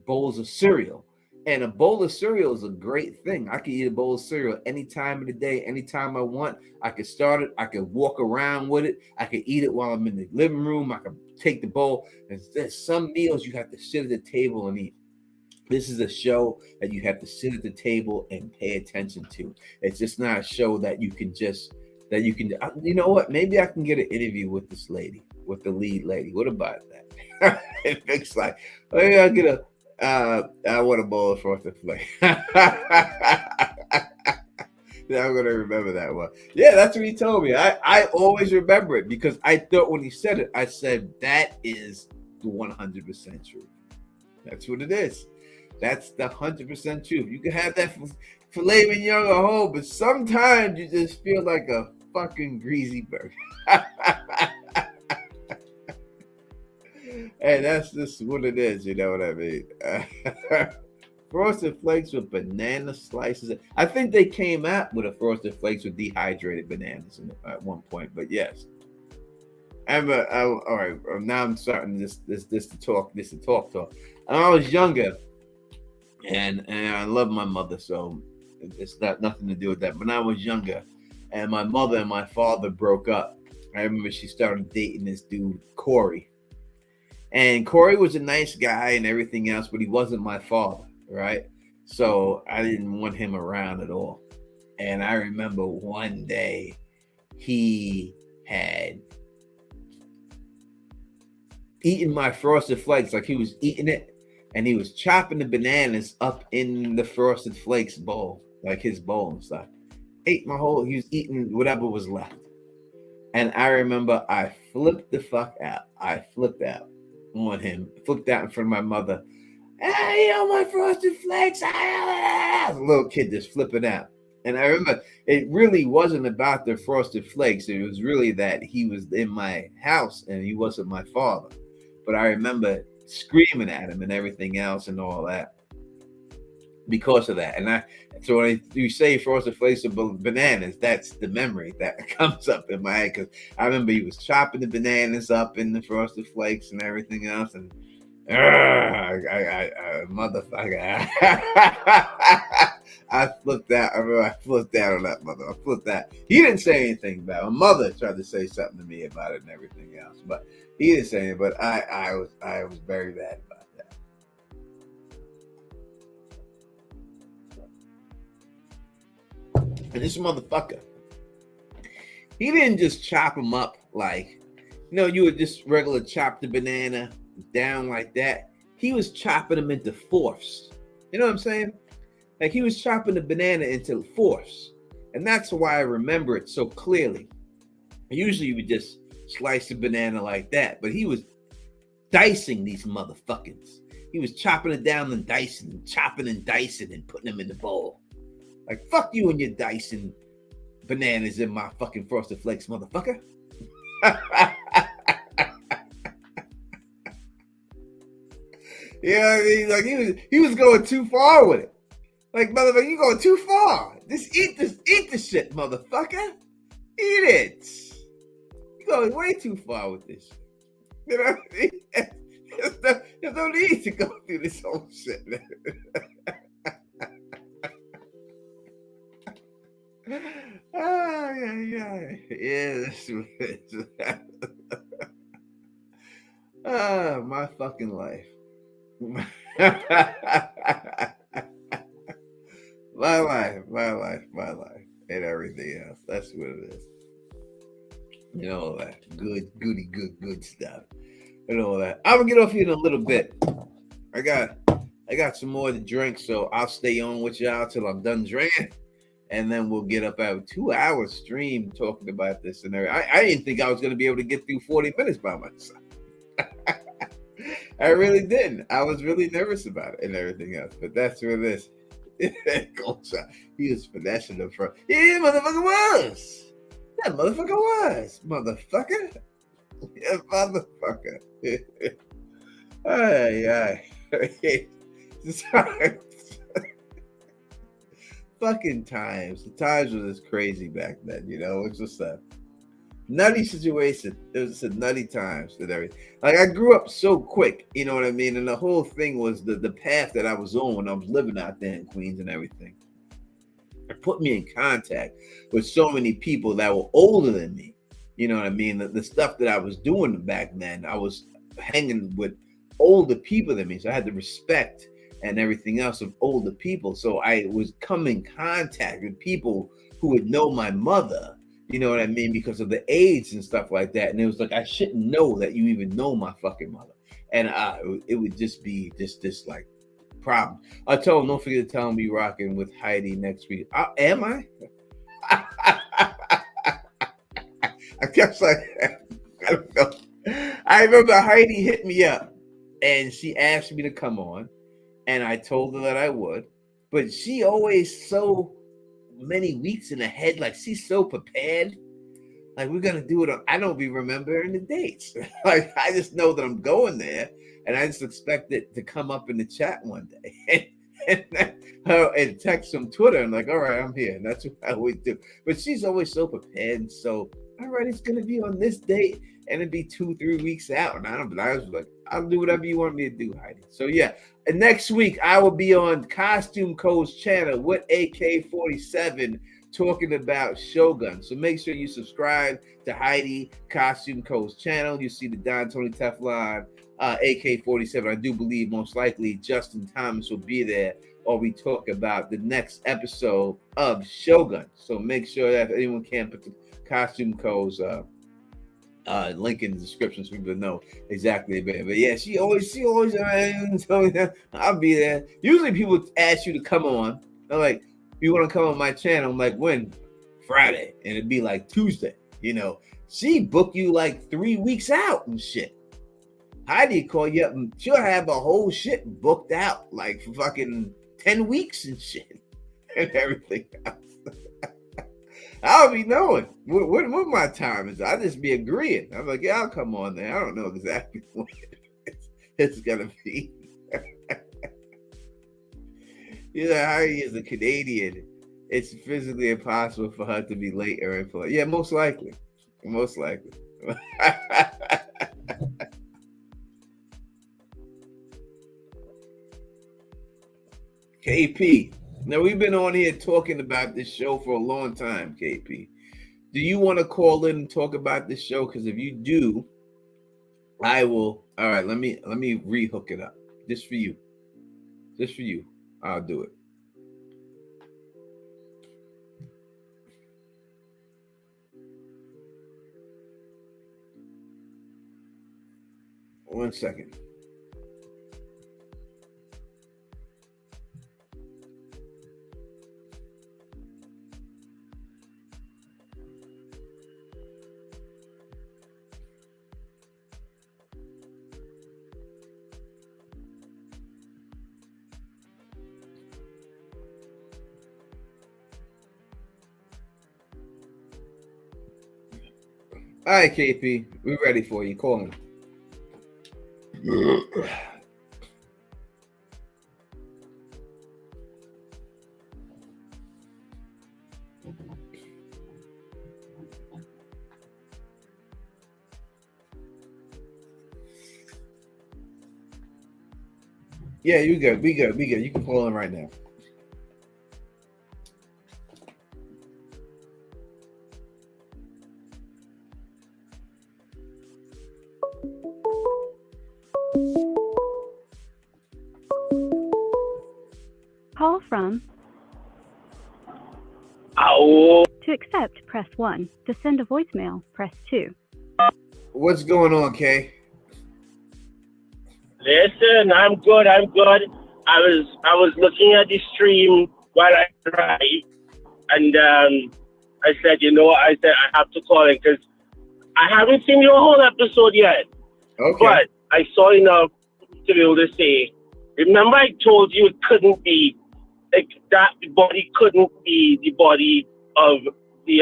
bowls of cereal. And a bowl of cereal is a great thing. I can eat a bowl of cereal any time of the day, anytime I want. I could start it. I could walk around with it. I could eat it while I'm in the living room. I could take the bowl. There's some meals you have to sit at the table and eat. This is a show that you have to sit at the table and pay attention to. It's just not a show that you can you know what? Maybe I can get an interview with this lady, with the lead lady. What about that? It looks like, oh yeah, I'll get I want a bowl of Frosted Flakes. I'm gonna remember that one. Yeah, that's what he told me. I always remember it because I thought when he said it, I said that is the 100% truth. That's what it is. That's the 100% truth. You can have that filet mignon at home, but sometimes you just feel like a fucking greasy burger. Hey, that's just what it is, you know what I mean? Frosted Flakes with banana slices. I think they came out with a Frosted Flakes with dehydrated bananas at one point, but yes. All right, now I'm starting this to talk. When I was younger, and I love my mother, so it's got nothing to do with that. But when I was younger, and my mother and my father broke up, I remember she started dating this dude, Corey. And Corey was a nice guy and everything else, but he wasn't my father, right? So I didn't want him around at all. And I remember one day he had eaten my Frosted Flakes, like he was eating it, and he was chopping the bananas up in the Frosted Flakes bowl, like his bowl and stuff. He was eating whatever was left. And I remember I flipped the fuck out. I flipped out on him, flipped out in front of my mother. Hey, my Frosted Flakes. A little kid just flipping out. And I remember it really wasn't about the Frosted Flakes. It was really that he was in my house and he wasn't my father. But I remember screaming at him and everything else and all that because of that. And so when you say Frosted Flakes with bananas, that's the memory that comes up in my head, because I remember he was chopping the bananas up in the Frosted Flakes and everything else, and motherfucker. I flipped out. I remember I flipped out on that mother. I flipped out. He didn't say anything about it. My mother tried to say something to me about it and everything else, but he didn't say anything. But I was very bad about that. And this motherfucker, he didn't just chop them up like, you would just regular chop the banana down like that. He was chopping them into fourths. You know what I'm saying? Like he was chopping the banana into fourths. And that's why I remember it so clearly. Usually you would just slice the banana like that, but he was dicing these motherfuckers. He was chopping it down and dicing, and chopping and dicing and putting them in the bowl. Like, fuck you and your dicing bananas in my fucking Frosted Flakes, motherfucker. You know what I mean? Like he was going too far with it. Like, motherfucker, you going too far. Just eat the shit, motherfucker. Eat it. You going way too far with this shit. You know what I mean? There's no need to go through this whole shit. Oh, yeah, that's what it is. My fucking life. My life, and everything else. That's what it is. You know, all that good stuff. And all that. I'm gonna get off here in a little bit. I got some more to drink, so I'll stay on with y'all till I'm done drinking. And then we'll get up out 2 hour stream talking about this and everything. I didn't think I was gonna be able to get through 40 minutes by myself. I really didn't. I was really nervous about it and everything else. But that's what it is. He was finessing the front. Yeah, motherfucker was. That motherfucker was. Motherfucker. Yeah, motherfucker. Ay. Fucking times. The times were just crazy back then, you know? It's just a nutty situation. It was just a nutty times and everything. Like, I grew up so quick, you know what I mean? And the whole thing was the path that I was on when I was living out there in Queens and everything. It put me in contact with so many people that were older than me. You know what I mean? The stuff that I was doing back then, I was hanging with older people than me. So I had the respect and everything else of older people. So I was coming in contact with people who would know my mother, you know what I mean, because of the age and stuff like that. And it was like, I shouldn't know that you even know my fucking mother. And it would just be this like problem. I told him, don't forget to tell him we rocking with Heidi next week. Am I? I guess I don't know. I remember Heidi hit me up and she asked me to come on, and I told her that I would, but she always so many weeks in ahead, like she's so prepared. Like, we're gonna do it. I don't be remembering the dates. Like, I just know that I'm going there, and I just expect it to come up in the chat one day. and text from Twitter and like, all right, I'm here. And that's what I always do. But she's always so prepared. And so, all right, it's gonna be on this date, and it'd be 2-3 weeks out. And I was like, I'll do whatever you want me to do, Heidi. So yeah. And next week I will be on Costume Co's channel with AK-47 talking about Shogun. So make sure you subscribe to Heidi Costume Co's channel. You see the Don Tony Teflon, AK-47. I do believe most likely Justin Thomas will be there, or we talk about the next episode of Shogun. So make sure that if anyone can put the Costume Co's link in the description so people know exactly. But yeah, she always tell me that I'll be there. Usually people ask you to come on. They're like, you want to come on my channel? I'm like, when? Friday. And it'd be like Tuesday. You know, she book you like 3 weeks out and shit. Heidi call you up and she'll have a whole shit booked out like for fucking 10 weeks and shit and everything else. I'll be knowing what my time is. I'll just be agreeing. I'm like, yeah, I'll come on there. I don't know exactly when it's gonna be. You know, Heidi is a Canadian. It's physically impossible for her to be late or info. Yeah, most likely. KP. Now, we've been on here talking about this show for a long time, KP. Do you want to call in and talk about this show? Because if you do, I will. All right, let me rehook it up. Just for you. I'll do it. One second. All right, KP, we're ready for you. Call me. Yeah, you good. We good. You can call in right now. Call from accept, press 1. To send a voicemail, press 2. What's going on, Kay? Listen, I'm good. I was looking at the stream while I drive, and I said, I have to call in because I haven't seen your whole episode yet. Okay. But I saw enough to be able to say, remember I told you it couldn't be, like, that body couldn't be the body of the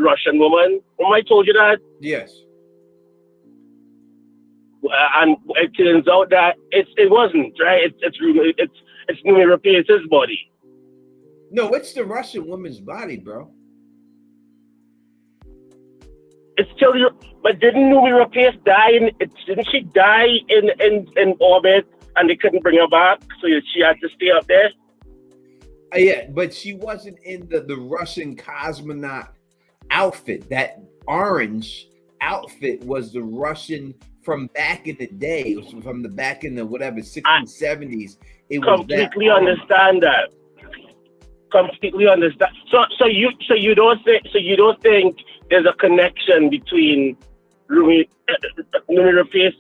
Russian woman? Remember I told you that? Yes. And it turns out that it wasn't, right? It's Numi Rapace's body. No, it's the Russian woman's body, bro. It's still, but didn't Numi Rapace die? Didn't she die in orbit, and they couldn't bring her back, so she had to stay up there? Yeah, but she wasn't in the Russian cosmonaut outfit. That orange outfit was the Russian from back in the day. It was from the back in the whatever 60s, 70s. It was completely understand that. Completely understand. So you don't think there's a connection between Numi Rapace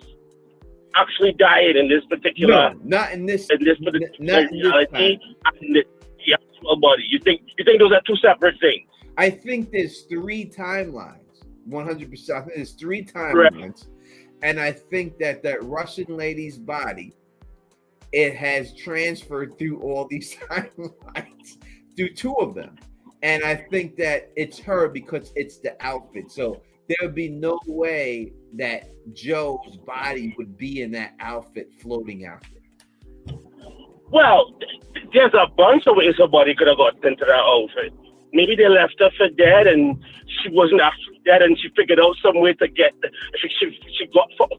actually dying in this particular? No, not in this. In this particular not in reality and the actual body. You think those are two separate things? I think there's 3 timelines. 100%. I think there's 3 timelines. Right. And I think that Russian lady's body, it has transferred through all these timelines, through 2 of them. And I think that it's her because it's the outfit. So there would be no way that Joe's body would be in that outfit floating out there. Well, there's a bunch of ways her body could have got into that outfit. Maybe they left her for dead and she wasn't actually dead, and she figured out some way to get. She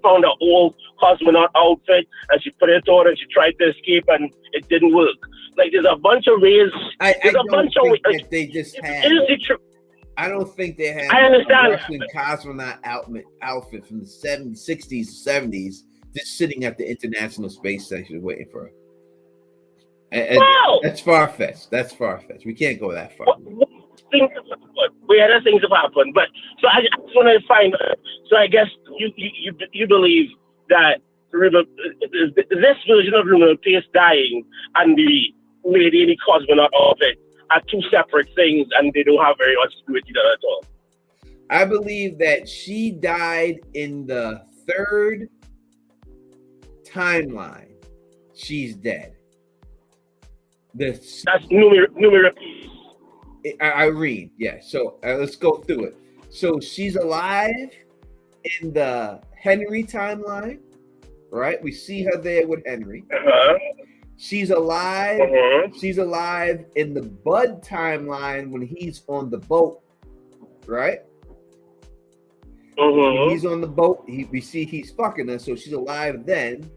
found an old cosmonaut outfit and she put it on and she tried to escape and it didn't work. Like, there's a bunch of ways. There's a bunch of ways. That they just had. I don't think they had. I understand. A Russian cosmonaut outfit from the 60s, 70s, just sitting at the International Space Station waiting for her. That's far-fetched. That's far-fetched. We can't go that far. We had other things have happened, but so I just want to find. So I guess you believe that this version of Numi Rapace dying and the lady in the cosmonaut outfit are 2 separate things, and they don't have very much to do with each other at all. I believe that she died in the 3rd timeline. She's dead. That's Numi Rapace. Irene, yeah. So let's go through it. So she's alive in the Henry timeline, right? We see her there with Henry. Uh-huh. She's alive. Uh-huh. She's alive in the Bud timeline when he's on the boat, right? Uh-huh. He's on the boat. We see he's fucking her, so she's alive then.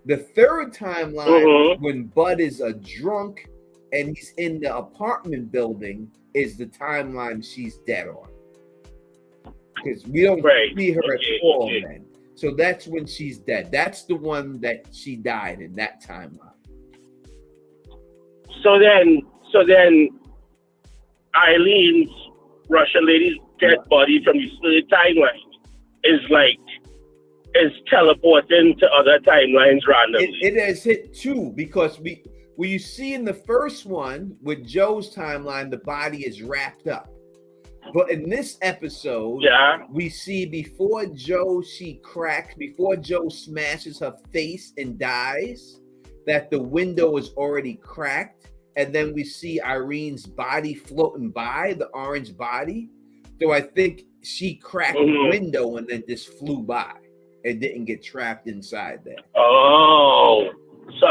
The 3rd timeline, when Bud is a drunk and he's in the apartment building, is the timeline she's dead on. Because we don't see her at all then. So that's when she's dead. That's the one that she died in, that timeline. So then Eileen's Russian lady's dead body from the 3rd timeline is teleporting to other timelines randomly. It has hit 2 because when you see in the first one with Joe's timeline, the body is wrapped up. But in this episode, we see before Joe smashes her face and dies, that the window is already cracked. And then we see Irene's body floating by, the orange body. So I think she cracked the window and then just flew by and didn't get trapped inside there. Oh, so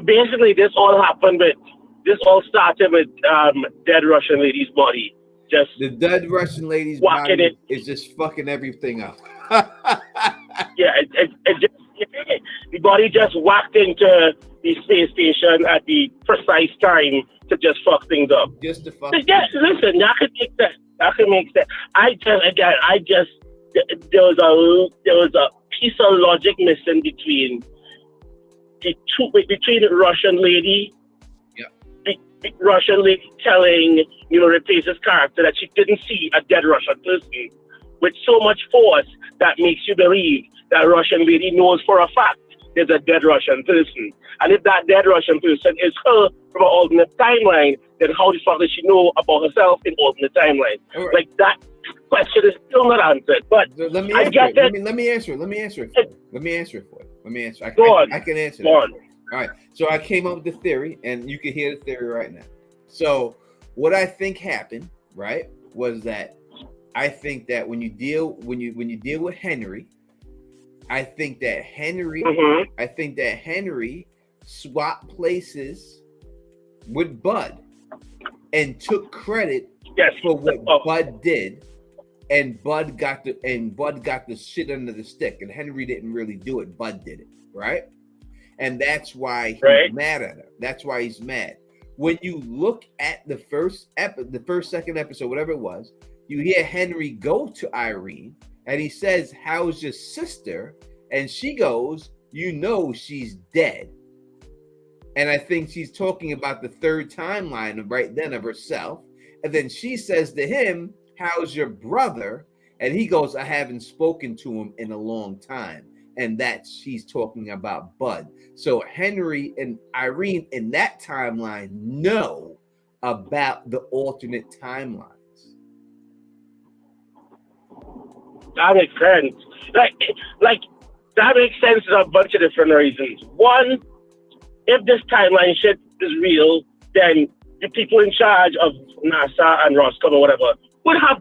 basically this all started with dead Russian lady's body. Just the dead Russian lady's body is just fucking everything up. The body just walked into the space station at the precise time to just fuck things up. Just to fuck. Listen, that could make sense. There was a piece of logic missing between the Russian lady, Russian lady telling, Rapace's character that she didn't see a dead Russian person with so much force that makes you believe that Russian lady knows for a fact there's a dead Russian person. And if that dead Russian person is her from an alternate timeline, then how the fuck does she know about herself in alternate timeline? Right. Like, that question is still not answered. But So let me I answer get it. that. Let me answer it. Let me answer it for you. Let me answer it for you. Let me answer. Go on. I can answer Go that. on. For you. All right. So I came up with the theory, and you can hear the theory right now. So what I think happened, right, was that I think that when you deal with Henry, I think that Henry swapped places with Bud and took credit for what Bud did, and Bud got the shit under the stick, and Henry didn't really do it. Bud did it, right? And that's why he's mad at her. That's why he's mad. When you look at the second episode, whatever it was, you hear Henry go to Irene and he says, "How's your sister?" And she goes, "She's dead." And I think she's talking about the third timeline right then of herself. And then she says to him, "How's your brother?" And he goes, "I haven't spoken to him in a long time." And she's talking about Bud. So Henry and Irene in that timeline know about the alternate timelines. That makes sense. Like that makes sense for a bunch of different reasons. One, if this timeline shit is real, then the people in charge of NASA and Roscom or whatever would have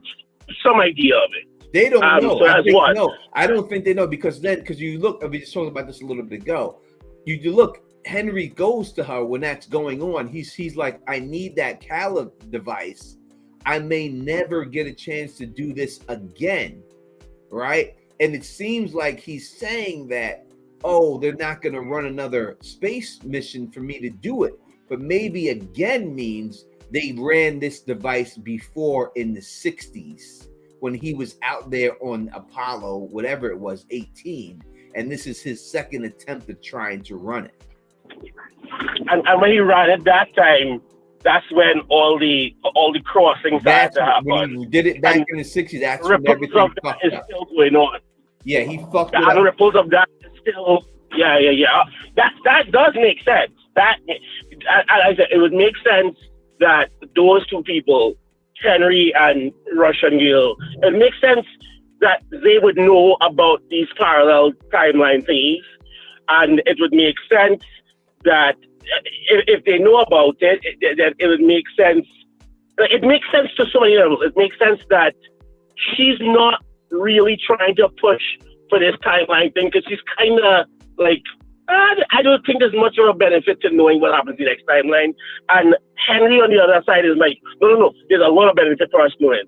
some idea of it. They don't know. So that's one. No, I don't think they know because you look. We just talked about this a little bit ago. You look. Henry goes to her when that's going on. He's like, "I need that Cala device. I may never get a chance to do this again." Right? And it seems like he's saying that, "Oh, they're not going to run another space mission for me to do it." But maybe again means they ran this device before in the 60s when he was out there on Apollo, whatever it was, 18. And this is his second attempt at trying to run it. And when he ran it that time, that's when all the crossings started to happen. When he did it back in the 60s, that's when everything fucked up. Still going on. Yeah, he fucked it up. And the ripples of that is still, yeah. That does make sense. That, as I said, it would make sense that those two people, Henry and Russian Girl, it makes sense that they would know about these parallel timeline things, and it would make sense that if they know about it, that it would make sense. It makes sense to so many levels. It makes sense that she's not really trying to push for this timeline thing because she's kind of like, I don't think there's much of a benefit to knowing what happens in the next timeline. And Henry on the other side is like, no, there's a lot of benefit for us knowing.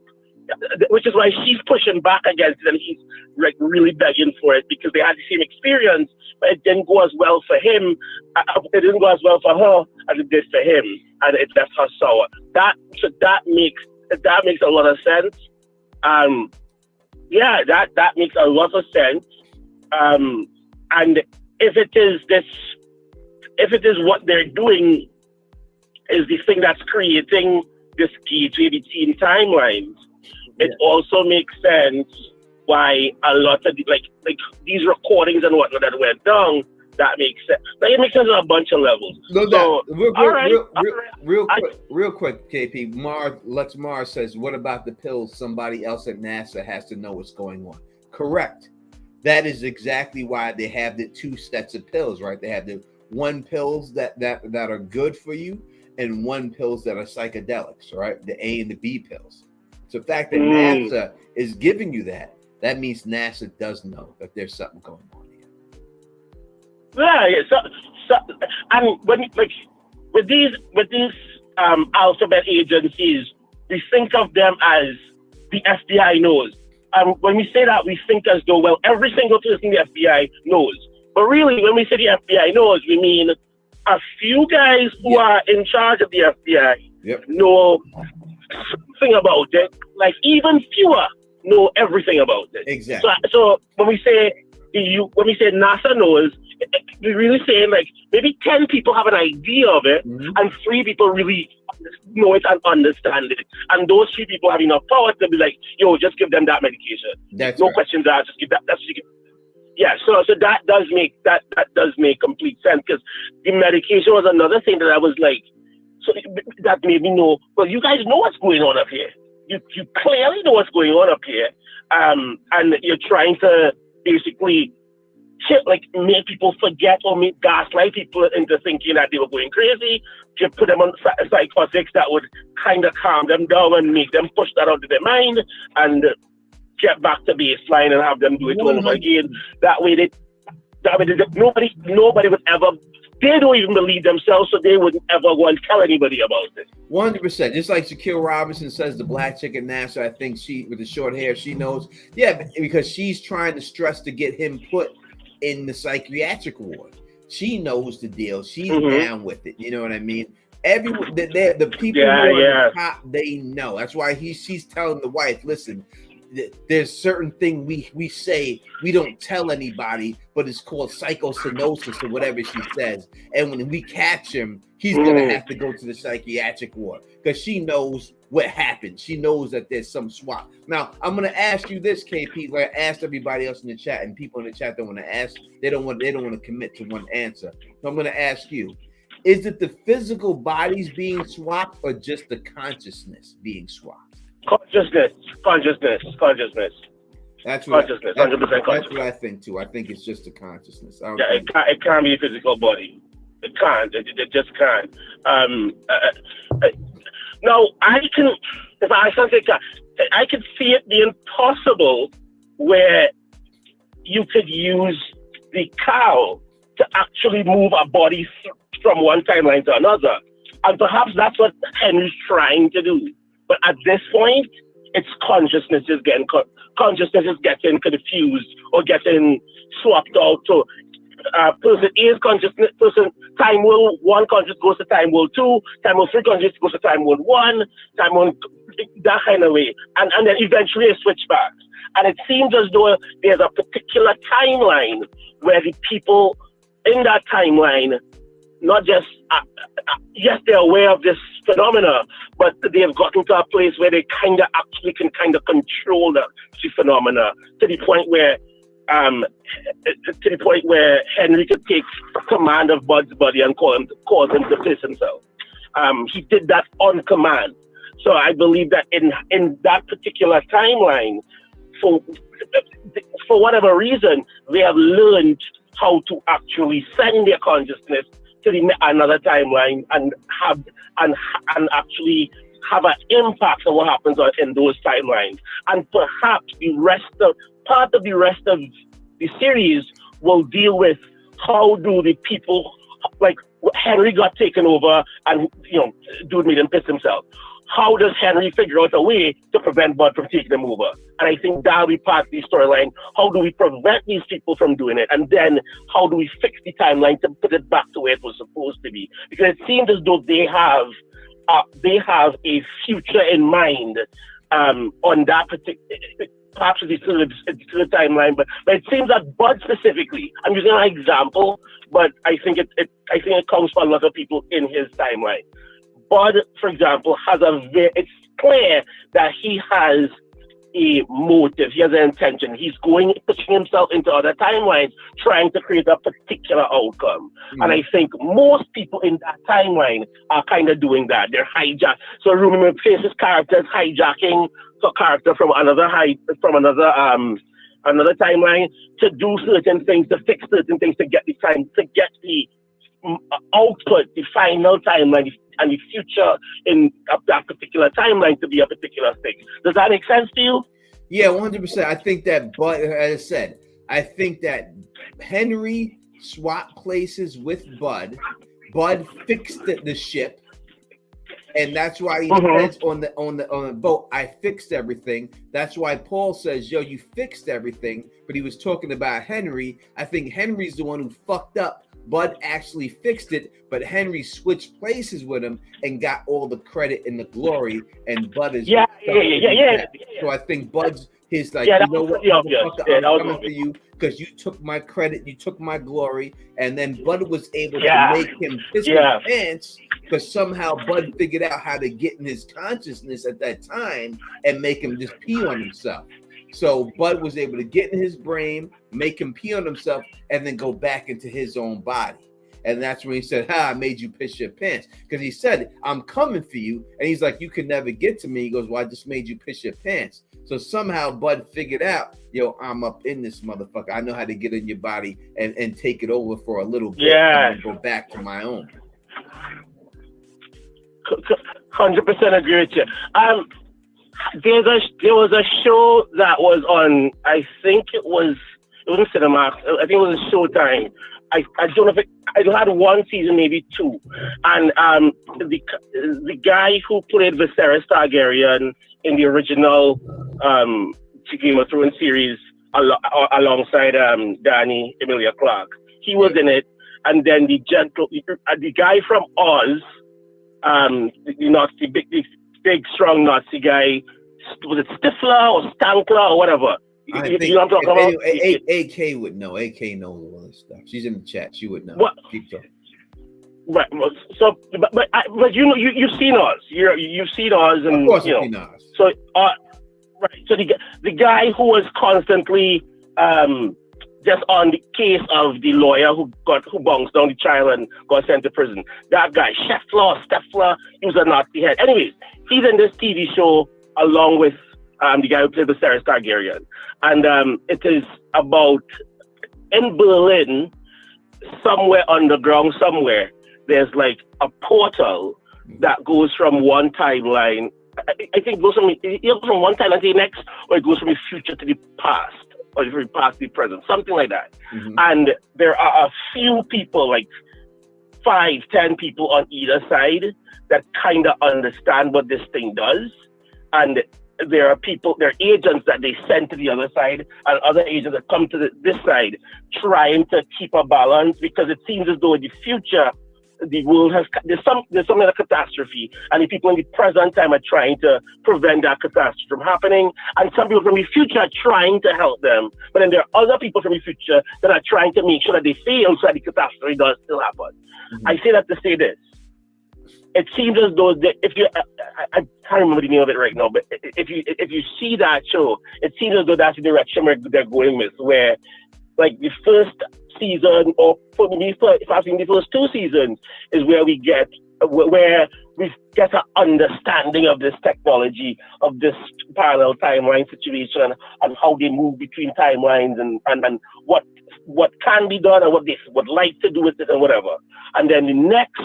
Which is why she's pushing back against it and he's like really begging for it because they had the same experience, but it didn't go as well for him. It didn't go as well for her as it did for him, and it left her sour. That makes a lot of sense. That makes a lot of sense. And if it is what they're doing is the thing that's creating this gateway between timelines, it also makes sense why a lot of like these recordings and whatnot that went down. That makes sense. Like it makes sense on a bunch of levels. No doubt. Real quick, KP. Mars says, "What about the pills? Somebody else at NASA has to know what's going on." Correct. That is exactly why they have the two sets of pills, right? They have the one pills that are good for you, and one pills that are psychedelics, right? The A and the B pills. So the fact that NASA is giving you that means NASA does know that there's something going on here. Yeah. So and when with these alphabet agencies, we think of them as the FBI knows. When we say that, we think as though, well, every single person in the FBI knows. But really, when we say the FBI knows, we mean a few guys who are in charge of the FBI know something about it. Like even fewer know everything about it. Exactly. So when we say NASA knows, we're really saying like maybe 10 people have an idea of it, and 3 people really know it and understand it. And those three people have enough power to be like, yo, just give them that medication. That's no right. questions asked. Just give that. Yeah. So that does make complete sense, because the medication was another thing that I was like, so that made me know. Well, you guys know what's going on up here. You clearly know what's going on up here, and you're trying to basically make people forget or gaslight people into thinking that they were going crazy. To put them on psychotics that would kind of calm them down and make them push that out of their mind and get back to baseline and have them do it all over again. That way, nobody would ever. They don't even believe themselves, so they wouldn't ever go and tell anybody about it. 100%. Just like Shaquille Robinson says, the black chick at NASA, I think she, with the short hair, she knows. Yeah, because she's trying to stress to get him put in the psychiatric ward. She knows the deal. She's down with it. You know what I mean? Everyone, the people who are at the top, they know. That's why she's telling the wife, listen, there's certain thing we say we don't tell anybody, but it's called psychocynosis or whatever she says. And when we catch him, he's gonna have to go to the psychiatric ward, because she knows what happened. She knows that there's some swap. Now I'm gonna ask you this, KP, like I asked everybody else in the chat, and people in the chat don't want to ask. They don't want to commit to one answer. So I'm gonna ask you: is it the physical bodies being swapped, or just the consciousness being swapped? Consciousness. That's what consciousness. 100% consciousness. That's what I think too. I think it's just the consciousness. It can't be a physical body. It can't. It just can't. Now I can see it being possible where you could use the cow to actually move a body from one timeline to another, and perhaps that's what Henry's trying to do. But at this point, it's consciousness is getting confused or getting swapped out. So person A is consciousness, time world 1 conscious goes to time world 2, time world 3 conscious goes to time world 1, time world, that kind of way. And then eventually it switch back. And it seems as though there's a particular timeline where the people in that timeline, not just, yes, they're aware of this phenomena, but they've gotten to a place where they can control the phenomena to the point where Henry could take command of Bud's body and cause him to piss himself. He did that on command. So I believe that in that particular timeline, for whatever reason, they have learned how to actually send their consciousness to another timeline and actually have an impact on what happens in those timelines. And perhaps part of the rest of the series will deal with how do the people, like Henry got taken over and, dude made him piss himself. How does Henry figure out a way to prevent Bud from taking him over? And I think that'll be part of the storyline. How do we prevent these people from doing it? And then how do we fix the timeline to put it back to where it was supposed to be? Because it seems as though they have a future in mind on that particular. Perhaps it's still a timeline, but it seems that Bud specifically, I'm using an example, but I think it counts for a lot of people in his timeline. Bud, for example, it's clear that he has a motive, he has an intention. He's pushing himself into other timelines, trying to create a particular outcome. Mm-hmm. And I think most people in that timeline are kind of doing that. They're hijacked. So remember, Face's character is hijacking a character from another timeline to do certain things, to fix certain things, to get the output, the final timeline, and the future in that particular timeline to be a particular thing. Does that make sense to you? Yeah, 100%. I think that, but as I said, I think that Henry swapped places with Bud. Bud fixed the ship, and that's why he says on the boat, I fixed everything. That's why Paul says, yo, you fixed everything. But he was talking about Henry. I think Henry's the one who fucked up. Bud actually fixed it, but Henry switched places with him and got all the credit and the glory, and Bud is yeah. So I think Bud's He's like, Yeah, you that know was what, pretty obvious. motherfucker, Yeah, I'm that was coming for obvious. you because you took my credit, you took my glory, and then Bud was able to Yeah, make him piss his yeah, pants because somehow Bud figured out how to get in his consciousness at that time and make him just pee on himself. So Bud was able to get in his brain, make him pee on himself, and then go back into his own body. And that's when he said, I made you piss your pants. Because he said, I'm coming for you. And he's like, you could never get to me. He goes, well, I just made you piss your pants. So somehow Bud figured out, yo, I'm up in this motherfucker. I know how to get in your body and take it over for a little bit yeah. and then go back to my own. 100% agree with you. There was a show that was on. I think it wasn't Cinemax. I think it was Showtime. I don't know if it had one season, maybe two, and the guy who played Viserys Targaryen in the original Game of Thrones series alongside Danny Emilia Clarke, he was in it, and then the guy from Oz, the big strong Nazi guy, was it Stifler or Stankler or whatever? I You think know what I'm talking about? AK would know. AK knows all this stuff. She's in the chat. She would know. What? Keep talking. Right. So, but you know, you've seen Oz. You've seen Oz, and Of course, you know. I've seen Oz. So, right. So the guy who was constantly just on the case of the lawyer who bounced down the child and got sent to prison. That guy, Steffler, he was a Nazi head. Anyways, he's in this TV show along with the guy who played Viserys Targaryen. And it is about, in Berlin, somewhere underground, somewhere, there's like a portal that goes from one timeline. I think it goes from one timeline to the next, or it goes from the future to the past, or from the past to the present, something like that. Mm-hmm. And there are a few people, like 5-10 people on either side that kind of understand what this thing does. And there are agents that they send to the other side, and other agents that come to this side trying to keep a balance, because it seems as though in the future, the world there's some kind of catastrophe, and the people in the present time are trying to prevent that catastrophe from happening, and some people from the future are trying to help them, but then there are other people from the future that are trying to make sure that they fail so that the catastrophe does still happen. Mm-hmm. I say that to say this. It seems as though I can't remember the name of it right now, but if you see that show, it seems as though that's the direction where they're going with, where like the first season, or if I've seen the first 2 seasons, is where we get an understanding of this technology, of this parallel timeline situation, and how they move between timelines, and what can be done and what they would like to do with it and whatever. And then the next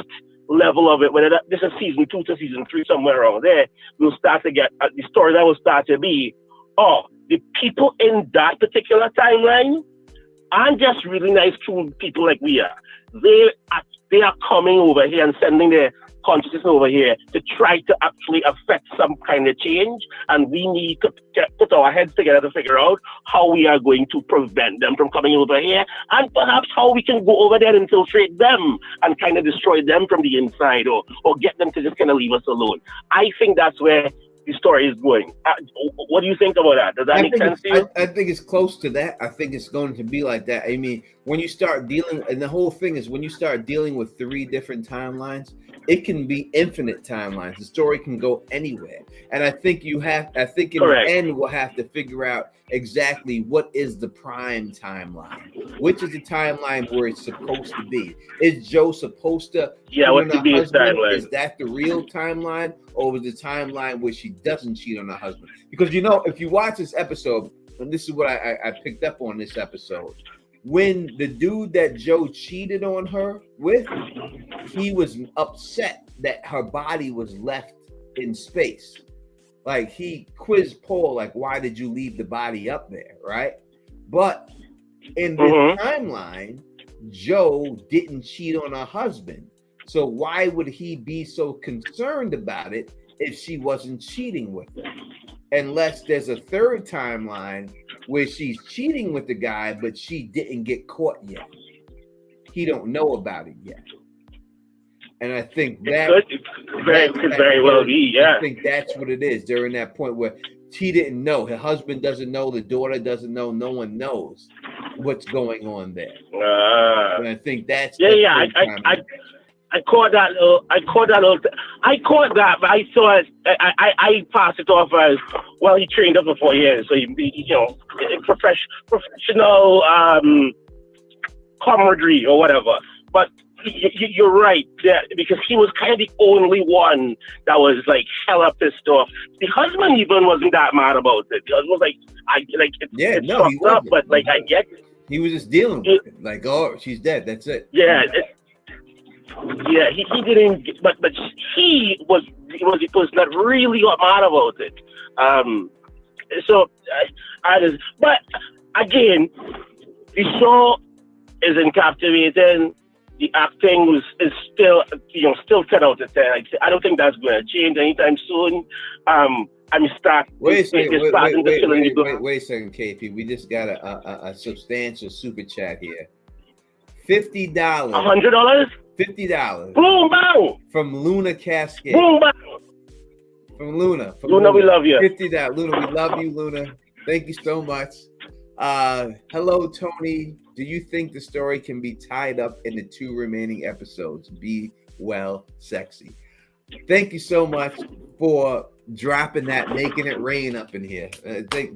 level of it, whether this is season 2 to season 3, somewhere around there, we'll start to get the story that will start to be, the people in that particular timeline aren't just really nice, cool people like we are. They are coming over here and sending their consciousness over here to try to actually affect some kind of change, and we need to put our heads together to figure out how we are going to prevent them from coming over here, and perhaps how we can go over there and infiltrate them and kind of destroy them from the inside, or get them to just kind of leave us alone. I think that's where the story is going. What do you think about that? Does that make sense to you? I think it's close to that. I think it's going to be like that. I mean, when you start dealing, and the whole thing is when you start dealing with 3 different timelines, it can be infinite timelines. The story can go anywhere. And I think in Correct. The end, we'll have to figure out exactly what is the prime timeline. Which is the timeline where it's supposed to be? Is Joe supposed to? Yeah, what's the base timeline? Is that the real timeline, or was the timeline where she doesn't cheat on her husband? Because if you watch this episode, and this is what I picked up on this episode, when the dude that Joe cheated on her with, he was upset that her body was left in space. Like, he quizzed Paul, like, why did you leave the body up there, right? But in this timeline, Joe didn't cheat on her husband. So why would he be so concerned about it if she wasn't cheating with him? Unless there's a third timeline where she's cheating with the guy, but she didn't get caught yet. He don't know about it yet. And I think that could very well be, yeah. I think that's what it is. They're in that point where She didn't know. Her husband doesn't know. The daughter doesn't know. No one knows what's going on there. And I think that's yeah. I caught that. I caught that. I caught that, but I thought I passed it off as well. He trained up for 4 years, so professional camaraderie or whatever. But you're right, because he was kind of the only one that was like hella pissed off. The husband even wasn't that mad about it. The husband was like, it's fucked up, but like I get it. He was just dealing with it. Like, oh, she's dead. That's it. Yeah. Yeah, he didn't, but he was not really mad about it. So but again, the show is captivating. The acting is still 10 out of 10. I don't think that's going to change anytime soon. Wait a second, KP. We just got a substantial super chat here. $50. $100. $50. Boom, bang. From Luna Cascade. Boom, bang. From Luna. Luna, we love you. $50. Luna, we love you, Luna. Thank you so much. Hello, Tony. Do you think the story can be tied up in the 2 remaining episodes? Be well, sexy. Thank you so much for dropping that, making it rain up in here. Thank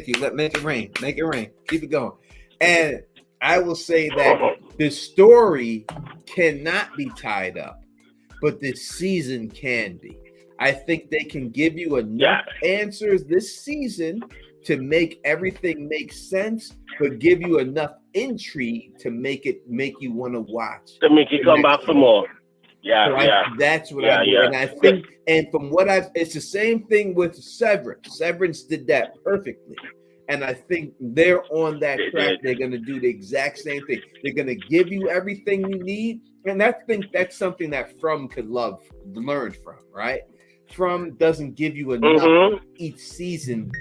you. Make it rain. Make it rain. Keep it going. And I will say that the story cannot be tied up, but this season can be. I think they can give you enough answers this season to make everything make sense, but give you enough intrigue to make you want to watch. To make you come back for more. Yeah, that's what I do. And I think, and from what it's the same thing with Severance. Severance did that perfectly. And I think they're on that track. They're going to do the exact same thing. They're going to give you everything you need. And I think that's something that From could learn from, right? From doesn't give you enough each season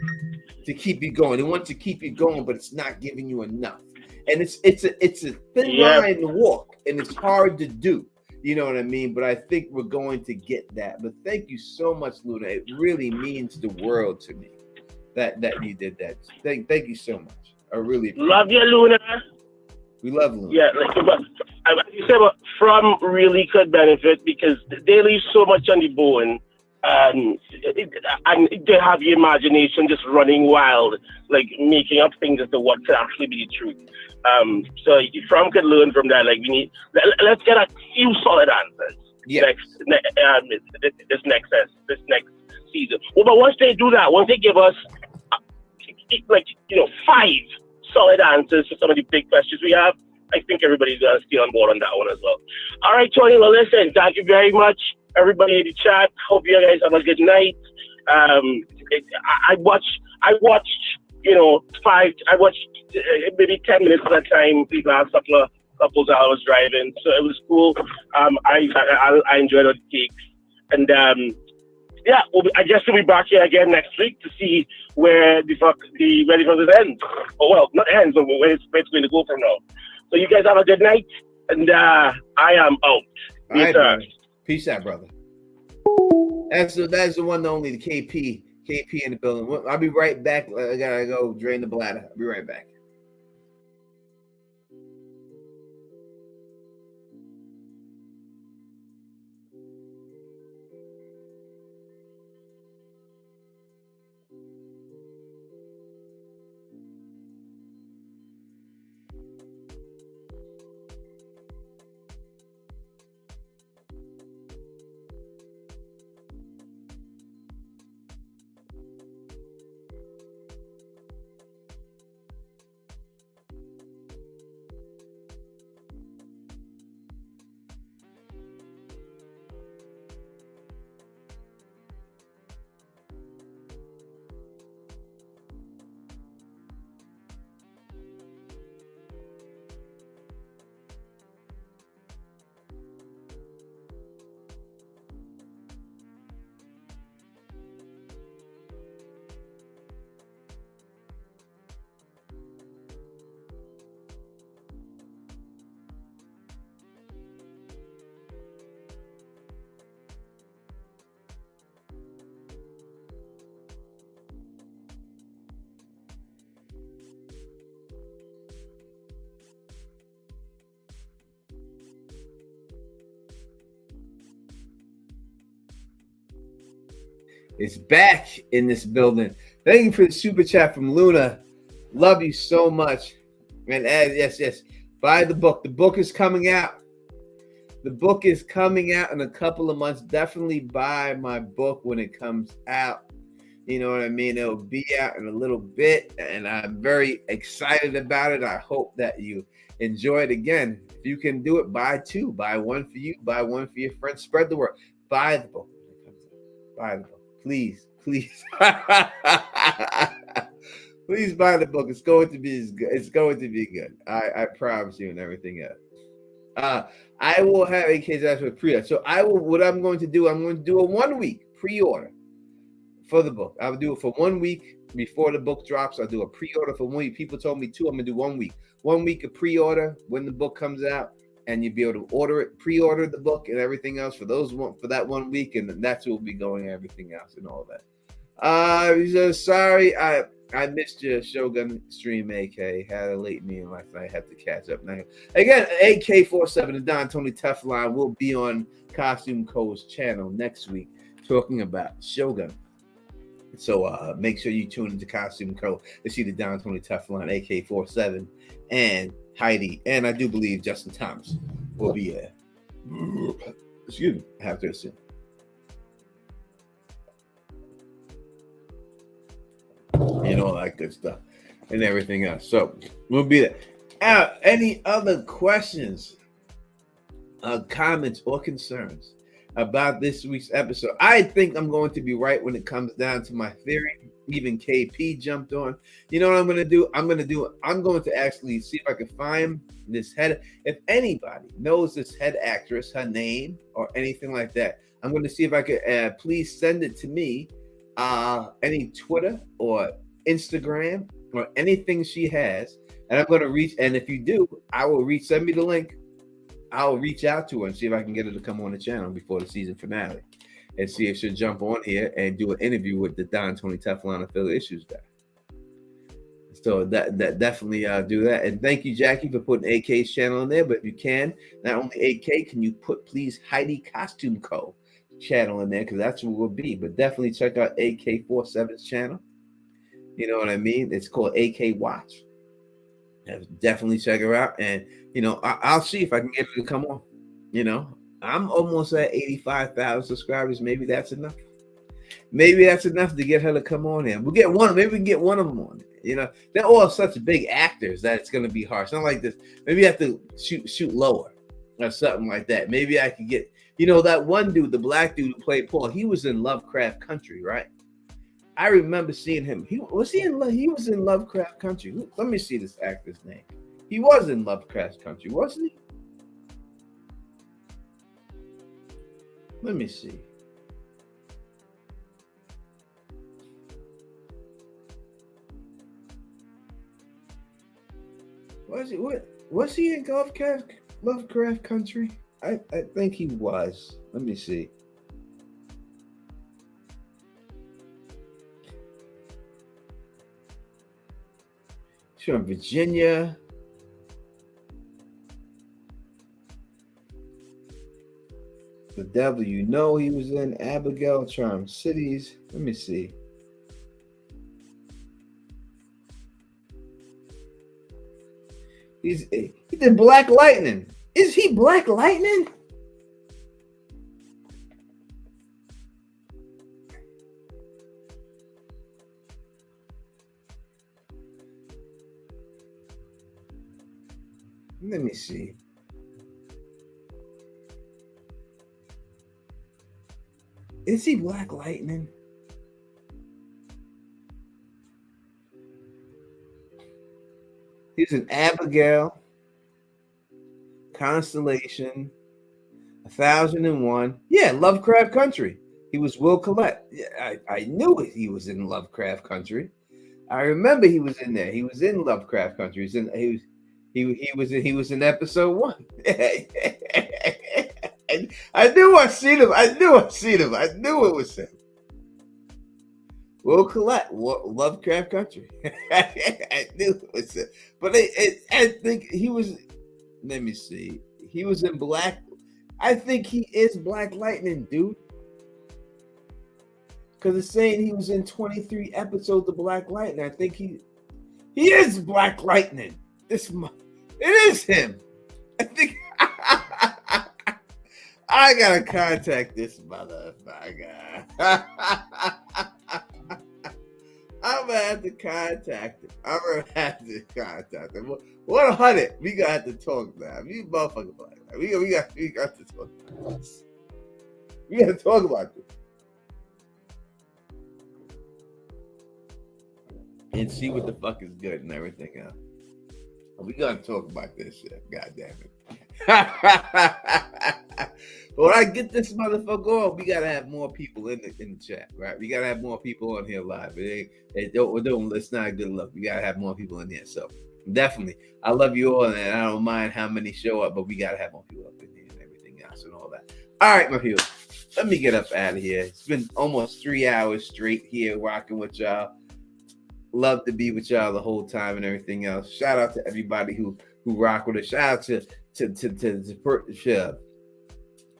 to keep you going. It wants to keep you going, but it's not giving you enough. And it's a thin line to walk, and it's hard to do. You know what I mean? But I think we're going to get that. But thank you so much, Luna. It really means the world to me that you did that. Thank you so much. I really appreciate love you, Luna. We love Luna. Yeah, you said, but From really could benefit because they leave so much on the bone. And they have your imagination just running wild, like making up things as to what could actually be the truth. So From could learn from that. Like let's get a few solid answers. Yeah. This next season. Well, but once they do that, once they give us 5 solid answers to some of the big questions we have, I think everybody's gonna stay on board on that one as well. All right, Tony. Well, listen, thank you very much, everybody in the chat. Hope you guys have a good night. I watched maybe 10 minutes at a time the last couple of I was driving, so it was cool. I enjoyed all the takes, and I guess we'll be back here again next week to see where the Ready for this ends. Oh well, not ends, but where it's going to go from now. So you guys have a good night, and I am out. All right, brother. Peace out, brother. That's the one and only, the KP in the building. I'll be right back. I gotta go drain the bladder. I'll be right back. is back in this building. Thank you for the super chat from Luna. Love you so much. And yes, buy the book. The book is coming out. The book is coming out in a couple of months. Definitely buy my book when it comes out. You know what I mean? It'll be out in a little bit, and I'm very excited about it. I hope that you enjoy it. Again, if you can do it, buy two. Buy one for you. Buy one for your friends. Spread the word. Buy the book when it comes out. Buy the book. Please. Please buy the book. It's going to be good. It's going to be good. I promise you, and everything else. I will have AK's ask for pre-order. So what I'm going to do a 1 week pre-order for the book. I'll do it for 1 week before the book drops. I'll do a pre-order for 1 week. People told me 2. I'm gonna do 1 week. 1 week of pre-order when the book comes out, and you'll be able to order it, pre-order the book and everything else for that 1 week, and that's what will be going, everything else and all that. Sorry, I missed your Shogun stream, AK. Had a late meeting last night. Have to catch up now. Again, AK47 and Don Tony Teflon will be on Costume Co's channel next week talking about Shogun. So make sure you tune into Costume Co to see the Don Tony Teflon, AK47, and Heidi. And I do believe Justin Thomas will be there. Excuse me, I have to assume. You know, all that good stuff and everything else. So we'll be there. Any other questions, comments, or concerns about this week's episode? I think I'm going to be right when it comes down to my theory. Even KP jumped on. You know what I'm going to do? I'm going to actually see if I can find this head. If anybody knows this head actress, her name or anything like that, I'm going to see if I could please send it to me. Any Twitter or Instagram or anything she has, and I'm going to reach. And if you do, I will send me the link. I'll reach out to her and see if I can get her to come on the channel before the season finale, and see if she'll jump on here and do an interview with the Don Tony Teflon and Philly Issues guy. So that definitely do that. And thank you, Jackie, for putting AK's channel in there. But if you can, not only AK, can you put please Heidi Costume Co. channel in there, because that's what it will be. But definitely check out AK47's channel. You know what I mean? It's called AK Watch. Definitely check her out, and you know, I'll see if I can get her to come on. You know, I'm almost at 85,000 subscribers. Maybe that's enough. Maybe that's enough to get her to come on here. We'll get one. Maybe we can get one of them on. You know, they're all such big actors that it's going to be harsh. Not like this. Maybe you have to shoot lower or something like that. Maybe I could get. You know, that one dude, the black dude who played Paul. He was in Lovecraft Country, right? I remember seeing him. He was in Lovecraft Country. Let me see this actor's name. He was in Lovecraft Country, wasn't he? Let me see. Was he in Lovecraft Country? I think he was. Let me see. He's from Virginia. The Devil You Know, he was in Abigail, Charm Cities. Let me see. He did Black Lightning. Is he Black Lightning? Let me see. Is he Black Lightning? He's in Abigail, Constellation, 1001. Yeah, Lovecraft Country. He was Will Collette. Yeah, I knew it. He was in Lovecraft Country. I remember he was in there. He was in Lovecraft Country. He was in episode 1. I knew I seen him. I knew it was him. Will Collette, Lovecraft Country. I knew it was him. But I think he was. Let me see. He was in Black. I think he is Black Lightning, dude. Because it's saying he was in 23 episodes of Black Lightning. I think he is Black Lightning. It is him. I think I gotta contact this motherfucker. I'm gonna have to contact him. 100. We gotta have to talk now. We motherfucker Black. We got to talk about this. We gotta talk about this. And see what the fuck is good and everything else. We gotta talk about this shit. God damn it. But when I get this motherfucker on, we gotta have more people in the chat, right? We gotta have more people on here live. It's not a good look. We gotta have more people in here. So definitely, I love you all, and I don't mind how many show up, but we gotta have more people up in here and everything else and all that. All right, my people, let me get up out of here. It's been almost 3 hours straight here rocking with y'all. Love to be with y'all the whole time and everything else. Shout out to everybody who rock with us. Shout out to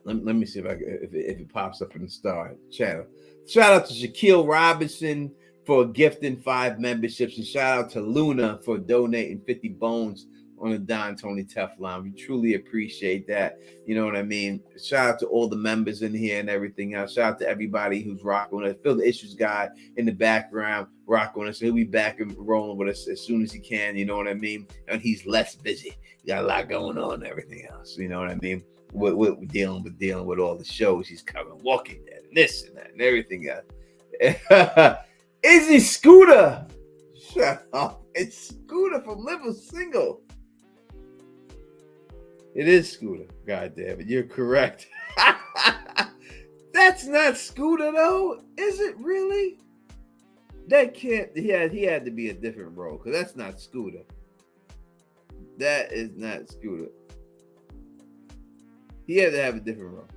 let me see if it pops up in the star channel. Shout out to Shaquille Robinson for gifting 5 memberships, and shout out to Luna for donating 50 bones on the Don Tony Teflon. We truly appreciate that. You know what I mean? Shout out to all the members in here and everything else. Shout out to everybody who's rocking with us. Phil the Issues guy in the background rocking with us. He'll be back and rolling with us as soon as he can. You know what I mean? And he's less busy. He got a lot going on and everything else. You know what I mean? We're dealing with all the shows he's covering, Walking Dead, and this and that and everything else. Izzy Scooter. Shut up. It's Scooter from Liver Single. It is Scooter. God damn it. You're correct. That's not Scooter though. Is it really? That can't. He had to be a different role, because that's not Scooter. That is not Scooter. He had to have a different role.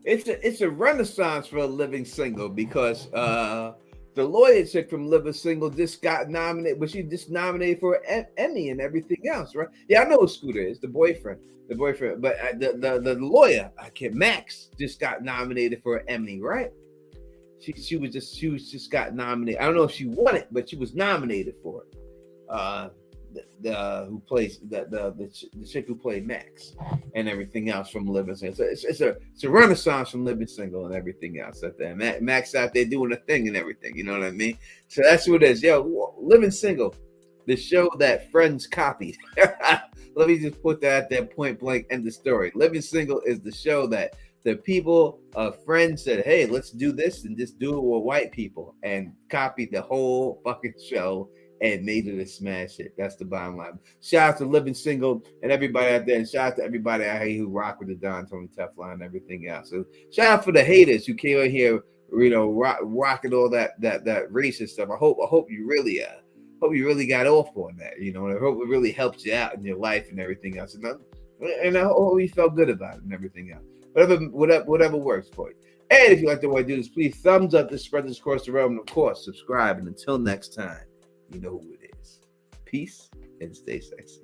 It's a renaissance for a living single, because the lawyer chick from Liver Single just got nominated, but she just nominated for an Emmy and everything else, right? Yeah, I know who Scooter is, the boyfriend, but the lawyer, Max, just got nominated for an Emmy, right? She was just got nominated. I don't know if she won it, but she was nominated for it. Who plays the chick who played Max and everything else from Living Single. So it's a renaissance from Living Single and everything else out there. Max out there doing a thing and everything. You know what I mean? So that's what it is. Yo, Living Single, the show that Friends copied. Let me just put that at that point blank, end the story. Living Single is the show that the people of Friends said, hey, let's do this and just do it with white people, and copied the whole fucking show and made it a smash hit. That's the bottom line. Shout out to Living Single and everybody out there, and shout out to everybody out here who rock with the Don Tony Teflon and everything else. So shout out for the haters who came in here, rocking all that racist stuff. I hope you really got off on that. You know, and I hope it really helped you out in your life and everything else. And I hope you felt good about it and everything else. Whatever works for you. And if you like the way I do this, please thumbs up to spread this across the realm, and of course, subscribe. And until next time, you know who it is. Peace and stay sexy.